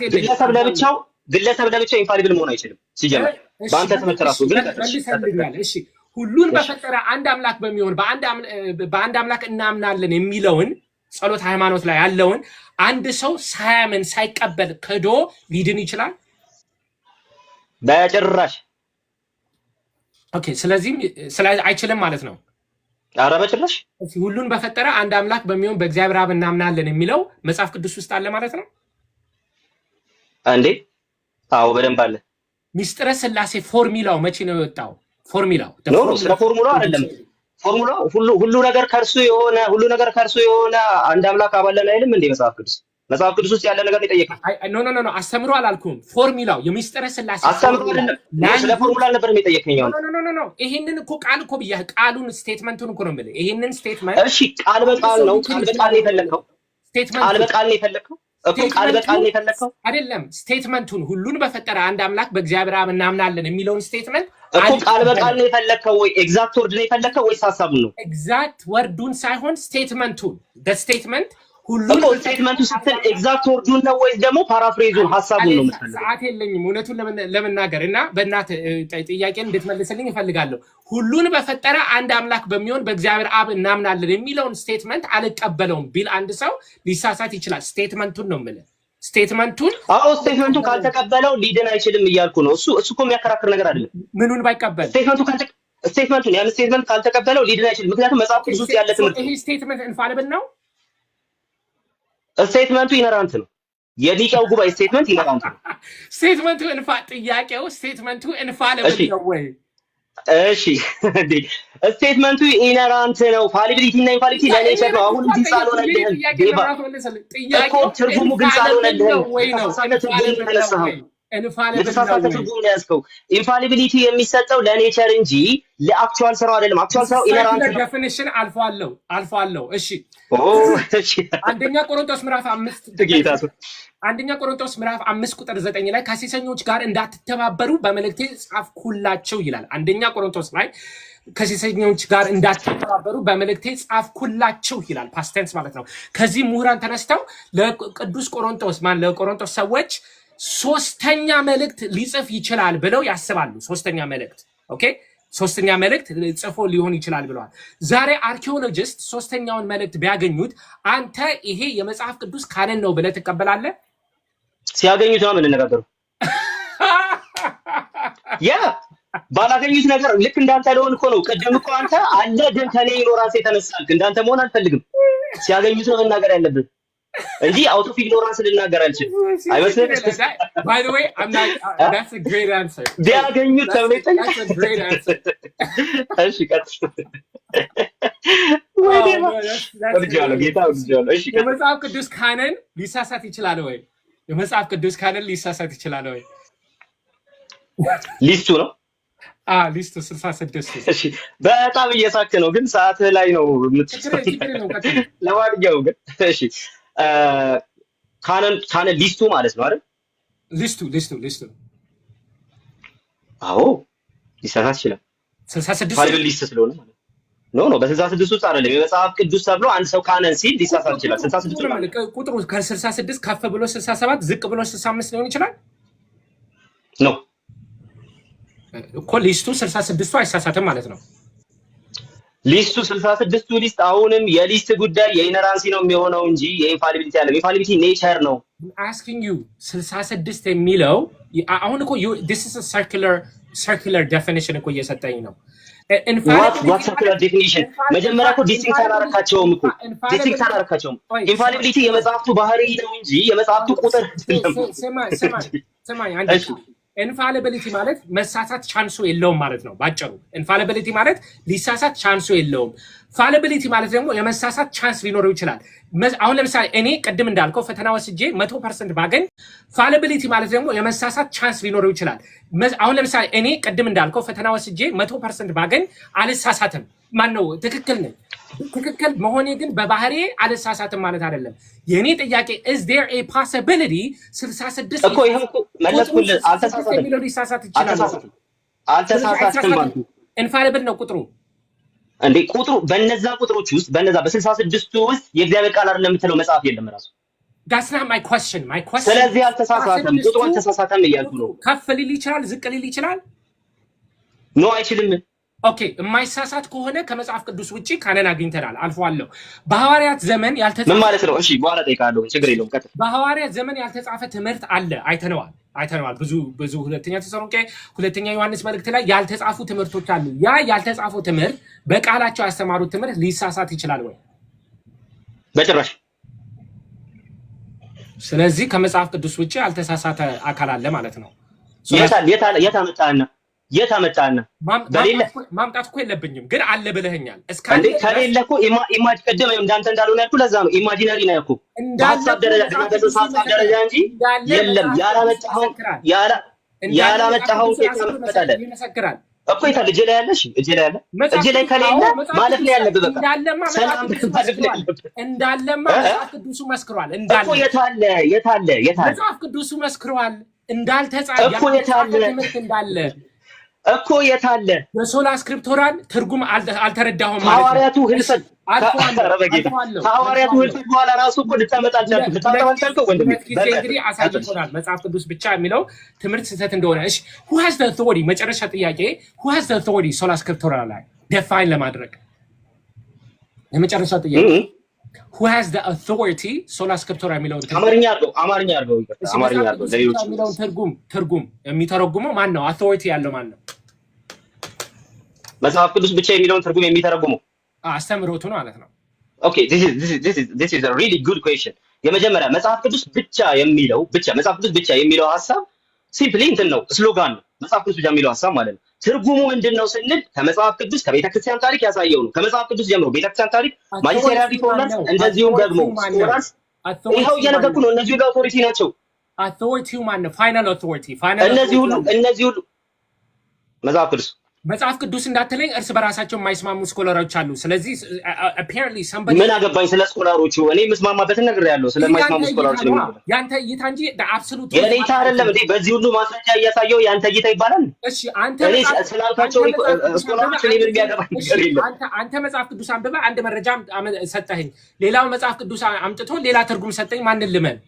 ግለሰብ ለብቻው ኢንፋሊብል መሆን አይችልም ሲጀምር በአንተ ትምህርት ራሱ ግን መልሰልኛል። እሺ ሁሉን በፈጠረ አንድ አምላክ በሚሆን በአንድ አምላክ እናምናለን የሚለውን ጸሎት ሃይማኖት ላይ ያለውን አንድ ሰው ሳያምን ሳይቀበል ክዶ ሊድን ይችላል? በጭራሽ። ኦኬ፣ ስለዚህ አይችልም ማለት ነው። ኧረ በጭራሽ። ሁሉን በፈጠረ አንድ አምላክ በሚሆን በእግዚአብሔር አብ እናምናለን የሚለው መጽሐፍ ቅዱስ ውስጥ አለ ማለት ነው እንዴ? አዎ በደንብ አለ። ሚስጥረ ስላሴ ፎርሙላው መቼ ነው የወጣው? ፎርሙላው ስለ ፎርሙላው አይደለም። ፎርሙላው ሁሉ ነገር ከእርሱ የሆነ አንድ አምላክ አባለን አይልም እንዴ መጽሐፍ ቅዱስ? መጽሐፍ ቅዱስ ውስጥ ያለ ነገር የጠየቀው ኖ አስተምሮ አላልኩም። ፎርሙላው የሚስጥረ ስላሴ አስተምሮ ስለ ፎርሙላ ነበር የሚጠየቀኝ። ኖ ይሄንን እኮ ቃል እኮ ብያ ቃሉን ስቴትመንቱን እኮ ነው የምልህ። ይሄንን ስቴትመንት እሺ፣ ቃል በቃል ነው የፈለከው? ቃል በቃል ነው የፈለከው እኮ ቃል በቃል ነው የፈለከው አይደለም። ስቴትመንቱን ሁሉን በፈጠረ አንድ አምላክ በእግዚአብሔር አብ እናምናለን የሚለውን ስቴትመንት እኮ ቃል በቃል ነው የፈለከው ወይ ኤግዛክት ወርድ ነው የፈለከው ወይስ ሐሳቡን ነው? ኤግዛክት ወርዱን ሳይሆን ስቴትመንቱን ስቴትመንት ሁሉን ስቴትመንቱ ስትል ኤግዛክት ወርዱን ነው ወይስ ደግሞ ፓራፍሬዙን ሐሳቡን ነው የምትፈልገው? ሰዓት የለኝም እውነቱን ለመናገር እና በእናት ጥያቄን እንድትመልስልኝ እፈልጋለሁ። ሁሉን በፈጠረ አንድ አምላክ በሚሆን በእግዚአብሔር አብ እናምናለን የሚለውን ስቴትመንት አልቀበለውም ቢል አንድ ሰው ሊሳሳት ይችላል። ስቴትመንቱን ነው የምልህ። ስቴትመንቱን ስቴትመንቱን ካልተቀበለው ሊድን አይችልም እያልኩ ነው። እሱ እኮ የሚያከራክር ነገር አይደለም። ምኑን ባይቀበል ስቴትመንቱን ያን ስቴትመንት ካልተቀበለው ሊድን አይችልም። ምክንያቱም መጽሐፍ ቅዱስ ውስጥ ያለ ትምህርት ይሄ ስቴትመንት ኢንፋሊብል ነው። ስቴትመንቱ ኢነራንት ነው። የሊቃው ጉባኤ ስቴትመንት ኢነራንት ነው። ስቴትመንቱ ጥያቄው ስቴትመንቱ ኢንፋሊብል ነው ወይ? እሺ እንዴ ስቴትመንቱ ኢነራንት ነው። ፋሊቢሊቲ እና ኢንፋሊቢሊቲ ለኔቸር ነው። አሁን ግልጽ አልሆነልህም። ጥያቄው ትርጉሙ ግልጽ አልሆነልህም ወይ ነው? የተሳሳተ ትርጉም ነው ያዝከው። ኢንፋሊቢሊቲ የሚሰጠው ለኔቸር እንጂ ለአክቹዋል ስራው አይደለም። አክቹዋል ስራው ኢነራንት ነው። ዴፊኒሽን አልፏለሁ። እሺ አንደኛ ቆሮንቶስ ምዕራፍ 5 ቁጥር 9 ላይ ከሴሰኞች ጋር እንዳትተባበሩ በመልእክቴ ጻፍኩላችሁ ይላል። አንደኛ ቆሮንቶስ ላይ ከሴሰኞች ጋር እንዳትተባበሩ በመልእክቴ ጻፍኩላችሁ ይላል። ፓስት ቴንስ ማለት ነው። ከዚህ ምሁራን ተነስተው ለቆሮንቶስ ሰዎች ሶስተኛ መልእክት ሊጽፍ ይችላል ብለው ያስባሉ። ሶስተኛ መልእክት ጽፎ ሊሆን ይችላል ብለዋል። ዛሬ አርኪኦሎጂስት ሶስተኛውን መልእክት ቢያገኙት አንተ ይሄ የመጽሐፍ ቅዱስ ካነን ነው ብለህ ትቀበላለህ? ሲያገኙት ነው የምንነጋገረው። ባላገኙት ነገር ልክ እንዳንተ ለሆን እኮ ነው። ቅድም እኮ አንተ አለ ግን ከኔ ኢግኖራንስ የተነሳልክ እንዳንተ መሆን አልፈልግም። ሲያገኙት ነው መናገር ያለብን እንጂ አውት ኦፍ ኢግኖራንስ ልናገር አልችልም። አይመስልም? By the way, that's a great answer. ቢያገኙት ተብሎ That's a great answer. እሺ ቀጥል። የመጽሐፍ ቅዱስ ካነን ሊሳሳት ይችላል ወይ? ሊስቱ ነው ሊስቱ 66። እሺ በጣም እየሳክ ነው ግን ሰዓት ላይ ነው የምትችለው። ለማንኛውም ግን እሺ ካነን ሊስቱ ማለት ነው አይደል? ሊስቱ አዎ ሊሳሳት ይችላል። 66 ፋይል ሊስት ስለሆነ ማለት ነው። በ66 ውስጥ አይደለም የመጽሐፍ ቅዱስ ተብሎ አንድ ሰው ካነን ሲል ሊሳሳት ይችላል። 66 ማለት ቁጥሩ ከ66 ከፍ ብሎ 67 ዝቅ ብሎ 65 ሊሆን ይችላል ነው እኮ። ሊስቱ 66ቱ አይሳሳትም ማለት ነው። ሊስቱ 66ቱ ሊስት አሁንም የሊስት ጉዳይ የኢነራንሲ ነው የሚሆነው እንጂ የኢንፋሊቢሊቲ ያለው ኢንፋሊቢሊቲ ኔቸር ነው። asking you 66 የሚለው አሁን እኮ this is a circular definition እኮ እየሰጠኝ ነው። what circular definition? መጀመሪያ እኮ ዲስቲንክት አላረካቸውም። ኢንፋሊቢሊቲ የመጽሐፍቱ ባህሪ ነው እንጂ የመጽሐፍቱ ቁጥር ሰማኝ አንዴ። ኢንፋሊቢሊቲ ማለት መሳሳት ቻንሱ የለውም ማለት ነው ባጭሩ። ኢንፋሊቢሊቲ ማለት ሊሳሳት ቻንሱ የለውም። ፋሊቢሊቲ ማለት ደግሞ የመሳሳት ቻንስ ሊኖረው ይችላል። አሁን ለምሳሌ እኔ ቅድም እንዳልከው ፈተና ወስጄ 100% ባገኝ ፋሊቢሊቲ ማለት ደግሞ የመሳሳት ቻንስ ሊኖረው ይችላል። አሁን ለምሳሌ እኔ ቅድም እንዳልከው ፈተና ወስጄ 100% ባገኝ አልሳሳትም። ማነው ትክክል ነኝ። ትክክል መሆኔ ግን በባህሪ አልሳሳትም ማለት አይደለም። የኔ ጥያቄ is there a possibility 66 እኮ ይሄም እኮ መለስኩልህ። አልተሳሳተም የሚለው ሊሳሳት ይችላል። አልተሳሳተም ማለት ኢንፋሊብል ነው ቁጥሩ እንዴ? ቁጥሩ በነዛ ቁጥሮች ውስጥ በነዛ በ66ቱ ውስጥ የእግዚአብሔር ቃል አይደለም የምትለው መጽሐፍ የለም ራሱ። that's not my question. ስለዚህ አልተሳሳተም፣ ቁጥሩ አልተሳሳተም እያልኩ ነው። ከፍ ሊል ይችላል፣ ዝቅ ሊል ይችላል። ኖ አይችልም። ኦኬ የማይሳሳት ከሆነ ከመጽሐፍ ቅዱስ ውጪ ካነን አግኝተናል። አልፈዋለሁ። በሐዋርያት ዘመን ያልተጻፈ ምን ማለት ነው? እሺ በኋላ ጠይቃለሁ፣ ችግር የለውም። ቀጥል። በሐዋርያት ዘመን ያልተጻፈ ትምህርት አለ፣ አይተነዋል። ብዙ ሁለተኛ ተሰሎንቄ፣ ሁለተኛ ዮሐንስ መልእክት ላይ ያልተጻፉ ትምህርቶች አሉ። ያ ያልተጻፈው ትምህርት በቃላቸው ያስተማሩት ትምህርት ሊሳሳት ይችላል ወይ? በጭራሽ። ስለዚህ ከመጽሐፍ ቅዱስ ውጪ ያልተሳሳተ አካል አለ ማለት ነው። የት አመጣህና? በሌለ ማምጣት እኮ የለብኝም ግን አለ ብለኸኛል። እስካንዴ ከሌለ እኮ ኢማጅ ቀደም እንዳንተ እንዳልሆነ ያልኩህ ለዛ ነው። ኢማጂነሪ ነው ያልኩህ በሀሳብ ደረጃ ገና በሀሳብ ደረጃ እንጂ የለም። ያላመጣኸው ይመሰክራል እኮ የታለ? እጄ ላይ ያለ እጄ ላይ ከሌለ ማለት ነው ያለብህ። በቃ ሰላም ማለት ነው ያለብህ። እንዳለማ መጽሐፍ ቅዱሱ መስክሯል። እንዳለ እኮ የታለ መጽሐፍ ቅዱሱ መስክሯል። እንዳልተጻፈ እኮ የታለ እንዳለ እኮ የታለ? የሶላ ስክሪፕቶራል ትርጉም አልተረዳሁም ማለት ነው። ሐዋርያቱ ህልፈት በኋላ ራሱ እኮ ልታመጣ አልቻልኩም። ወንድሜ እንግዲህ አሳይቶናል መጽሐፍ ቅዱስ ብቻ የሚለው ትምህርት ስህተት እንደሆነ። እሺ who has the authority? መጨረሻ ጥያቄ who has the authority ሶላ ስክሪፕቶራል ላይ ዲፋይን ለማድረግ የመጨረሻ ጥያቄ who has the authority ሶላ ስክሪፕቶራል የሚለውን አማርኛ አድርገው ለሌሎች የሚለውን ትርጉም የሚተረጉመው ማን ነው? authority ያለው ማን ነው? መጽሐፍ ቅዱስ ብቻ የሚለውን ትርጉም የሚተረጉመው አስተምሮቱ ነው ማለት ነው። ኦኬ this is a really good question። የመጀመሪያ መጽሐፍ ቅዱስ ብቻ የሚለው ሐሳብ ሲምፕሊ እንትን ነው፣ ስሎጋን ነው። መጽሐፍ ቅዱስ ብቻ የሚለው ሐሳብ ማለት ነው። ትርጉሙ ምንድነው ስንል ከመጽሐፍ ቅዱስ ከቤተክርስቲያን ታሪክ ያሳየው ነው። ከመጽሐፍ ቅዱስ ጀምሮ ቤተክርስቲያን ታሪክ ማጂስተሪያል ሪፎርመንስ እንደዚሁም ደግሞ ስኮላርስ ይኸው እየነገርኩ ነው። እነዚህ ሁሉ አውቶሪቲ ናቸው። አውቶሪቲው ማን ነው? ፋይናል አውቶሪቲ እነዚህ ሁሉ መጽሐፍ ቅዱስ እንዳትለኝ እርስ በራሳቸው የማይስማሙ ስኮላሮች አሉ። ስለዚህ apparently somebody ምን አገባኝ ስለ ስኮላሮቹ? እኔ የምስማማበትን ነግሬያለሁ። ስለማይስማሙ ስኮላሮች ነው ያንተ እይታ እንጂ absolute የኔ እይታ አይደለም እንዴ? በዚህ ሁሉ ማስረጃ እያሳየው ያንተ እይታ ይባላል። እሺ አንተ እኔ ስላልካቸው ስኮላሮች እኔ ምን ያገባኝ ነገር የለም። አንተ መጽሐፍ ቅዱስ አንብበህ አንድ መረጃ ሰጠኸኝ፣ ሌላው መጽሐፍ ቅዱስ አምጥቶ ሌላ ትርጉም ሰጠኝ። ማንን ልመን?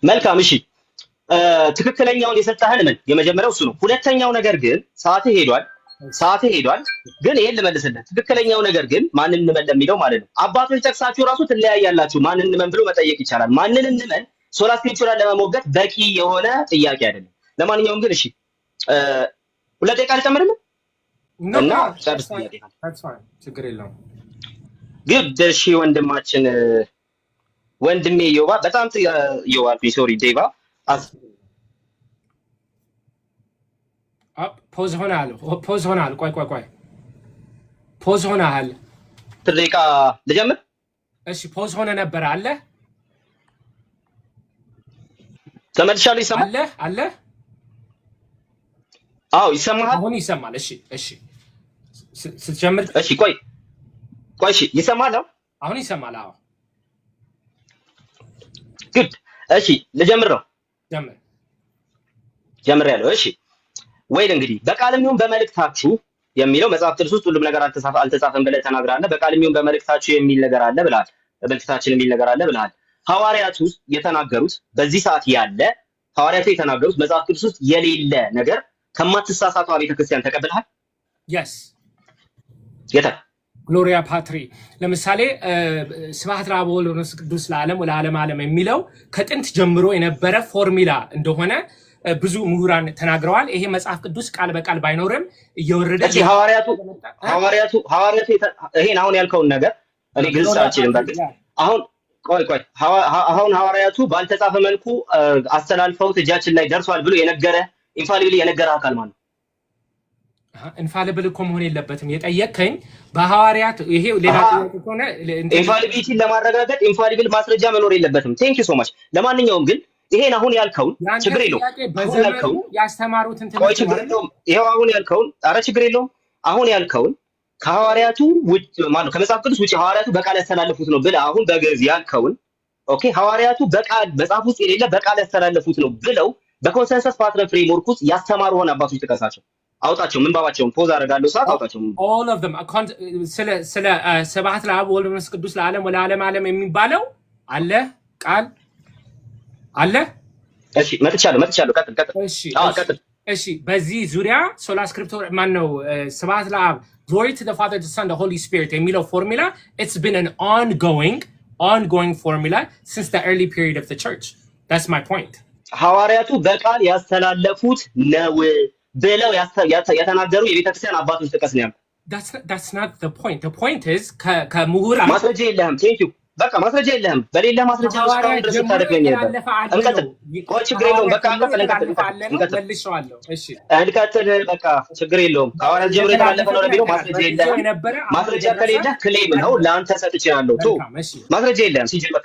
መልካም እሺ፣ ትክክለኛውን የሰጠህን ምን? የመጀመሪያው እሱ ነው። ሁለተኛው ነገር ግን ሰዓት ሄዷል። ግን ይሄን ልመልስልህ። ትክክለኛው ነገር ግን ማንን እንመን ለሚለው ማለት ነው። አባቶች ጠቅሳችሁ ራሱ ትለያያላችሁ። ማንን እንመን ብሎ መጠየቅ ይቻላል። ማንን እንመን ሶላ ስክሪፕቸራል ለመሞገት በቂ የሆነ ጥያቄ አይደለም። ለማንኛውም ግን እሺ ሁለት ደቂቃ ልጨምርልህ እና ጨርስ። ችግር የለውም። ግድ እሺ ወንድሜ ዮባ በጣም ሶሪ ዴቫ ፖዝ ሆናል። ቆይ ፖዝ ሆናል። ደቂቃ ልጀምር። እሺ ፖዝ ሆነ ነበር አለ ተመልሻለሁ። ይሰማል አለ አዎ ይሰማል። አሁን ይሰማል። እሺ ስትጀምር እሺ ቆይ እሺ ይሰማል። አሁን ይሰማል። አዎ ጉድ። እሺ ልጀምር ነው። ጀምሬያለሁ። እሺ ወይ እንግዲህ በቃልም ይሁን በመልእክታችሁ የሚለው መጽሐፍ ቅዱስ ውስጥ ሁሉም ነገር አልተጻፈም ብለህ ተናግራለህ። በቃልም ይሁን በመልእክታችሁ የሚል ነገር አለ ብለሃል። በመልእክታችን የሚል ነገር አለ ብለሃል። ሐዋርያቱ የተናገሩት በዚህ ሰዓት ያለ ሐዋርያቱ የተናገሩት መጽሐፍ ቅዱስ ውስጥ የሌለ ነገር ከማትሳሳተው ቤተክርስቲያን ተቀብለሃል? yes የታ ግሎሪያ ፓትሪ ለምሳሌ ስብሐት ለአብ ወወልድ ወመንፈስ ቅዱስ ለዓለም ዓለም የሚለው ከጥንት ጀምሮ የነበረ ፎርሙላ እንደሆነ ብዙ ምሁራን ተናግረዋል። ይሄ መጽሐፍ ቅዱስ ቃል በቃል ባይኖርም እየወረደ እሺ ሐዋርያቱ ይሄን አሁን ያልከውን ነገር እኔ ግልጽ አልችልም። በርግጥ አሁን ሐዋርያቱ ባልተጻፈ መልኩ አስተላልፈውት እጃችን ላይ ደርሷል ብሎ ኢንፋሊብሊ የነገረ አካል ማለት ነው። ኢንፋሊብል እኮ መሆን የለበትም። የጠየቀኝ በሐዋርያት ይሄ ሌላ ሆነ ኢንፋሊቢሊቲን ለማረጋገጥ ኢንፋሊብል ማስረጃ መኖር የለበትም። ቴንክ ዩ ሶ ማች። ለማንኛውም ግን ይሄን አሁን ያልከውን ችግር የለውም። ያስተማሩትን ይሄው አሁን ያልከውን ችግር የለውም። አሁን ያልከውን ከሐዋርያቱ ውጭ ማለት ከመጽሐፍ ቅዱስ ውጭ ሐዋርያቱ በቃል ያስተላለፉት ነው ብለህ አሁን በግዕዝ ያልከውን ኦኬ፣ ሐዋርያቱ በቃል መጽሐፍ ውስጥ የሌለ በቃል ያስተላለፉት ነው ብለው በኮንሰንሰስ ፓትረን ፍሬምወርክ ውስጥ ያስተማሩ ሆነ አባቶች ጥቀሳቸው፣ አውጣቸው። ምንባባቸውን ፖዝ አደርጋለሁ ሰዓት አውጣቸው። all of them ስለ ስብሐት ለአብ ወወልድ ወመንፈስ ቅዱስ ለዓለም ዓለም የሚባለው አለ ቃል አለ። እሺ መጥቻለሁ። ቀጥል። እሺ እሺ በዚህ ዙሪያ ሶላ ስክሪፕቶር ማን ነው ስብሐት ለአብ glory to the Father, the Son, the Holy Spirit የሚለው ፎርሙላ it's been an ongoing formula since the early period of the church. That's my point. ሐዋርያቱ በቃል ያስተላለፉት ነው ብለው የተናገሩ የቤተክርስቲያን አባቶች ጥቀስ ነው። That's not the point. The point is ከምሁራ ማስረጃ የለህም። ቴንክ ዩ በቃ ማስረጃ የለህም። በሌላ ማስረጃ እስካሁን ድረስ ታደርገኝ ነበር። እንቀጥል። ቆይ ችግር የለውም። በቃ እንቀጥል። በቃ ችግር የለውም። ሐዋርያት ጀምሮ የተላለፈ ነው ለሚለው ማስረጃ የለህም። ማስረጃ ከሌለ ክሌም ነው ለአንተ ሰጥቻለሁ። ቶ ማስረጃ የለህም። ሲጀምር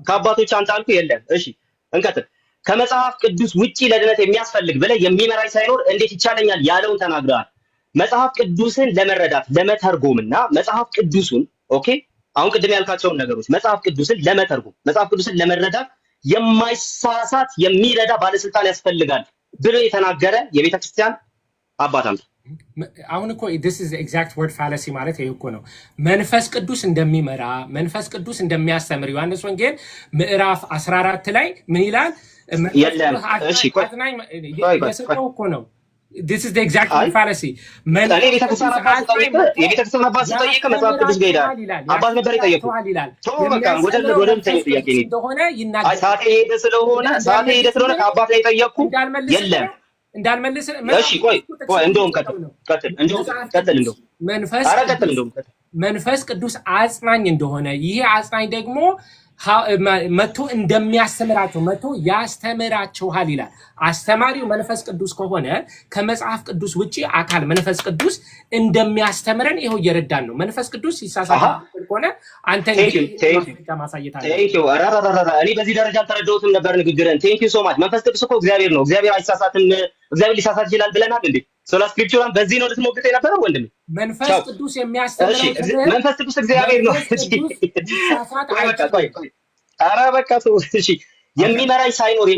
ከአባቶች አንተ አልኩ የለም። እሺ እንቀጥል። ከመጽሐፍ ቅዱስ ውጪ ለድነት የሚያስፈልግ ብለህ የሚመራኝ ሳይኖር እንዴት ይቻለኛል ያለውን ተናግረሃል። መጽሐፍ ቅዱስን ለመረዳት ለመተርጎምና መጽሐፍ ቅዱስን ኦኬ አሁን ቅድም ያልካቸውን ነገሮች መጽሐፍ ቅዱስን ለመተርጎም መጽሐፍ ቅዱስን ለመረዳት የማይሳሳት የሚረዳ ባለስልጣን ያስፈልጋል ብሎ የተናገረ የቤተክርስቲያን አባት አምጣ። አሁን እኮ this is the exact word fallacy ማለት ይሄ እኮ ነው። መንፈስ ቅዱስ እንደሚመራ መንፈስ ቅዱስ እንደሚያስተምር ዮሐንስ ወንጌል ምዕራፍ 14 ላይ ምን ይላል? የለም እሺ ቆይ እኮ ነው this is the exact fallacy እኔ ቤተክርስቲያን አባት ስጠይቅ መጽሐፍ ቅዱስ ጋር ይላል አባት ነበር የጠየቁት በቃ ወደ ጥያቄ ነው ሰዓት ሄደ ስለሆነ ከአባት ላይ ጠየቅኩ የለም እንዳልመልስ እሺ ቆይ እንደውም ቀጥል መንፈስ ቅዱስ አጽናኝ እንደሆነ ይሄ አጽናኝ ደግሞ መቶ እንደሚያስተምራቸው መቶ ያስተምራቸዋል ይላል። አስተማሪው መንፈስ ቅዱስ ከሆነ ከመጽሐፍ ቅዱስ ውጪ አካል መንፈስ ቅዱስ እንደሚያስተምረን ይሄው እየረዳን ነው። መንፈስ ቅዱስ ይሳሳታል ከሆነ አንተ ማሳየት አለ። እኔ በዚህ ደረጃ አልተረዳሁትም ነበር ንግግርን። ቴንክ ዩ ሶ ማች። መንፈስ ቅዱስ እኮ እግዚአብሔር ነው። እግዚአብሔር አይሳሳትም። እግዚአብሔር ሊሳሳት ይችላል ብለናል እንዴ? ሶላ ስክሪፕቸራን በዚህ ነው ልትሞግት የነበረው ወንድሜ። መንፈስ ቅዱስ የሚያስተምረው መንፈስ ቅዱስ እግዚአብሔር ነው። ኧረ በቃ እሺ የሚመራኝ ሳይኖር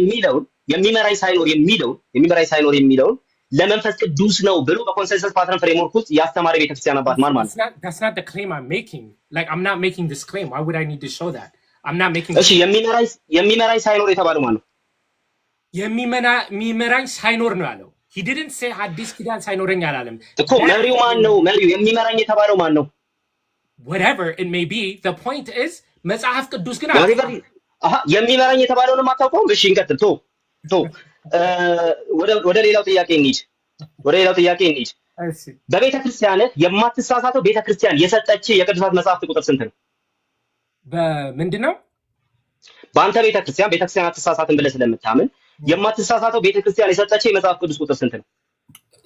የሚለውን ለመንፈስ ቅዱስ ነው ብሎ በኮንሰንሰስ ፓተርን ፍሬምወርክ ውስጥ ያስተማረ ቤተክርስቲያን አባት ማን ማለት ነው? That's not the claim I'm making. Like I'm not making this claim. Why would I need to show that? I'm not making. እሺ የሚመራኝ ሳይኖር የተባለው ማን ነው? የሚመራኝ ሳይኖር ነው ያለው። He didn't say አዲስ ኪዳን ሳይኖረኝ አላለም እኮ። መሪው ማን ነው? መሪው የሚመራኝ የተባለው ማን ነው? Whatever it may be, the point is መጽሐፍ ቅዱስ ግን የሚመራኝ የተባለውንም አታውቀውም? እሺ እንቀጥል። ወደ ሌላው ጥያቄ እንሂድ። በቤተክርስቲያንህ የማትሳሳተው ቤተክርስቲያን የሰጠች የቅዱሳት መጽሐፍት ቁጥር ስንት ነው? በምንድን ነው? በአንተ ቤተክርስቲያን አትሳሳትም ብለህ ስለምታምን የማትሳሳተው ቤተክርስቲያን የሰጠች የመጽሐፍ ቅዱስ ቁጥር ስንት ነው?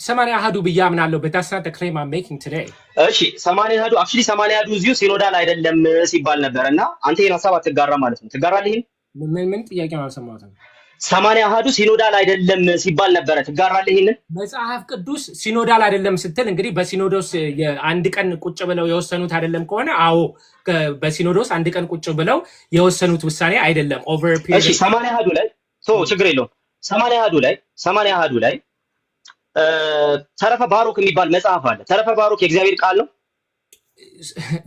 80 አሃዱ ብዬ አምናለሁ። but that's not the claim I'm making today. እሺ 80 አሃዱ actually 80 አሃዱ እዚሁ ሲኖዳል አይደለም ሲባል ነበርና አንተ ይሄን ሐሳብ አትጋራ ማለት ነው። ትጋራለህ? ይሄን ምን ጥያቄ ነው አልሰማሁትም። 80 አሃዱ ሲኖዳል አይደለም ሲባል ነበር። ትጋራለህ? ይሄን መጽሐፍ ቅዱስ ሲኖዳል አይደለም ስትል እንግዲህ በሲኖዶስ አንድ ቀን ቁጭ ብለው የወሰኑት አይደለም ከሆነ አዎ በሲኖዶስ አንድ ቀን ቁጭ ብለው የወሰኑት ውሳኔ አይደለም over period። እሺ 80 አሃዱ ላይ ችግር የለውም። 80 አሃዱ ላይ ተረፈ ባሮክ የሚባል መጽሐፍ አለ። ተረፈ ባሮክ የእግዚአብሔር ቃል ነው።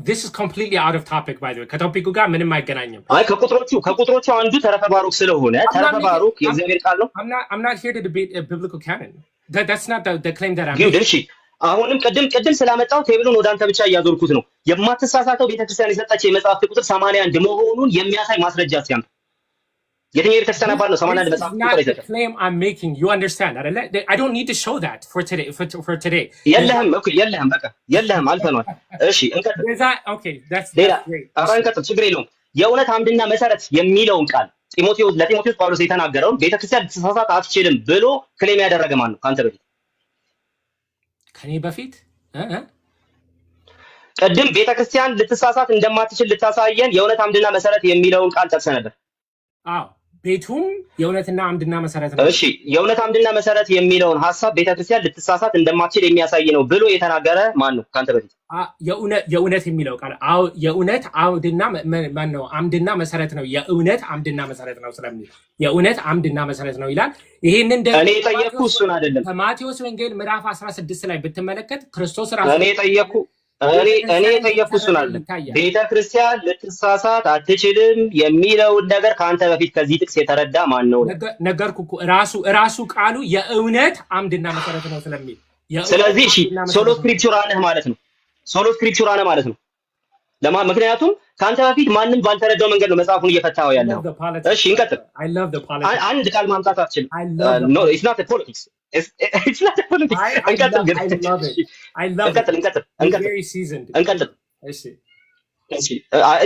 This is completely out of topic by the way. ከቶፒኩ ጋር ምንም አይገናኝም። አይ ከቁጥሮቹ አንዱ ተረፈ ባሮክ ስለሆነ ተረፈ ባሮክ የእግዚአብሔር ቃል ነው። I'm not here to debate a biblical canon. That's not the claim that I'm making. እሺ አሁንም ቅድም ስላመጣው ቴብሉን ወደ አንተ ብቻ እያዞርኩት ነው። የማትሳሳተው ቤተክርስቲያን የሰጣች የመጽሐፍት ቁጥር 81 መሆኑን የሚያሳይ ማስረጃ ሲያምጥ የትኛው ቤተክርስቲያን አባል ነው 81 መጽሐፍ ቁጥር የሰጠው? claim I'm making, you understand አይደለ? I don't need to show that for today. የለህም አልፈናል። እሺ እንቀጥል። okay that's great. እንቀጥል፣ ችግር የለውም። የእውነት አምድና መሰረት የሚለውን ቃል ለጢሞቴዎስ ጳውሎስ የተናገረውን ቤተክርስቲያን ልትሳሳት አትችልም ብሎ ክሌም ያደረገ ማን ነው? ካንተ በፊት ከኔ በፊት ቅድም ቤተክርስቲያን ልትሳሳት እንደማትችል ልታሳየን የእውነት አምድና መሰረት የሚለውን ቃል ጠቅሰህ ነበር። አዎ ቤቱም የእውነትና አምድና መሰረት ነው። እሺ የእውነት አምድና መሰረት የሚለውን ሐሳብ ቤተክርስቲያን ልትሳሳት እንደማትችል የሚያሳይ ነው ብሎ የተናገረ ማን ነው ካንተ በፊት? የእውነት የሚለው ቃል የእውነት አምድና ማን ነው? አምድና መሰረት ነው። የእውነት አምድና መሰረት ነው ስለሚል የእውነት አምድና መሰረት ነው ይላል። ይሄንን እኔ ጠየቅኩ እሱን አይደለም። ከማቴዎስ ወንጌል ምዕራፍ 16 ላይ ብትመለከት ክርስቶስ ራሱ እኔ የጠየኩት እሱን አለ ቤተክርስቲያን ልትሳሳት አትችልም የሚለውን ነገር ከአንተ በፊት ከዚህ ጥቅስ የተረዳ ማን ነው? ነገርኩ እኮ ራሱ ቃሉ የእውነት አምድና መሰረት ነው ስለሚል። ስለዚህ እሺ ሶሎ ስክሪፕቹራ ነህ ማለት ነው። ሶሎ ስክሪፕቹራ ነህ ማለት ነው። ምክንያቱም ከአንተ በፊት ማንም ባልተረዳው መንገድ ነው መጽሐፉን እየፈታው ያለው። እሺ እንቀጥል። አንድ ቃል ማምጣት አትችልም። ኖ ኢትስ ናት ፖለቲክስ it's not a politics. I love it. Very seasoned.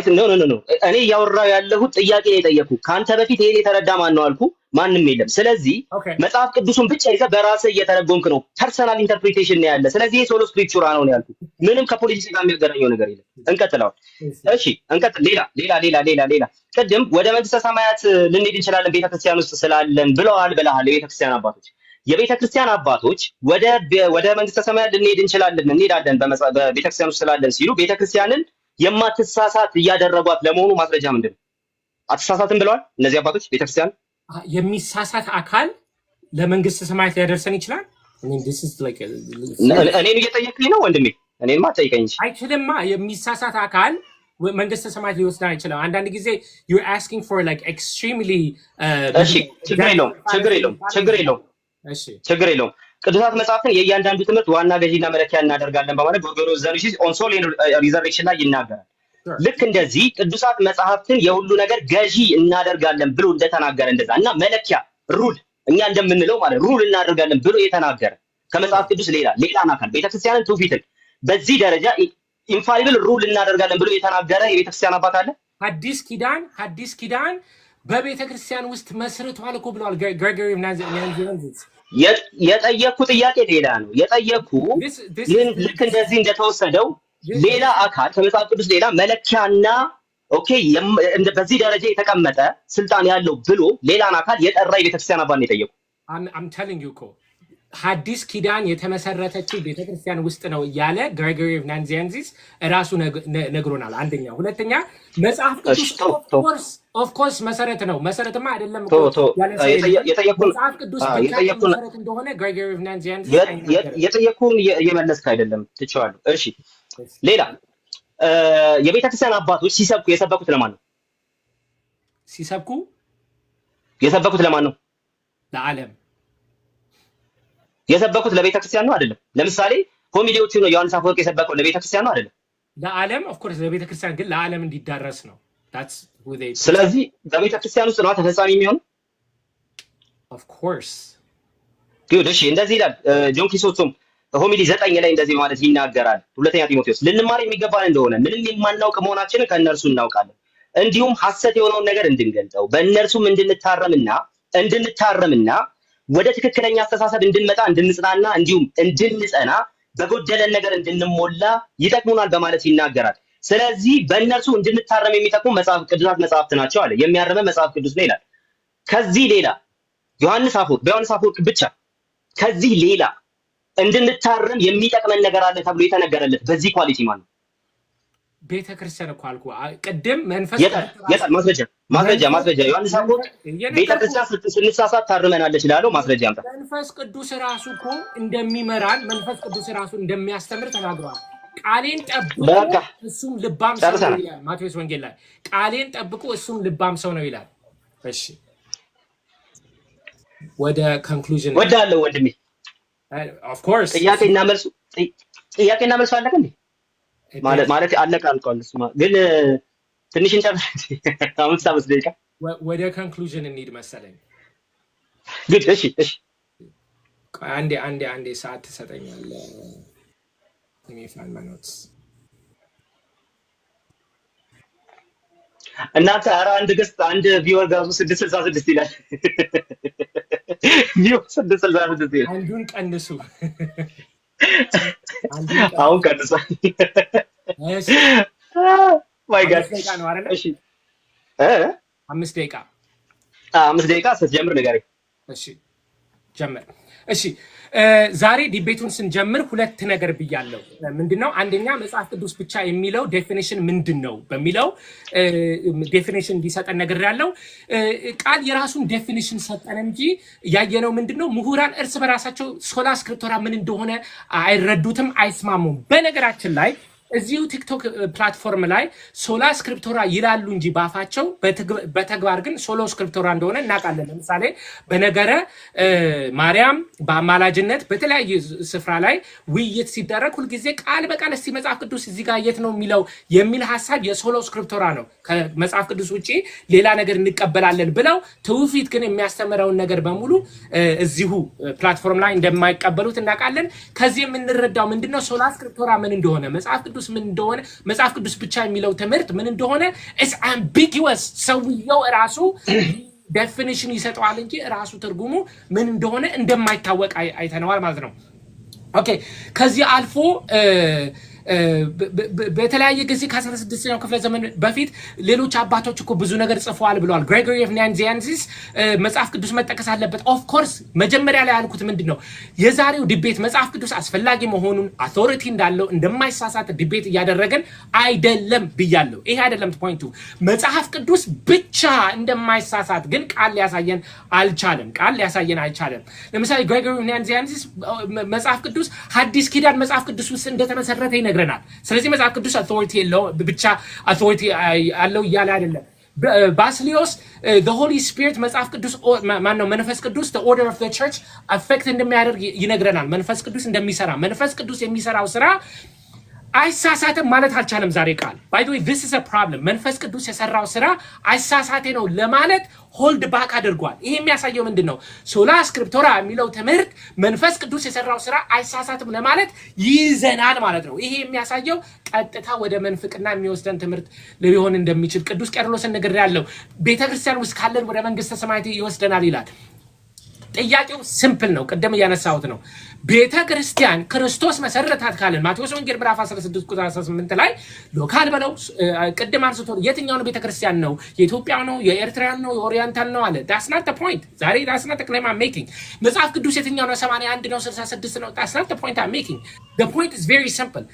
ኖ እኔ እያወራሁ ያለሁት ጥያቄ ነው የጠየኩህ። ከአንተ በፊት ይሄን የተረዳ ማን ነው አልኩ? ማንም የለም። ስለዚህ መጽሐፍ ቅዱስን ብቻ ይዘህ በራስህ እየተረጎምክ ነው። ፐርሰናል ኢንተርፕሪቴሽን ነው ያለ። ስለዚህ ይሄ ሶሎ ስክሪፕቹራ ነው ያልኩህ። ምንም ከፖለቲክስ ጋር የሚያገናኘው ነገር የለም። እንቀጥል። እሺ እንቀጥል። ሌላ ቅድም ወደ መንግስተ ሰማያት ልንሄድ እንችላለን ቤተክርስቲያን ውስጥ ስላለን ብለዋል። የቤተክርስቲያን አባቶች የቤተክርስቲያን አባቶች ወደ መንግስተ ሰማያት ልንሄድ እንሄዳለን በቤተክርስቲያን ውስጥ ስላለን ሲሉ ቤተክርስቲያንን የማትሳሳት እያደረጓት ለመሆኑ ማስረጃ ምንድነው? አትሳሳትም ብለዋል እነዚህ አባቶች። ቤተክርስቲያን የሚሳሳት አካል ለመንግስተ ሰማያት ሊያደርሰን ይችላል። እኔን እየጠየቅኝ ነው ወንድሜ? እኔንማ አትጠይቀኝ። አይችልማ። የሚሳሳት አካል መንግስተ ሰማያት ሊወስደን አይችልም። አንዳንድ ጊዜ you're asking for like extremely እሺ ችግር የለውም ችግር የለውም። ቅዱሳት መጽሐፍትን የእያንዳንዱ ትምህርት ዋና ገዢና መለኪያ እናደርጋለን በማለት ጎርጎርዮስ ዘኑሲስ ኦን ሶል ኤንድ ሪዘሬክሽን ላይ ይናገራል። ልክ እንደዚህ ቅዱሳት መጽሐፍትን የሁሉ ነገር ገዢ እናደርጋለን ብሎ እንደተናገረ እንደዛ እና መለኪያ ሩል እኛ እንደምንለው ማለት ሩል እናደርጋለን ብሎ የተናገረ ከመጽሐፍ ቅዱስ ሌላን አካል ቤተክርስቲያንን ትውፊትን በዚህ ደረጃ ኢንፋሊብል ሩል እናደርጋለን ብሎ የተናገረ የቤተክርስቲያን አባት አለ? ሐዲስ ኪዳን በቤተክርስቲያን ውስጥ መስርቷል እኮ ብለዋል ግሬጎሪ ናዚያንዚስ። የጠየኩ ጥያቄ ሌላ ነው። የጠየኩ ግን ልክ እንደዚህ እንደተወሰደው ሌላ አካል ከመጽሐፍ ቅዱስ ሌላ መለኪያና በዚህ ደረጃ የተቀመጠ ስልጣን ያለው ብሎ ሌላን አካል የጠራ የቤተክርስቲያን አባል ነው የጠየቁ። I'm telling you እኮ ሐዲስ ኪዳን የተመሰረተችው ቤተክርስቲያን ውስጥ ነው እያለ ግሬጎሪ ኦፍ ናዚያንዚስ ራሱ ነግሮናል። አንደኛ። ሁለተኛ መጽሐፍ ቅዱስ ኦፍ ኮርስ መሰረት ነው። መሰረትማ አይደለም እኮ መጽሐፍ ቅዱስ መሰረት እንደሆነ ግሬጎሪ ኦፍ ናዚያንዚስ የጠየቁን እየመለስክ አይደለም። ትቼዋለሁ። እሺ ሌላ የቤተክርስቲያን አባቶች የሰበኩት ለማን ነው? የሰበኩት ለማን ነው? ለዓለም። የሰበኩት ለቤተክርስቲያን ነው አይደለም? ለምሳሌ ኮሚቴዎቹ ነው ዮሐንስ አፈወርቅ የሰበከው ለቤተክርስቲያን ነው አይደለም? ለዓለም ኦፍ ኮርስ ለቤተክርስቲያን ግን ለዓለም እንዲዳረስ ነው። ስለዚህ በቤተክርስቲያን ውስጥ ነው ተፈጻሚ የሚሆነው። ኦፍ ኮርስ ጉድ። እሺ እንደዚህ ይላል ጆን ኪሶቶም ሆሚሊ 9 ላይ እንደዚህ ማለት ይናገራል። ሁለተኛ ጢሞቴዎስ ልንማር የሚገባን እንደሆነ ምንም የማናውቅ መሆናችንን ከእነርሱ እናውቃለን፣ እንዲሁም ሐሰት የሆነውን ነገር እንድንገልጠው በእነርሱም እንድንታረምና ወደ ትክክለኛ አስተሳሰብ እንድንመጣ እንድንጽናና እንዲሁም እንድንጸና በጎደለን ነገር እንድንሞላ ይጠቅሙናል በማለት ይናገራል። ስለዚህ በእነርሱ እንድንታረም የሚጠቅሙ ቅዱሳት መጽሐፍት ናቸው አለ። የሚያርመ መጽሐፍ ቅዱስ ነው ይላል። ከዚህ ሌላ በዮሐንስ አፈወርቅ ብቻ ከዚህ ሌላ እንድንታረም የሚጠቅመን ነገር አለ ተብሎ የተነገረለት በዚህ ኳሊቲ ማለት ነው። ቤተክርስቲያን እኮ አልኩ ቅድም መንፈስ ማስረጃ ዮሐንስ አፈወርቅ ቤተክርስቲያን ስንሳሳት ታርመናለች ይላል። ማስረጃ ያምጣ። መንፈስ ቅዱስ ራሱ እኮ እንደሚመራን መንፈስ ቅዱስ ራሱ እንደሚያስተምር ተናግሯል። ቃሌን ጠብቁ እሱም ልባም ሰው ነው ይላል ማቴዎስ ወንጌል ላይ። ቃሌን ጠብቁ እሱም ልባም ሰው ነው ይላል። እሺ ወደ ኮንክሉዥን ወዳለው ወንድሜ ኦፍ ኮርስ ጥያቄና መልስ አለቀ እንዴ? ማለት አለቀ አልቋል። እሱማ ግን ትንሽ እንጨምር 5 ደቂቃ ወደ ኮንክሉዥን እንሂድ መሰለኝ። ግድ እሺ አንዴ ሰዓት ትሰጠኛለህ? እናንተ ኧረ አንድ ቪወር ጋዙ 666 ይላል። ቪው 666 ይላል። አንዱን ቀንሱ። አሁን ቀንሷል። እሺ ማይ ጋድ። እሺ 5 ደቂቃ 5 ደቂቃ ስትጀምር ንገረኝ። እሺ ጀምር። እሺ ዛሬ ዲቤቱን ስንጀምር ሁለት ነገር ብያለሁ። ምንድነው? አንደኛ መጽሐፍ ቅዱስ ብቻ የሚለው ዴፊኒሽን ምንድነው በሚለው ዴፊኒሽን እንዲሰጠን ነገር ያለው ቃል የራሱን ዴፊኒሽን ሰጠን እንጂ ያየነው ምንድነው? ምሁራን እርስ በራሳቸው ሶላ ስክሪፕቶራ ምን እንደሆነ አይረዱትም፣ አይስማሙም። በነገራችን ላይ እዚሁ ቲክቶክ ፕላትፎርም ላይ ሶላ ስክሪፕቶራ ይላሉ እንጂ ባፋቸው በተግባር ግን ሶሎ ስክሪፕቶራ እንደሆነ እናውቃለን። ለምሳሌ በነገረ ማርያም በአማላጅነት በተለያየ ስፍራ ላይ ውይይት ሲደረግ ሁልጊዜ ቃል በቃል እስቲ መጽሐፍ ቅዱስ እዚህ ጋር የት ነው የሚለው የሚል ሐሳብ የሶሎ ስክሪፕቶራ ነው። ከመጽሐፍ ቅዱስ ውጪ ሌላ ነገር እንቀበላለን ብለው ትውፊት ግን የሚያስተምረውን ነገር በሙሉ እዚሁ ፕላትፎርም ላይ እንደማይቀበሉት እናውቃለን። ከዚህ የምንረዳው ምንድነው ሶላ ስክሪፕቶራ ምን እንደሆነ መጽሐፍ ቅዱስ ምን እንደሆነ መጽሐፍ ቅዱስ ብቻ የሚለው ትምህርት ምን እንደሆነ is ambiguous ሰውየው ራሱ ዴፊኒሽን ይሰጠዋል እንጂ ራሱ ትርጉሙ ምን እንደሆነ እንደማይታወቅ አይተነዋል ማለት ነው። ኦኬ ከዚህ አልፎ በተለያየ ጊዜ ከ16ኛው ክፍለ ዘመን በፊት ሌሎች አባቶች እኮ ብዙ ነገር ጽፈዋል ብለዋል። ግሬጎሪ ኦፍ ናንዚያንሲስ መጽሐፍ ቅዱስ መጠቀስ አለበት። ኦፍ ኮርስ መጀመሪያ ላይ ያልኩት ምንድነው የዛሬው ዲቤት መጽሐፍ ቅዱስ አስፈላጊ መሆኑን አውቶሪቲ እንዳለው እንደማይሳሳት ዲቤት እያደረገን አይደለም ብያለሁ። ይሄ አይደለም ፖይንቱ። መጽሐፍ ቅዱስ ብቻ እንደማይሳሳት ግን ቃል ሊያሳየን አልቻለም። ለምሳሌ ግሬጎሪ ኦፍ ናንዚያንሲስ መጽሐፍ ቅዱስ ሐዲስ ኪዳን መጽሐፍ ቅዱስ ውስጥ እንደተመሰረተ ይነግረናል። ስለዚህ መጽሐፍ ቅዱስ አውቶሪቲ ብቻ አውቶሪቲ አለው እያለ አይደለም። ባስሊዮስ the holy spirit መጽሐፍ ቅዱስ ማነው መንፈስ ቅዱስ the order of the church affect እንደሚያደርግ ይነግረናል። መንፈስ ቅዱስ እንደሚሰራ መንፈስ ቅዱስ የሚሰራው ስራ አይሳሳትም ማለት አልቻለም ዛሬ ቃል። by the way this is a problem መንፈስ ቅዱስ የሰራው ስራ አይሳሳቴ ነው ለማለት ሆልድ ባክ አድርጓል። ይሄ የሚያሳየው ምንድነው ሶላ ስክሪፕቶራ የሚለው ትምህርት መንፈስ ቅዱስ የሰራው ስራ አይሳሳትም ለማለት ይዘናል ማለት ነው። ይሄ የሚያሳየው ቀጥታ ወደ መንፍቅና የሚወስደን ትምህርት ሊሆን እንደሚችል ቅዱስ ቄርሎስን ነገር ያለው ቤተክርስቲያን ውስጥ ካለን ወደ መንግስተ ሰማያት ይወስደናል ይላል። ጥያቄው ሲምፕል ነው። ቀደም ያነሳሁት ነው። ቤተክርስቲያን ክርስቶስ መሰረታት ካለን ማቴዎስ ወንጌል ምዕራፍ 16 ቁጥር 18 ላይ ሎካል በለው ቀደም አንስቶ የትኛው ነው ቤተክርስቲያን ነው? የኢትዮጵያ ነው? የኤርትራን ነው? የኦሪየንታል ነው አለ። that's not the point ዛሬ that's not the claim I'm making። መጽሐፍ ቅዱስ የትኛው ነው? 81 ነው? 66 ነው? that's not the point I'm making። the point is very simple።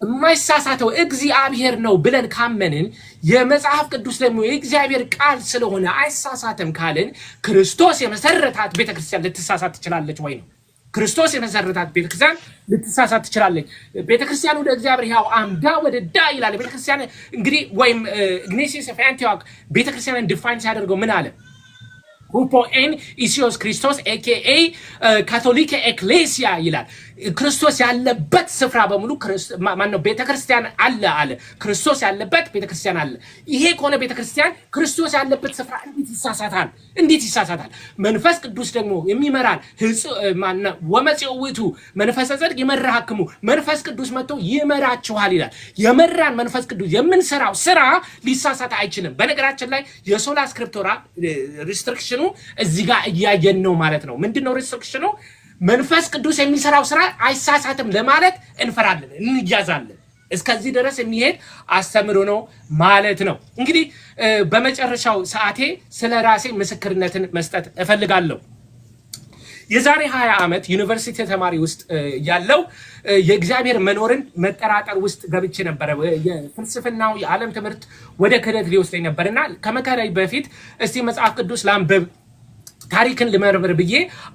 የማይሳሳተው እግዚአብሔር ነው ብለን ካመንን የመጽሐፍ ቅዱስ ደግሞ የእግዚአብሔር ቃል ስለሆነ አይሳሳትም ካልን ክርስቶስ የመሰረታት ቤተክርስቲያን ልትሳሳት ትችላለች ወይ ነው? ክርስቶስ የመሰረታት ቤተክርስቲያን ልትሳሳት ትችላለች? ቤተክርስቲያን ወደ እግዚአብሔር ያው አምዳ ወደ ዳ ይላል። ቤተክርስቲያን እንግዲህ ወይም ኢግናቲዮስ ኦፍ አንቲዮክ ቤተክርስቲያንን ዲፋይን ሲያደርገው ምን አለ? ሁፖኤን ኢሲዮስ ክርስቶስ ኤኬኤ ካቶሊክ ኤክሌሲያ ይላል። ክርስቶስ ያለበት ስፍራ በሙሉ ማነው? ቤተክርስቲያን አለ። ክርስቶስ ያለበት ቤተክርስቲያን አለ። ይሄ ከሆነ ቤተክርስቲያን ክርስቶስ ያለበት ስፍራ እንዴት ይሳሳታል? መንፈስ ቅዱስ ደግሞ የሚመራን ማነው? ወመጽውቱ መንፈስ ጽድቅ ይመራሃክሙ መንፈስ ቅዱስ መጥቶ ይመራችኋል ይላል። የመራን መንፈስ ቅዱስ የምንሰራው ስራ ሊሳሳት አይችልም። በነገራችን ላይ የሶላ ስክሪፕቶራ ሪስትሪክሽኑ እዚህ ጋር እያየን ነው ማለት ነው። ምንድነው ሪስትሪክሽኑ? መንፈስ ቅዱስ የሚሰራው ስራ አይሳሳትም ለማለት እንፈራለን፣ እንያዛለን። እስከዚህ ድረስ የሚሄድ አስተምሮ ነው ማለት ነው። እንግዲህ በመጨረሻው ሰዓቴ ስለ ራሴ ምስክርነትን መስጠት እፈልጋለሁ። የዛሬ 20 ዓመት ዩኒቨርሲቲ ተማሪ ውስጥ ያለው የእግዚአብሔር መኖርን መጠራጠር ውስጥ ገብቼ ነበር። የፍልስፍናው የዓለም ትምህርት ወደ ክህደት ሊወስደኝ ነበርና ከመከራይ በፊት እስቲ መጽሐፍ ቅዱስ ላንብብ ታሪክን ልመርምር ብዬ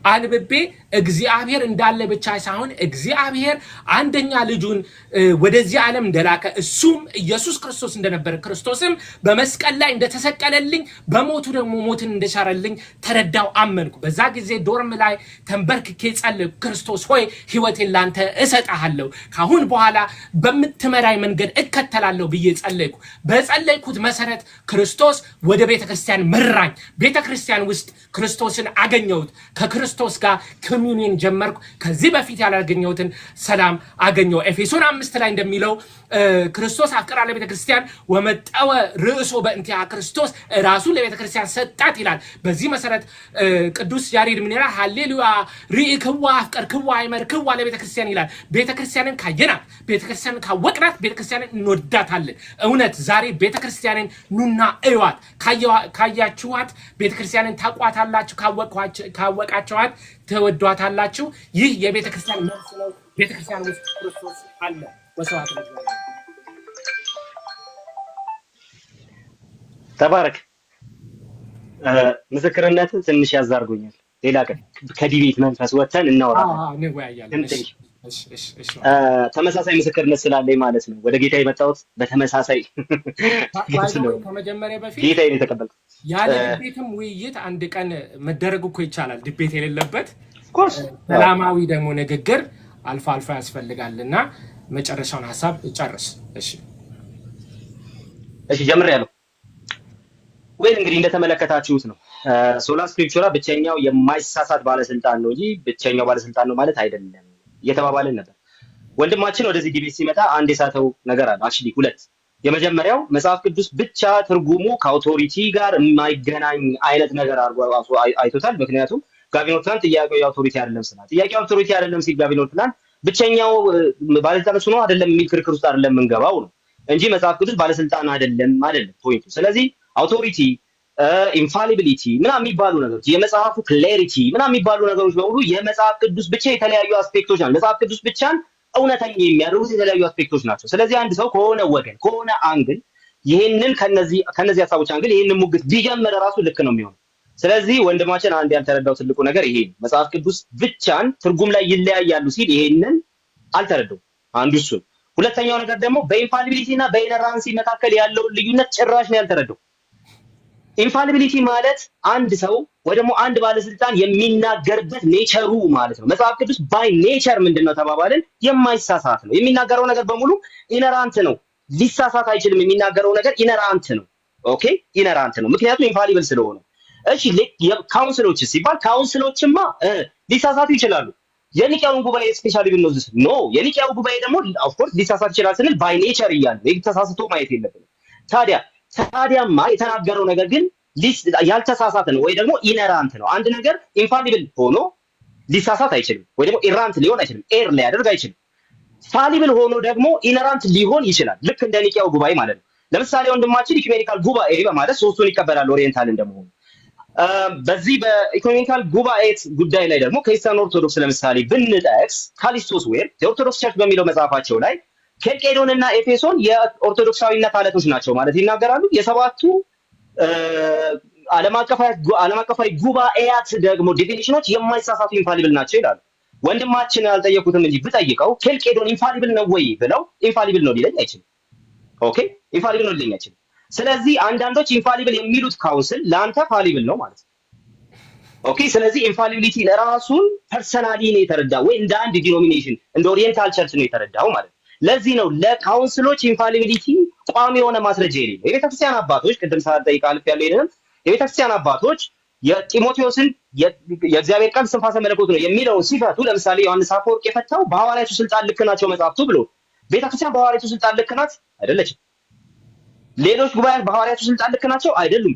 አንብቤ እግዚአብሔር እንዳለ ብቻ ሳይሆን እግዚአብሔር አንደኛ ልጁን ወደዚህ ዓለም እንደላከ እሱም ኢየሱስ ክርስቶስ እንደነበረ ክርስቶስም በመስቀል ላይ እንደተሰቀለልኝ በሞቱ ደግሞ ሞትን እንደሻረልኝ ተረዳው፣ አመንኩ። በዛ ጊዜ ዶርም ላይ ተንበርክኬ ጸለይኩ። ክርስቶስ ሆይ ሕይወቴን ላንተ እሰጣለሁ፣ ካሁን በኋላ በምትመራይ መንገድ እከተላለሁ ብዬ ጸለይኩ። በጸለይኩት መሰረት ክርስቶስ ወደ ቤተክርስቲያን መራኝ። ቤተክርስቲያን ውስጥ ክርስቶስን አገኘሁት። ከክርስቶስ ጋር ኮሚዩኒየን ጀመርኩ። ከዚህ በፊት ያላገኘሁትን ሰላም አገኘሁ። ኤፌሶን 5 ላይ እንደሚለው ክርስቶስ አፍቀራ ለቤተክርስቲያን ወመጠወ ርእሶ በእንቲያ ክርስቶስ ራሱን ለቤተክርስቲያን ሰጣት ይላል። በዚህ መሰረት ቅዱስ ያሬድ ምን ይላል? ሃሌሉያ ሪእክዋ አፍቀርክዋ አይመርክዋ ለቤተክርስቲያን ይላል። ቤተክርስቲያንን ካየናት፣ ቤተክርስቲያንን ካወቅናት፣ ቤተክርስቲያንን እንወዳታለን። እውነት ዛሬ ቤተክርስቲያንን ኑና እዩዋት። ካያችኋት ቤተክርስቲያንን ታቋታላችሁ፣ ካወቃችኋት ተወዷታላችሁ። ይህ የቤተክርስቲያን መልስ ነው። ቤተክርስቲያን ውስጥ ክርስቶስ አለ። ወሰዋት ተባረክ። ምስክርነትን ትንሽ ያዛርጉኛል። ሌላ ቀን ከዲቤት መንፈስ ወጥተን እናወራለን። እንወያያለን። ተመሳሳይ ምስክርነት ስላለኝ ማለት ነው ወደ ጌታ የመጣሁት በተመሳሳይ ከመጀመሪያ በፊት ጌታዬን የተቀበልኩት። ያለ ዲቤትም ውይይት አንድ ቀን መደረግ እኮ ይቻላል። ዲቤት የሌለበት ሰላማዊ ደግሞ ንግግር አልፎ አልፎ ያስፈልጋልና መጨረሻውን ሐሳብ ጨርስ። እሺ ጀምሬያለሁ ወይ? እንግዲህ እንደተመለከታችሁት ነው ሶላ ስክሪፕቹራ ብቸኛው የማይሳሳት ባለስልጣን ነው እንጂ ብቸኛው ባለስልጣን ነው ማለት አይደለም እየተባባልን ነበር። ወንድማችን ወደዚህ ዲቤት ሲመጣ አንድ የሳተው ነገር አለ። አክቹሊ ሁለት። የመጀመሪያው መጽሐፍ ቅዱስ ብቻ ትርጉሙ ከአውቶሪቲ ጋር የማይገናኝ አይነት ነገር አድርጎ አይቶታል። ምክንያቱም ጋቢኖትላንድ ጥያቄው የአውቶሪቲ አይደለም ስላ ጥያቄው አውቶሪቲ አይደለም ሲል ጋቢኖትላንድ ብቸኛው ባለስልጣን እሱ ነው አይደለም የሚል ክርክር ውስጥ አይደለም የምንገባው ነው እንጂ መጽሐፍ ቅዱስ ባለስልጣን አይደለም ፖይንቱ። ስለዚህ አውቶሪቲ ኢንፋሊቢሊቲ ምናምን የሚባሉ ነገሮች የመጽሐፉ ክላሪቲ ምናምን የሚባሉ ነገሮች በሙሉ የመጽሐፍ ቅዱስ ብቻ የተለያዩ አስፔክቶች ናቸው። መጽሐፍ ቅዱስ ብቻን እውነተኛ የሚያደርጉት የተለያዩ አስፔክቶች ናቸው። ስለዚህ አንድ ሰው ከሆነ ወገን ከሆነ አንግል ይሄንን ከነዚህ ሀሳቦች አንግል ይሄንን ሙግት ቢጀምር ራሱ ልክ ነው የሚሆነው። ስለዚህ ወንድማችን አንድ ያልተረዳው ትልቁ ነገር ይሄ መጽሐፍ ቅዱስ ብቻን ትርጉም ላይ ይለያያሉ ሲል ይሄንን አልተረዳው። አንዱ እሱ። ሁለተኛው ነገር ደግሞ በኢንፋሊቢሊቲ እና በኢነራንሲ መካከል ያለውን ልዩነት ጭራሽ ነው ያልተረዳው። ኢንፋሊቢሊቲ ማለት አንድ ሰው ወይ ደግሞ አንድ ባለስልጣን የሚናገርበት ኔቸሩ ማለት ነው። መጽሐፍ ቅዱስ ባይ ኔቸር ምንድነው ተባባልን? የማይሳሳት ነው። የሚናገረው ነገር በሙሉ ኢነራንት ነው። ሊሳሳት አይችልም። የሚናገረው ነገር ኢነራንት ነው። ኦኬ ኢነራንት ነው፣ ምክንያቱም ኢንፋሊብል ስለሆነ። እሺ ካውንስሎች ሲባል ካውንስሎችማ ሊሳሳቱ ይችላሉ። የኒቅያውን ጉባኤ ስፔሻሊ ብንወስድ ኖ የኒቅያው ጉባኤ ደግሞ ኦፍ ኮርስ ሊሳሳት ይችላል ስንል ባይ ኔቸር እያለ ተሳስቶ ማየት የለብንም። ታዲያማ የተናገረው ነገር ግን ያልተሳሳተ ነው ወይ ደግሞ ኢነራንት ነው። አንድ ነገር ኢንፋሊብል ሆኖ ሊሳሳት አይችልም ወይ ደግሞ ኢራንት ሊሆን አይችልም፣ ኤር ሊያደርግ አይችልም። ፋሊብል ሆኖ ደግሞ ኢነራንት ሊሆን ይችላል፣ ልክ እንደ ኒቅያው ጉባኤ ማለት ነው። ለምሳሌ ወንድማችን ኢኩሜኒካል ጉባኤ በማለት ሶስቱን ይቀበላል ኦሪየንታል እንደመሆኑ። በዚህ በኢኮኖሚካል ጉባኤ ጉዳይ ላይ ደግሞ ከኢስተርን ኦርቶዶክስ ለምሳሌ ብንጠቅስ ካሊስቶስ ዌር የኦርቶዶክስ ቸርች በሚለው መጽሐፋቸው ላይ ኬልቄዶንና ኤፌሶን የኦርቶዶክሳዊነት አለቶች ናቸው ማለት ይናገራሉ። የሰባቱ ዓለም አቀፋዊ ጉባኤያት ደግሞ ዲፊኒሽኖች የማይሳሳቱ ኢንፋሊብል ናቸው ይላሉ። ወንድማችን አልጠየቁትም እንጂ ብጠይቀው ኬልቄዶን ኢንፋሊብል ነው ወይ ብለው ኢንፋሊብል ነው ሊለኝ አይችልም። ኦኬ ኢንፋሊብል ነው ሊለኝ አይችልም። ስለዚህ አንዳንዶች ኢንፋሊብል የሚሉት ካውንስል ለአንተ ፋሊብል ነው ማለት ነው። ኦኬ ስለዚህ ኢንፋሊቢሊቲ ለራሱን ፐርሰናሊ ነው የተረዳው ወይ እንደ አንድ ዲኖሚኔሽን እንደ ኦሪየንታል ቸርች ነው የተረዳው ማለት ነው። ለዚህ ነው ለካውንስሎች ኢንፋሊቢሊቲ ቋሚ የሆነ ማስረጃ የሌለው። የቤተክርስቲያን አባቶች ቅድም ሳልጠይቅ አልፍ ያለው ይሄንን የቤተክርስቲያን አባቶች የጢሞቴዎስን የእግዚአብሔር ቃል ስንፋሰ መለኮት ነው የሚለውን ሲፈቱ ለምሳሌ ዮሐንስ አፈወርቅ የፈታው በሐዋርያቱ ስልጣን ልክ ናቸው መጽሐፍቱ ብሎ ቤተክርስቲያን በሐዋርያቱ ስልጣን ልክ ናት አይደለችም። ሌሎች ጉባኤያት በሐዋርያቱ ስልጣን ልክ ናቸው አይደሉም።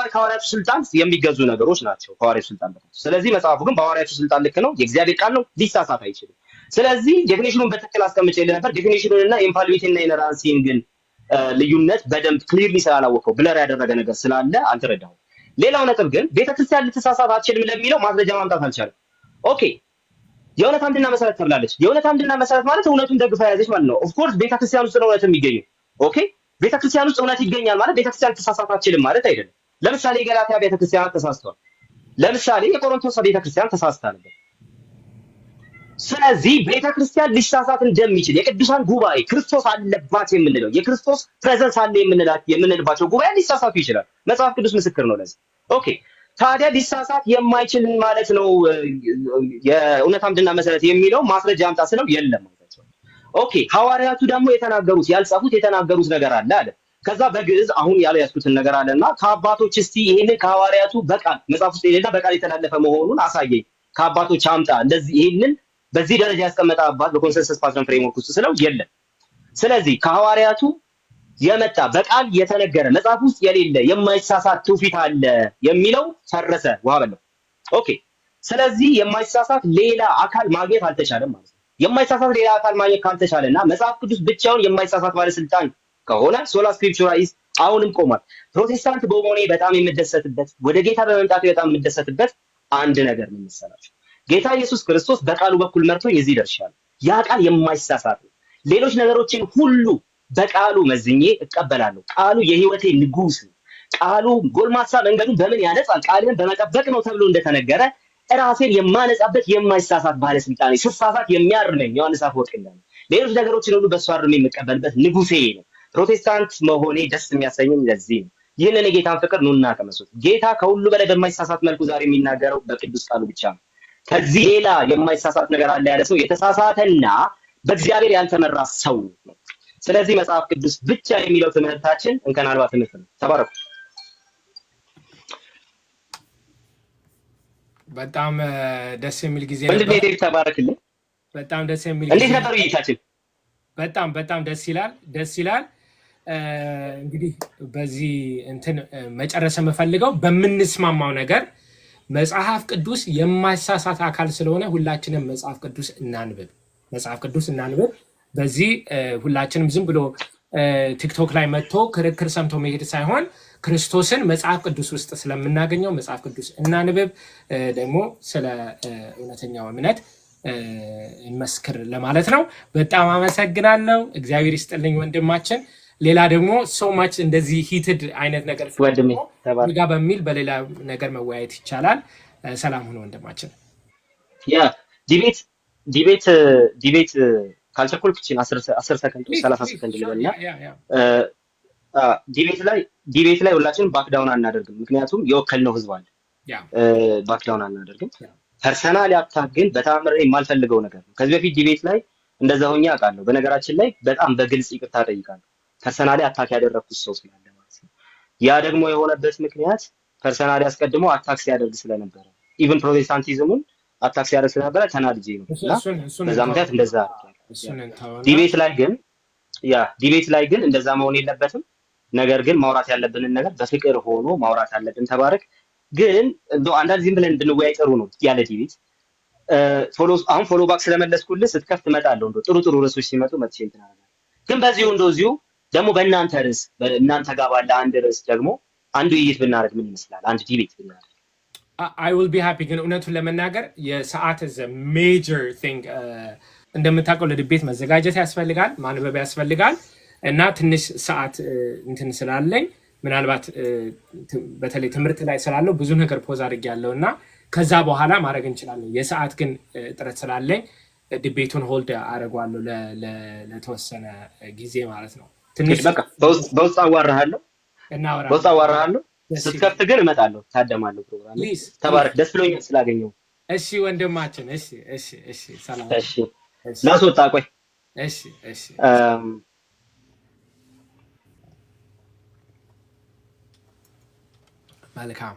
ከሐዋርያቱ ስልጣን የሚገዙ ነገሮች ናቸው ከሐዋርያቱ ስልጣን ልክ። ስለዚህ መጽሐፉ ግን በሐዋርያቱ ስልጣን ልክ ነው፣ የእግዚአብሔር ቃል ነው፣ ሊሳሳት አይችልም። ስለዚህ ዴፊኒሽኑን በትክክል አስቀምጬልህ ነበር። ዴፊኒሽኑንና ኢንፋሊቢሊቲ እና ኢነራንሲን ግን ልዩነት በደንብ ክሊርሊ ስላላወቀው ብለር ያደረገ ነገር ስላለ አልተረዳሁም። ሌላው ነጥብ ግን ቤተክርስቲያን ልትሳሳት አትችልም ለሚለው ማስረጃ ማምጣት አልቻለም። ኦኬ የእውነት አምድና መሰረት ተብላለች። የእውነት አምድና መሰረት ማለት እውነቱን ደግፋ ያዘች ማለት ነው። ኦፍ ኮርስ ቤተክርስቲያን ውስጥ ነው እውነት የሚገኘው። ኦኬ ቤተክርስቲያን ውስጥ እውነት ይገኛል ማለት ቤተክርስቲያን ልትሳሳት አትችልም ማለት አይደለም። ለምሳሌ የገላትያ ቤተክርስቲያን ተሳስተዋል። ለምሳሌ የቆሮንቶስ ቤተክርስቲያን ተሳስታ ነበር። ስለዚህ ቤተክርስቲያን ሊሳሳት እንደሚችል የቅዱሳን ጉባኤ ክርስቶስ አለባት የምንለው የክርስቶስ ፕሬዘንስ አለ የምንልባቸው ጉባኤ ሊሳሳቱ ይችላል። መጽሐፍ ቅዱስ ምስክር ነው ለዚህ። ኦኬ ታዲያ ሊሳሳት የማይችል ማለት ነው የእውነት አምድና መሰረት የሚለው ማስረጃ አምጣ ስለው የለም ማለት ነው። ኦኬ ሐዋርያቱ ደግሞ የተናገሩት ያልጻፉት የተናገሩት ነገር አለ አለ። ከዛ በግዕዝ አሁን ያለ ያስኩትን ነገር አለና ከአባቶች እስቲ ይሄንን ከሐዋርያቱ በቃል መጽሐፍ ውስጥ የሌለ በቃል የተላለፈ መሆኑን አሳየኝ። ከአባቶች አምጣ እንደዚህ ይሄንን በዚህ ደረጃ ያስቀመጠ አባት በኮንሰንሰስ ፓትረን ፍሬምወርክ ውስጥ ስለው የለም። ስለዚህ ከሐዋርያቱ የመጣ በቃል የተነገረ መጽሐፍ ውስጥ የሌለ የማይሳሳት ትውፊት አለ የሚለው ፈረሰ ውሃ በለው። ኦኬ ስለዚህ የማይሳሳት ሌላ አካል ማግኘት አልተቻለም ማለት ነው። የማይሳሳት ሌላ አካል ማግኘት ካልተቻለና መጽሐፍ ቅዱስ ብቻውን የማይሳሳት ባለስልጣን ከሆነ ሶላ ስክሪፕቹራይዝ አሁንም ቆሟል። ፕሮቴስታንት በመሆኔ በጣም የምደሰትበት ወደ ጌታ በመምጣቱ በጣም የምደሰትበት አንድ ነገር ምን መሰላችሁ? ጌታ ኢየሱስ ክርስቶስ በቃሉ በኩል መርቶ የዚህ ደርሻለሁ። ያ ቃል የማይሳሳት ነው። ሌሎች ነገሮችን ሁሉ በቃሉ መዝኜ እቀበላለሁ። ቃሉ የህይወቴ ንጉስ ነው። ቃሉ ጎልማሳ መንገዱን በምን ያነጻል? ቃልህን በመጠበቅ ነው ተብሎ እንደተነገረ ራሴን የማነጻበት የማይሳሳት ባለስልጣኔ ስሳሳት የሚያርመኝ ዮሐንስ አፈወርቅ እንዳለ ሌሎች ነገሮችን ሁሉ በእሱ አርሜ የምቀበልበት ንጉሴ ነው። ፕሮቴስታንት መሆኔ ደስ የሚያሰኘኝ ለዚህ ነው። ይህንን የጌታን ፍቅር ኑና ቀመሱት። ጌታ ከሁሉ በላይ በማይሳሳት መልኩ ዛሬ የሚናገረው በቅዱስ ቃሉ ብቻ ነው። ከዚህ ሌላ የማይሳሳት ነገር አለ ያለ ሰው የተሳሳተና በእግዚአብሔር ያልተመራ ሰው ነው። ስለዚህ መጽሐፍ ቅዱስ ብቻ የሚለው ትምህርታችን እንከን አልባ ትምህርት ነው። ተባረኩ። በጣም ደስ የሚል ጊዜ ነበር። እንዴት ተባረክልኝ። በጣም ደስ የሚል እንዴት ነበር ይታችን? በጣም ደስ ይላል። እንግዲህ በዚህ እንትን መጨረስ የምፈልገው በምንስማማው ነገር መጽሐፍ ቅዱስ የማይሳሳት አካል ስለሆነ ሁላችንም መጽሐፍ ቅዱስ እናንብብ። በዚህ ሁላችንም ዝም ብሎ ቲክቶክ ላይ መጥቶ ክርክር ሰምቶ መሄድ ሳይሆን ክርስቶስን መጽሐፍ ቅዱስ ውስጥ ስለምናገኘው መጽሐፍ ቅዱስ እናንብብ። ደግሞ ስለ እውነተኛው እምነት እንመስክር ለማለት ነው። በጣም አመሰግናለሁ። እግዚአብሔር ይስጥልኝ ወንድማችን። ሌላ ደግሞ ሶ ማች እንደዚህ ሂትድ አይነት ነገር ጋር በሚል በሌላ ነገር መወያየት ይቻላል። ሰላም ሁኑ ወንድማችን። ያ ዲቤት ካልቸኮልክ እቺን 10 ሰከንድ 30 ሰከንድ ልበልና ዲቤት ላይ ሁላችንም ባክዳውን አናደርግም። ምክንያቱም የወከልነው ህዝብ አለ። ባክዳውን አናደርግም። ፐርሰናል አታክ ግን በጣም የማልፈልገው ነገር ነው። ከዚህ በፊት ዲቤት ላይ እንደዛ ሆኜ አውቃለሁ። በነገራችን ላይ በጣም በግልጽ ይቅርታ ጠይቃለሁ። ፐርሰናሊ አታክ ያደረኩት ሰው ስላለ ማለት ነው። ያ ደግሞ የሆነበት ምክንያት ፐርሰናሊ አስቀድሞ አታክ ሲያደርግ ስለነበረ ኢቭን ፕሮቴስታንቲዝሙን አታክ ሲያደርግ ስለነበረ ተናድጄ ነው እና በዛ ምክንያት እንደዛ ዲቤት ላይ ግን እንደዛ መሆን የለበትም። ነገር ግን ማውራት ያለብንን ነገር በፍቅር ሆኖ ማውራት አለብን። ተባረክ። ግን እንደው አንዳንድ ዝም ብለን እንድንወያይ ጥሩ ነው ያለ ዲቤት። ፎሎ ባክ ስለመለስኩልህ ስትከፍት እመጣለሁ። እንደው ጥሩ ርዕሶች ሲመጡ መጥቼ እንትን አደርጋለሁ። ግን በዚሁ ደግሞ በእናንተ ርዕስ እናንተ ጋር ባለ አንድ ርዕስ ደግሞ አንድ ውይይት ብናደርግ ምን ይመስላል? አንድ ዲቤት ብናደርግ I will be happy። ግን እውነቱን ለመናገር የሰዓት is a major thing። እንደምታውቀው ለዲቤት መዘጋጀት ያስፈልጋል፣ ማንበብ ያስፈልጋል እና ትንሽ ሰዓት እንትን ስላለኝ ምናልባት በተለይ ትምህርት ላይ ስላለው ብዙ ነገር ፖዝ አድርጌያለሁ እና ከዛ በኋላ ማድረግ እንችላለን። የሰዓት ግን ጥረት ስላለኝ ዲቤቱን ሆልድ አደርገዋለሁ ለተወሰነ ጊዜ ማለት ነው። ትንሽ በቃ በውስጥ አዋራሃለሁ። ስትከፍት ግን እመጣለሁ፣ ታደማለሁ ፕሮግራም። ተባረክ። ደስ ብሎኛል ስላገኘው። እሺ ወንድማችን። እሺ ሰላም። እሺ ላስወጣ። ቆይ እሺ መልካም